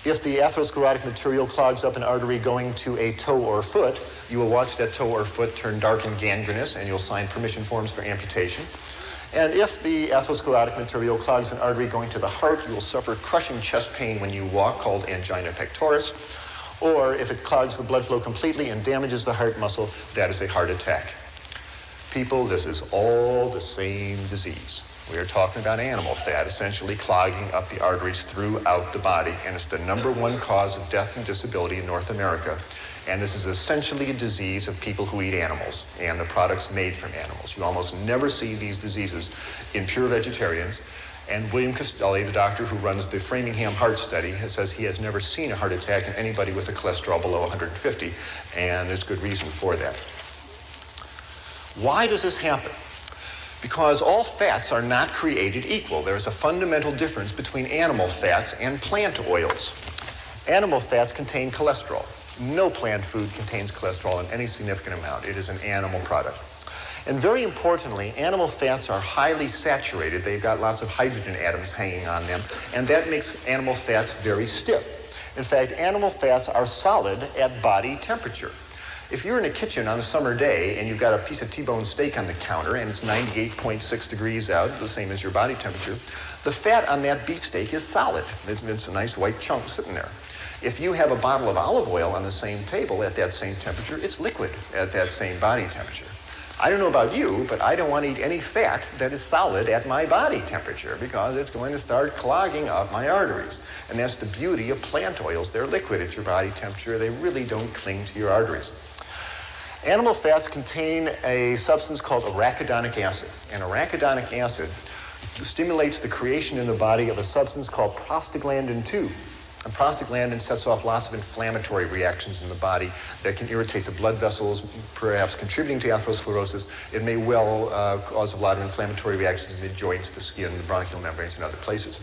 If the atherosclerotic material clogs up an artery going to a toe or foot, you will watch that toe or foot turn dark and gangrenous, and you'll sign permission forms for amputation. And if the atherosclerotic material clogs an artery going to the heart, you will suffer crushing chest pain when you walk, called angina pectoris. Or if it clogs the blood flow completely and damages the heart muscle, that is a heart attack. People, this is all the same disease. We are talking about animal fat, essentially clogging up the arteries throughout the body, and it's the #1 cause of death and disability in North America. And this is essentially a disease of people who eat animals and the products made from animals. You almost never see these diseases in pure vegetarians. And William Costelli, the doctor who runs the Framingham Heart Study, says he has never seen a heart attack in anybody with a cholesterol below 150, and there's good reason for that. Why does this happen? Because all fats are not created equal. There's a fundamental difference between animal fats and plant oils. Animal fats contain cholesterol. No plant food contains cholesterol in any significant amount. It is an animal product. And very importantly, animal fats are highly saturated. They've got lots of hydrogen atoms hanging on them, and that makes animal fats very stiff. In fact, animal fats are solid at body temperature. If you're in a kitchen on a summer day and you've got a piece of T-bone steak on the counter and it's 98.6 degrees out, the same as your body temperature, the fat on that beefsteak is solid. It's a nice white chunk sitting there. If you have a bottle of olive oil on the same table at that same temperature, it's liquid at that same body temperature. I don't know about you, but I don't want to eat any fat that is solid at my body temperature because it's going to start clogging up my arteries. And that's the beauty of plant oils. They're liquid at your body temperature. They really don't cling to your arteries. Animal fats contain a substance called arachidonic acid. And arachidonic acid stimulates the creation in the body of a substance called prostaglandin 2. And prostaglandin sets off lots of inflammatory reactions in the body that can irritate the blood vessels, perhaps contributing to atherosclerosis. It may well cause a lot of inflammatory reactions in the joints, the skin, the bronchial membranes, and other places.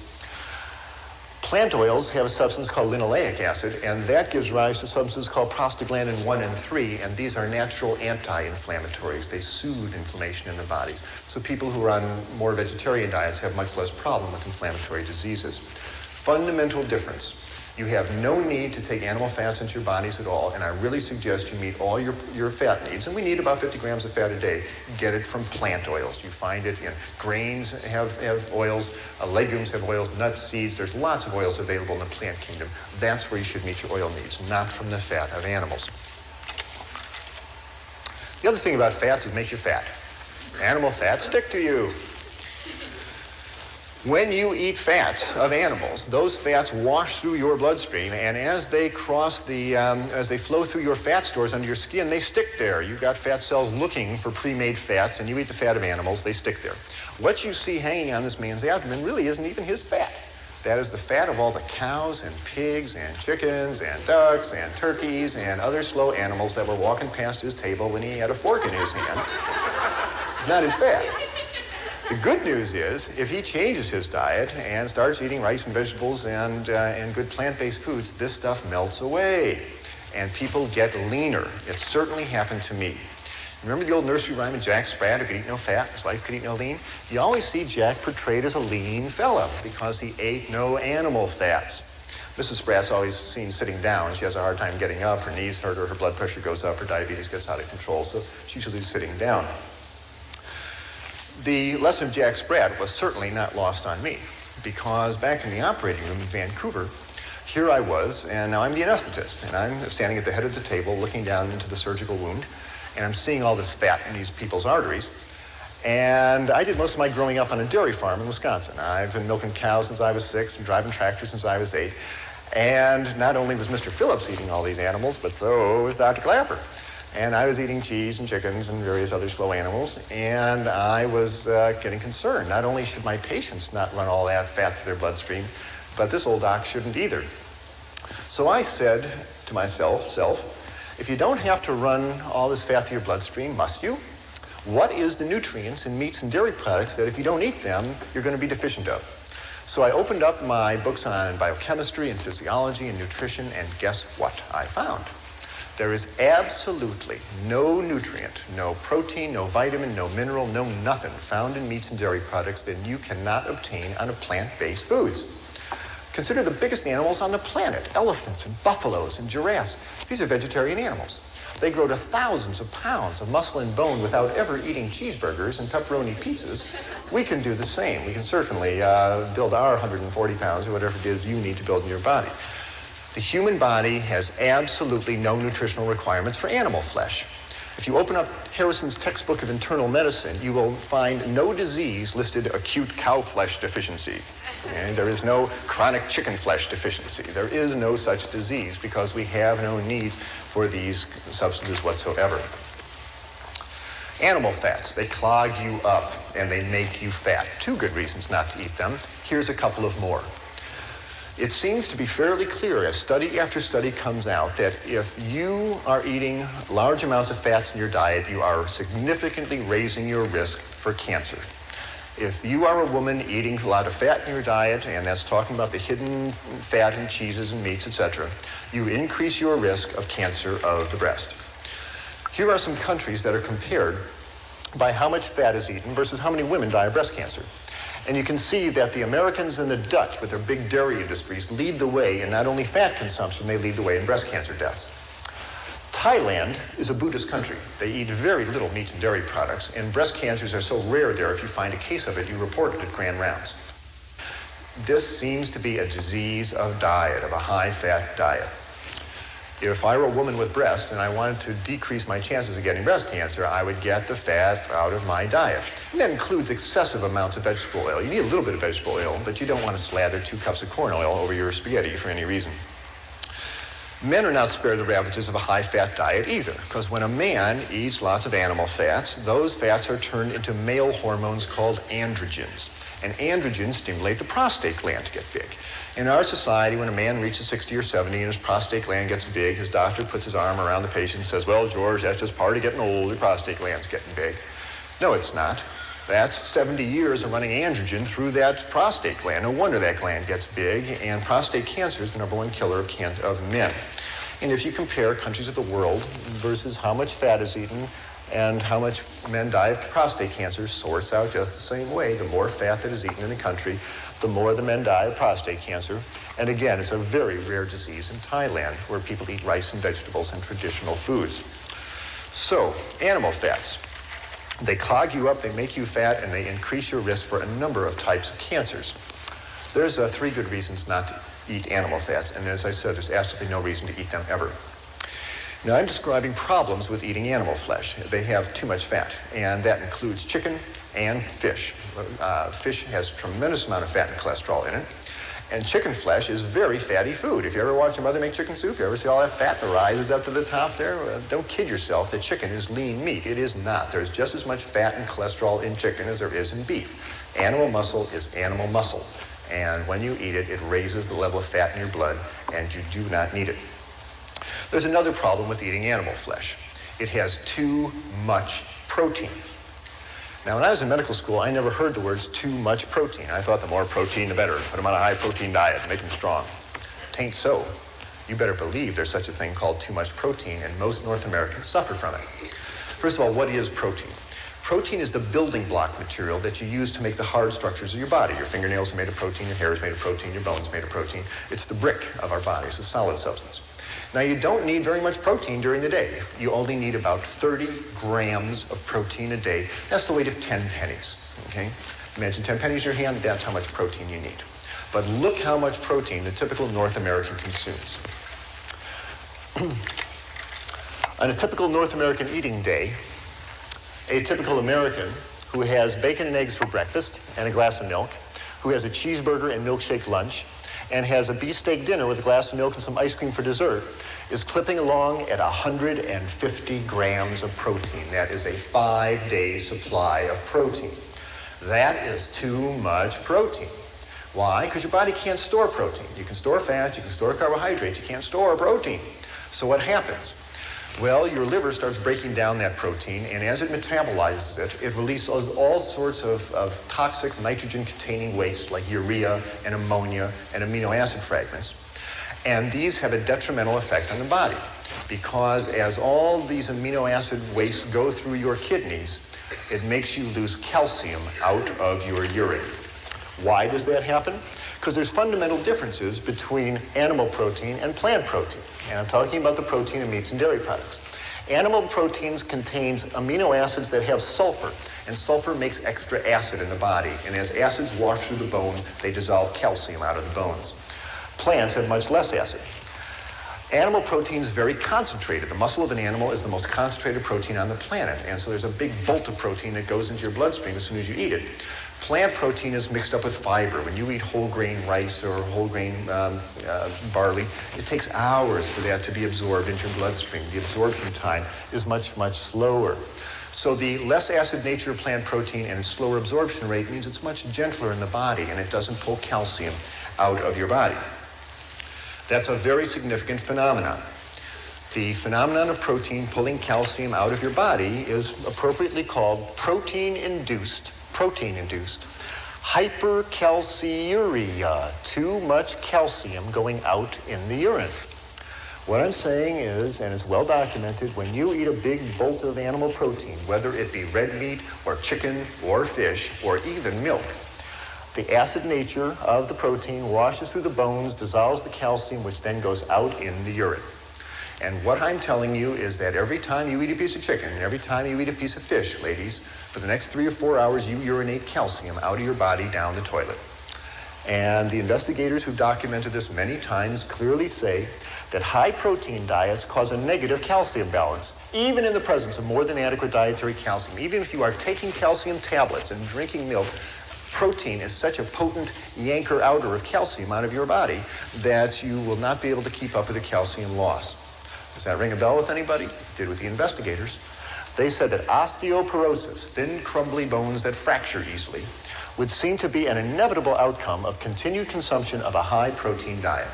Plant oils have a substance called linoleic acid, and that gives rise to substances called prostaglandin 1 and 3, and these are natural anti-inflammatories. They soothe inflammation in the body. So people who are on more vegetarian diets have much less problem with inflammatory diseases. Fundamental difference. You have no need to take animal fats into your bodies at all, and I really suggest you meet all your fat needs, and we need about 50 grams of fat a day. Get it from plant oils. You find it in grains have oils, legumes have oils, nuts, seeds. There's lots of oils available in the plant kingdom. That's where you should meet your oil needs, not from the fat of animals. The other thing about fats is make you fat. Animal fats stick to you. When you eat fats of animals, those fats wash through your bloodstream, and as they cross as they flow through your fat stores under your skin, they stick there. You've got fat cells looking for pre-made fats, and you eat the fat of animals, they stick there. What you see hanging on this man's abdomen really isn't even his fat. That is the fat of all the cows and pigs and chickens and ducks and turkeys and other slow animals that were walking past his table when he had a fork in his hand. Not his fat. The good news is, if he changes his diet and starts eating rice and vegetables and good plant-based foods, this stuff melts away, and people get leaner. It certainly happened to me. Remember the old nursery rhyme of Jack Sprat, who could eat no fat, his wife could eat no lean? You always see Jack portrayed as a lean fella because he ate no animal fats. Mrs. Sprat's always seen sitting down. She has a hard time getting up. Her knees hurt her, her blood pressure goes up, her diabetes gets out of control, so she's usually sitting down. The lesson of Jack Sprat was certainly not lost on me because back in the operating room in Vancouver, here I was, and now I'm the anesthetist, and I'm standing at the head of the table looking down into the surgical wound, and I'm seeing all this fat in these people's arteries. And I did most of my growing up on a dairy farm in Wisconsin. I've been milking cows since I was 6 and driving tractors since I was 8. And not only was Mr. Phillips eating all these animals, but so was Dr. Clapper. And I was eating cheese and chickens and various other slow animals, and I was getting concerned. Not only should my patients not run all that fat to their bloodstream, but this old doc shouldn't either. So I said to myself, if you don't have to run all this fat to your bloodstream, must you? What is the nutrients in meats and dairy products that if you don't eat them, you're going to be deficient of? So I opened up my books on biochemistry and physiology and nutrition, and guess what I found? There is absolutely no nutrient, no protein, no vitamin, no mineral, no nothing found in meats and dairy products that you cannot obtain on plant-based foods. Consider the biggest animals on the planet, elephants and buffaloes and giraffes. These are vegetarian animals. They grow to thousands of pounds of muscle and bone without ever eating cheeseburgers and pepperoni pizzas. We can do the same. We can certainly build our 140 pounds or whatever it is you need to build in your body. The human body has absolutely no nutritional requirements for animal flesh. If you open up Harrison's textbook of internal medicine, you will find no disease listed acute cow flesh deficiency. And there is no chronic chicken flesh deficiency. There is no such disease because we have no need for these substances whatsoever. Animal fats, they clog you up and they make you fat. 2 good reasons not to eat them. Here's a couple of more. It seems to be fairly clear as study after study comes out that if you are eating large amounts of fats in your diet, you are significantly raising your risk for cancer. If you are a woman eating a lot of fat in your diet, and that's talking about the hidden fat in cheeses and meats, etc., you increase your risk of cancer of the breast. Here are some countries that are compared by how much fat is eaten versus how many women die of breast cancer. And you can see that the Americans and the Dutch, with their big dairy industries, lead the way in not only fat consumption, they lead the way in breast cancer deaths. Thailand is a Buddhist country. They eat very little meat and dairy products, and breast cancers are so rare there, if you find a case of it, you report it at grand rounds. This seems to be a disease of diet, of a high-fat diet. If I were a woman with breast and I wanted to decrease my chances of getting breast cancer, I would get the fat out of my diet. And that includes excessive amounts of vegetable oil. You need a little bit of vegetable oil, but you don't want to slather 2 cups of corn oil over your spaghetti for any reason. Men are not spared the ravages of a high-fat diet either, because when a man eats lots of animal fats, those fats are turned into male hormones called androgens. And androgens stimulate the prostate gland to get big. In our society, when a man reaches 60 or 70 and his prostate gland gets big, his doctor puts his arm around the patient and says, well, George, that's just part of getting old, your prostate gland's getting big. No, it's not. That's 70 years of running androgen through that prostate gland. No wonder that gland gets big, and prostate cancer is the #1 killer of men. And if you compare countries of the world versus how much fat is eaten and how much men die of prostate cancer, sorts out just the same way. The more fat that is eaten in a country, the more the men die of prostate cancer. And again, it's a very rare disease in Thailand, where people eat rice and vegetables and traditional foods. So, animal fats. They clog you up, they make you fat, and they increase your risk for a number of types of cancers. There's 3 good reasons not to eat animal fats, and as I said, there's absolutely no reason to eat them ever. Now, I'm describing problems with eating animal flesh. They have too much fat, and that includes chicken and fish. Fish has a tremendous amount of fat and cholesterol in it, and chicken flesh is very fatty food. If you ever watch your mother make chicken soup, you ever see all that fat that rises up to the top there? Don't kid yourself that chicken is lean meat. It is not. There's just as much fat and cholesterol in chicken as there is in beef. Animal muscle is animal muscle, and when you eat it, it raises the level of fat in your blood, and you do not need it. There's another problem with eating animal flesh. It has too much protein. Now, when I was in medical school, I never heard the words too much protein. I thought the more protein, the better. Put them on a high-protein diet, make them strong. Tain't so. You better believe there's such a thing called too much protein, and most North Americans suffer from it. First of all, what is protein? Protein is the building block material that you use to make the hard structures of your body. Your fingernails are made of protein, your hair is made of protein, your bones are made of protein. It's the brick of our body. It's a solid substance. Now, you don't need very much protein during the day. You only need about 30 grams of protein a day. That's the weight of 10 pennies, okay? Imagine 10 pennies in your hand, that's how much protein you need. But look how much protein the typical North American consumes. On a typical North American eating day, a typical American who has bacon and eggs for breakfast and a glass of milk, who has a cheeseburger and milkshake lunch, and has a beefsteak dinner with a glass of milk and some ice cream for dessert, is clipping along at 150 grams of protein. That is a 5-day supply of protein. That is too much protein. Why? Because your body can't store protein. You can store fat, you can store carbohydrates, you can't store protein. So what happens? Well, your liver starts breaking down that protein, and as it metabolizes it, it releases all sorts of toxic nitrogen-containing waste like urea and ammonia and amino acid fragments. And these have a detrimental effect on the body, because as all these amino acid wastes go through your kidneys, it makes you lose calcium out of your urine. Why does that happen? Because there's fundamental differences between animal protein and plant protein. And I'm talking about the protein in meats and dairy products. Animal proteins contains amino acids that have sulfur, and sulfur makes extra acid in the body. And as acids wash through the bone, they dissolve calcium out of the bones. Plants have much less acid. Animal protein is very concentrated. The muscle of an animal is the most concentrated protein on the planet, and so there's a big bolt of protein that goes into your bloodstream as soon as you eat it. Plant protein is mixed up with fiber. When you eat whole grain rice or whole grain barley, it takes hours for that to be absorbed into your bloodstream. The absorption time is much, much slower. So the less acid nature of plant protein and its slower absorption rate means it's much gentler in the body, and it doesn't pull calcium out of your body. That's a very significant phenomenon. The phenomenon of protein pulling calcium out of your body is appropriately called protein-induced hypercalciuria, too much calcium going out in the urine. What I'm saying is, and it's well documented, when you eat a big bolt of animal protein, whether it be red meat or chicken or fish or even milk, the acid nature of the protein washes through the bones, dissolves the calcium, which then goes out in the urine. And what I'm telling you is that every time you eat a piece of chicken, and every time you eat a piece of fish, ladies, for the next 3 or 4 hours, you urinate calcium out of your body down the toilet. And the investigators who've documented this many times clearly say that high-protein diets cause a negative calcium balance, even in the presence of more than adequate dietary calcium. Even if you are taking calcium tablets and drinking milk, protein is such a potent yanker-outer of calcium out of your body that you will not be able to keep up with the calcium loss. Does that ring a bell with anybody? It did with the investigators. They said that osteoporosis, thin, crumbly bones that fracture easily, would seem to be an inevitable outcome of continued consumption of a high-protein diet.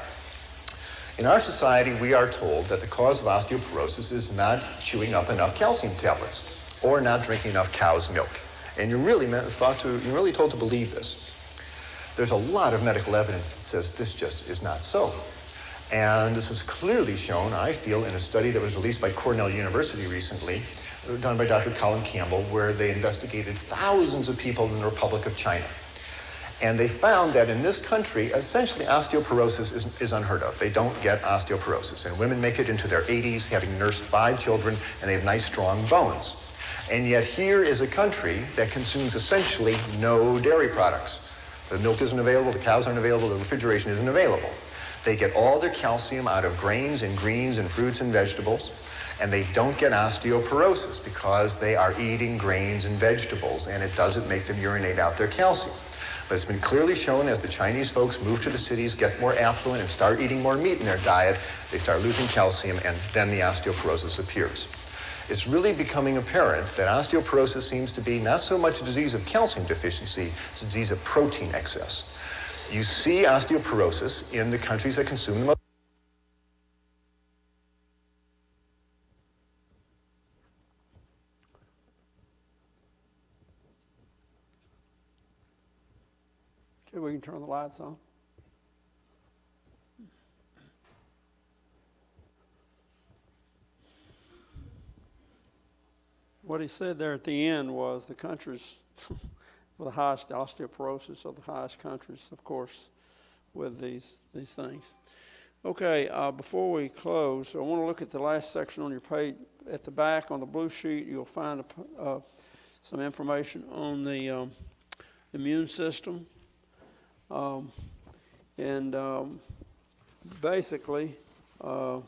In our society, we are told that the cause of osteoporosis is not chewing up enough calcium tablets or not drinking enough cow's milk. And you're really told to believe this. There's a lot of medical evidence that says this just is not so. And this was clearly shown, I feel, in a study that was released by Cornell University recently, done by Dr. Colin Campbell, where they investigated thousands of people in the Republic of China. And they found that in this country, essentially osteoporosis is unheard of. They don't get osteoporosis. And women make it into their 80s, having nursed 5 children, and they have nice, strong bones. And yet here is a country that consumes essentially no dairy products. The milk isn't available, the cows aren't available, the refrigeration isn't available. They get all their calcium out of grains and greens and fruits and vegetables, and they don't get osteoporosis because they are eating grains and vegetables, and it doesn't make them urinate out their calcium. But it's been clearly shown as the Chinese folks move to the cities, get more affluent, and start eating more meat in their diet, they start losing calcium, and then the osteoporosis appears. It's really becoming apparent that osteoporosis seems to be not so much a disease of calcium deficiency, it's a disease of protein excess. You see osteoporosis in the countries that consume the most. Okay, we can turn the lights on. What he said there at the end was the countries with the highest osteoporosis are the highest countries, of course, with these things. Okay, before we close, I want to look at the last section on your page. At the back on the blue sheet, you'll find some information on the immune system. Basically, I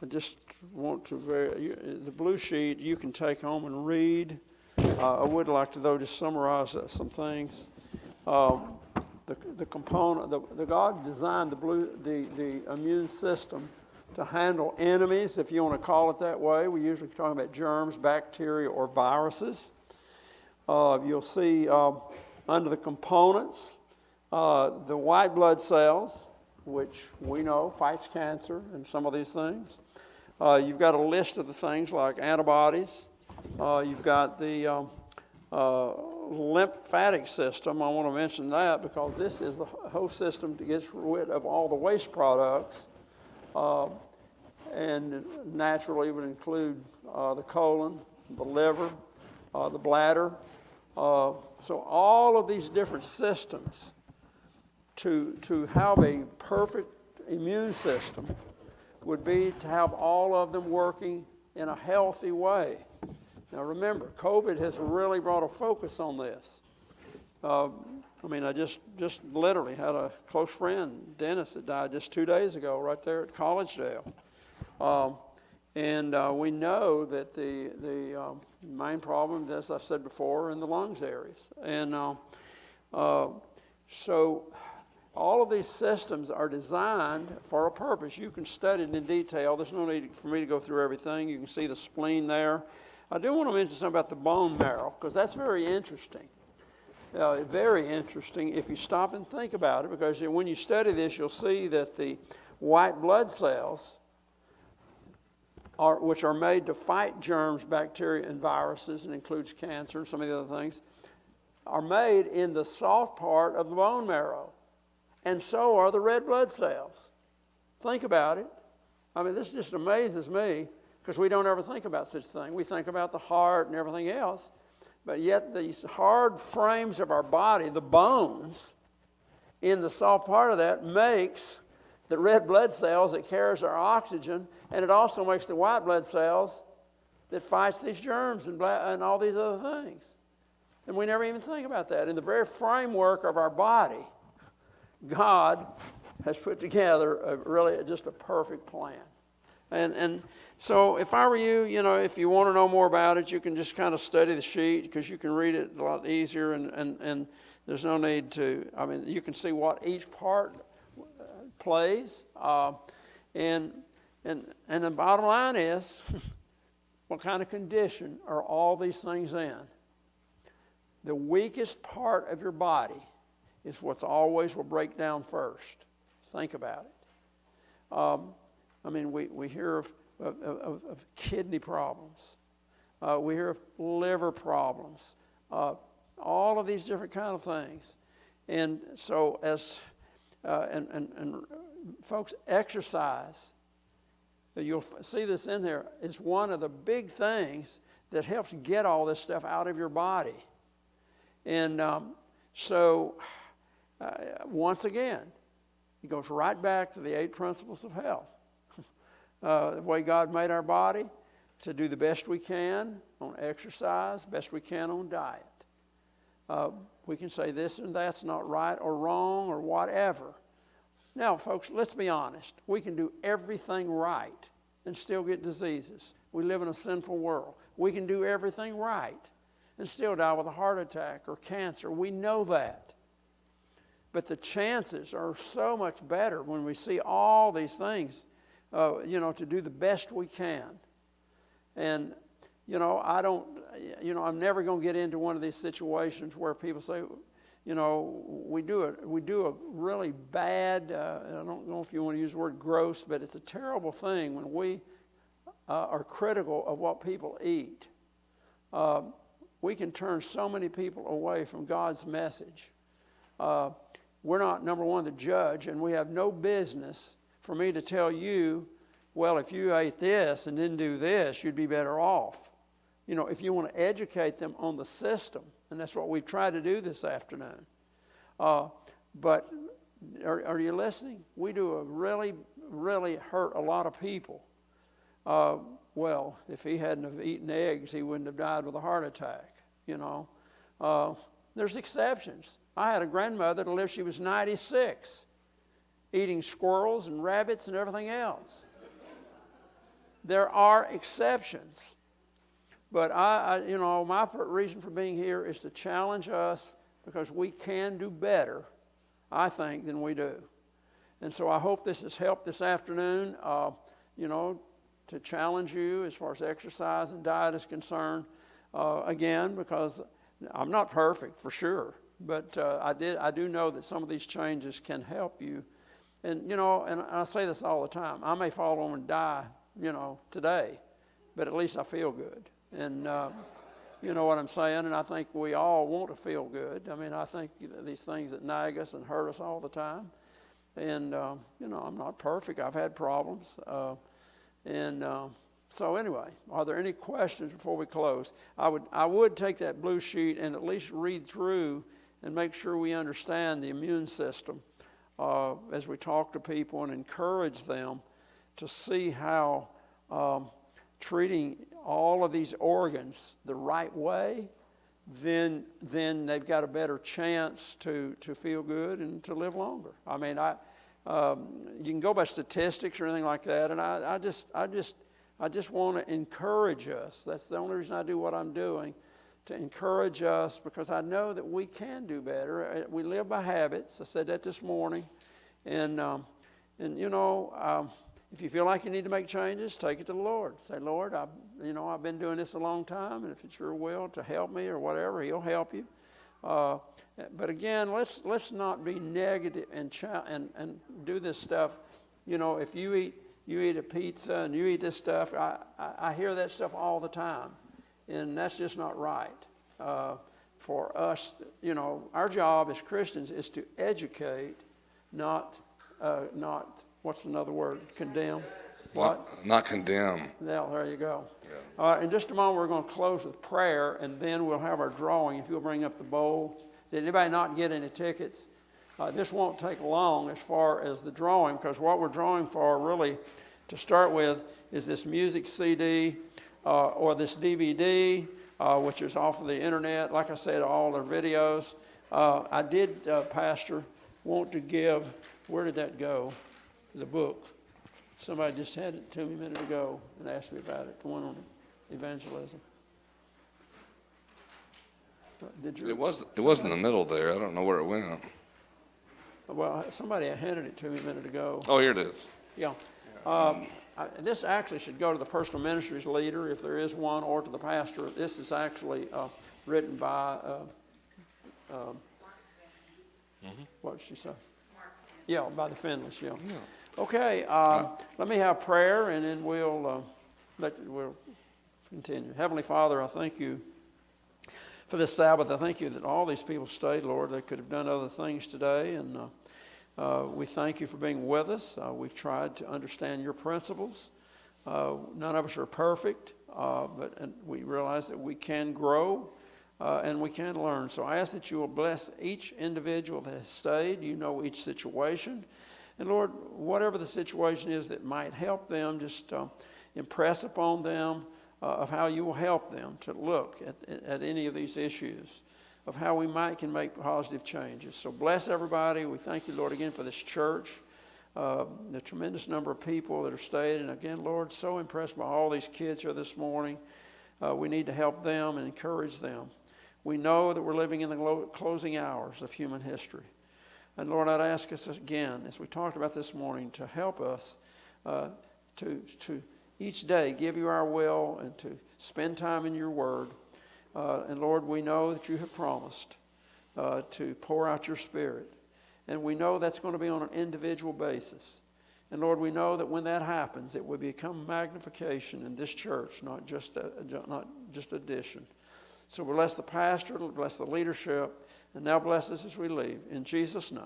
just want to the blue sheet you can take home and read. I would like to, though, just summarize some things. The component, the God designed the immune system to handle enemies, if you want to call it that way. We usually talk about germs, bacteria, or viruses. You'll see under the components, the white blood cells, which we know fights cancer and some of these things. You've got a list of the things like antibodies. You've got the lymphatic system. I want to mention that because this is the whole system that gets rid of all the waste products, and naturally would include the colon, the liver, the bladder. So all of these different systems to have a perfect immune system would be to have all of them working in a healthy way. Now remember, COVID has really brought a focus on this. I just literally had a close friend, Dennis, that died just 2 days ago right there at Collegedale. We know that the main problem, as I've said before, are in the lungs areas. So all of these systems are designed for a purpose. You can study it in detail. There's no need for me to go through everything. You can see the spleen there. I do want to mention something about the bone marrow, because that's very interesting. Very interesting if you stop and think about it, because when you study this, you'll see that the white blood cells, which are made to fight germs, bacteria, and viruses, and includes cancer and some of the other things, are made in the soft part of the bone marrow. And so are the red blood cells. Think about it. I mean, this just amazes me, because we don't ever think about such a thing. We think about the heart and everything else, but yet these hard frames of our body, the bones, in the soft part of that makes the red blood cells that carries our oxygen, and it also makes the white blood cells that fights these germs and all these other things. And we never even think about that. In the very framework of our body, God has put together really just a perfect plan. And so if I were you, if you want to know more about it, you can just kind of study the sheet, because you can read it a lot easier, and there's no need to, you can see what each part plays. And the bottom line is, what kind of condition are all these things in? The weakest part of your body is what's always will break down first. Think about it. We hear of kidney problems. We hear of liver problems. All of these different kind of things. And so and folks, exercise, you'll see this in there, is one of the big things that helps get all this stuff out of your body. And once again, it goes right back to the 8 principles of health. The way God made our body, to do the best we can on exercise, best we can on diet. We can say this and that's not right or wrong or whatever. Now, folks, let's be honest. We can do everything right and still get diseases. We live in a sinful world. We can do everything right and still die with a heart attack or cancer. We know that. But the chances are so much better when we see all these things, to do the best we can. And, I'm never going to get into one of these situations where people say, we do a really bad, I don't know if you want to use the word gross, but it's a terrible thing when we are critical of what people eat. We can turn so many people away from God's message. We're not, number one, the judge, and we have no business for me to tell you, well, if you ate this and didn't do this, you'd be better off. If you want to educate them on the system, and that's what we've tried to do this afternoon. But are you listening? We do a really, really hurt a lot of people. Well, if he hadn't have eaten eggs, he wouldn't have died with a heart attack, There's exceptions. I had a grandmother that lived, she was 96, eating squirrels and rabbits and everything else. There are exceptions. But my reason for being here is to challenge us, because we can do better, I think, than we do. And so I hope this has helped this afternoon, to challenge you as far as exercise and diet is concerned. Again, because I'm not perfect, for sure. But I do know that some of these changes can help you. And, and I say this all the time. I may fall over and die, today, but at least I feel good. And you know what I'm saying? And I think we all want to feel good. I think these things that nag us and hurt us all the time. And, I'm not perfect. I've had problems. So anyway, are there any questions before we close? I would take that blue sheet and at least read through and make sure we understand the immune system as we talk to people and encourage them to see how treating all of these organs the right way, then they've got a better chance to feel good and to live longer. You can go by statistics or anything like that, and I just want to encourage us. That's the only reason I do what I'm doing, to encourage us, because I know that we can do better. We live by habits. I said that this morning, and if you feel like you need to make changes, take it to the Lord. Say, Lord, I've been doing this a long time, and if it's your will to help me or whatever, He'll help you. But again, let's not be negative and do this stuff. If you eat a pizza and you eat this stuff, I hear that stuff all the time, and that's just not right. For us, our job as Christians is to educate, not what's another word? Condemn. What? Not condemn. Yeah, there you go. Yeah. In just a moment, we're going to close with prayer, and then we'll have our drawing. If you'll bring up the bowl. Did anybody not get any tickets? This won't take long as far as the drawing, because what we're drawing for really to start with is this music CD or this DVD, which is off of the internet. Like I said, all their videos. I did, Pastor, want to give, where did that go? The book. Somebody just had it to me a minute ago and asked me about it, the one on evangelism. Did you? It was in the middle there. I don't know where it went. Well, somebody handed it to me a minute ago. Oh, here it is. Yeah. This actually should go to the personal ministries leader, if there is one, or to the pastor. This is actually written by, what did she say? Yeah, by the Finleys, yeah. Okay, let me have prayer, and then we'll continue. Heavenly Father, I thank you for this Sabbath. I thank you that all these people stayed, Lord. They could have done other things today, and we thank you for being with us. We've tried to understand your principles. None of us are perfect, but we realize that we can grow and we can learn. So I ask that you will bless each individual that has stayed. You know each situation. And Lord, whatever the situation is that might help them, just impress upon them of how you will help them to look at any of these issues, of how we can make positive changes. So bless everybody. We thank you, Lord, again for this church, the tremendous number of people that are stayed. And again, Lord, so impressed by all these kids here this morning. We need to help them and encourage them. We know that we're living in the closing hours of human history. And Lord, I'd ask us again, as we talked about this morning, to help us to each day give you our will and to spend time in your word. And Lord, we know that you have promised to pour out your Spirit. And we know that's going to be on an individual basis. And Lord, we know that when that happens, it will become magnification in this church, not just addition. So bless the pastor, bless the leadership, and now bless us as we leave. In Jesus' name,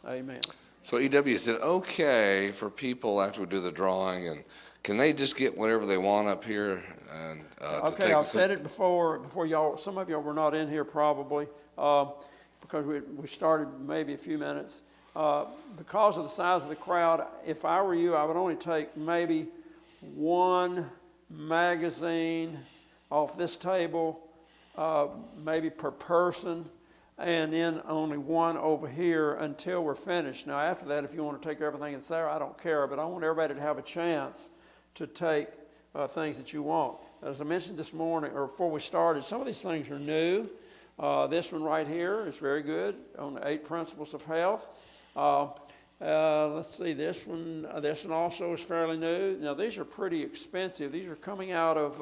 amen. So EW, is it okay for people after we do the drawing, and can they just get whatever they want up here? And okay, I've said it before y'all. Some of y'all were not in here probably because we started maybe a few minutes. Because of the size of the crowd, if I were you, I would only take maybe one magazine off this table, maybe per person, and then only one over here until we're finished. Now, after that, if you want to take everything that's there, I don't care, but I want everybody to have a chance to take things that you want. As I mentioned this morning, or before we started, some of these things are new. This one right here is very good on the 8 principles of health. Let's see, this one also is fairly new. Now, these are pretty expensive. These are coming out of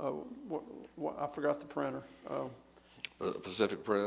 I forgot the printer. Pacific Press.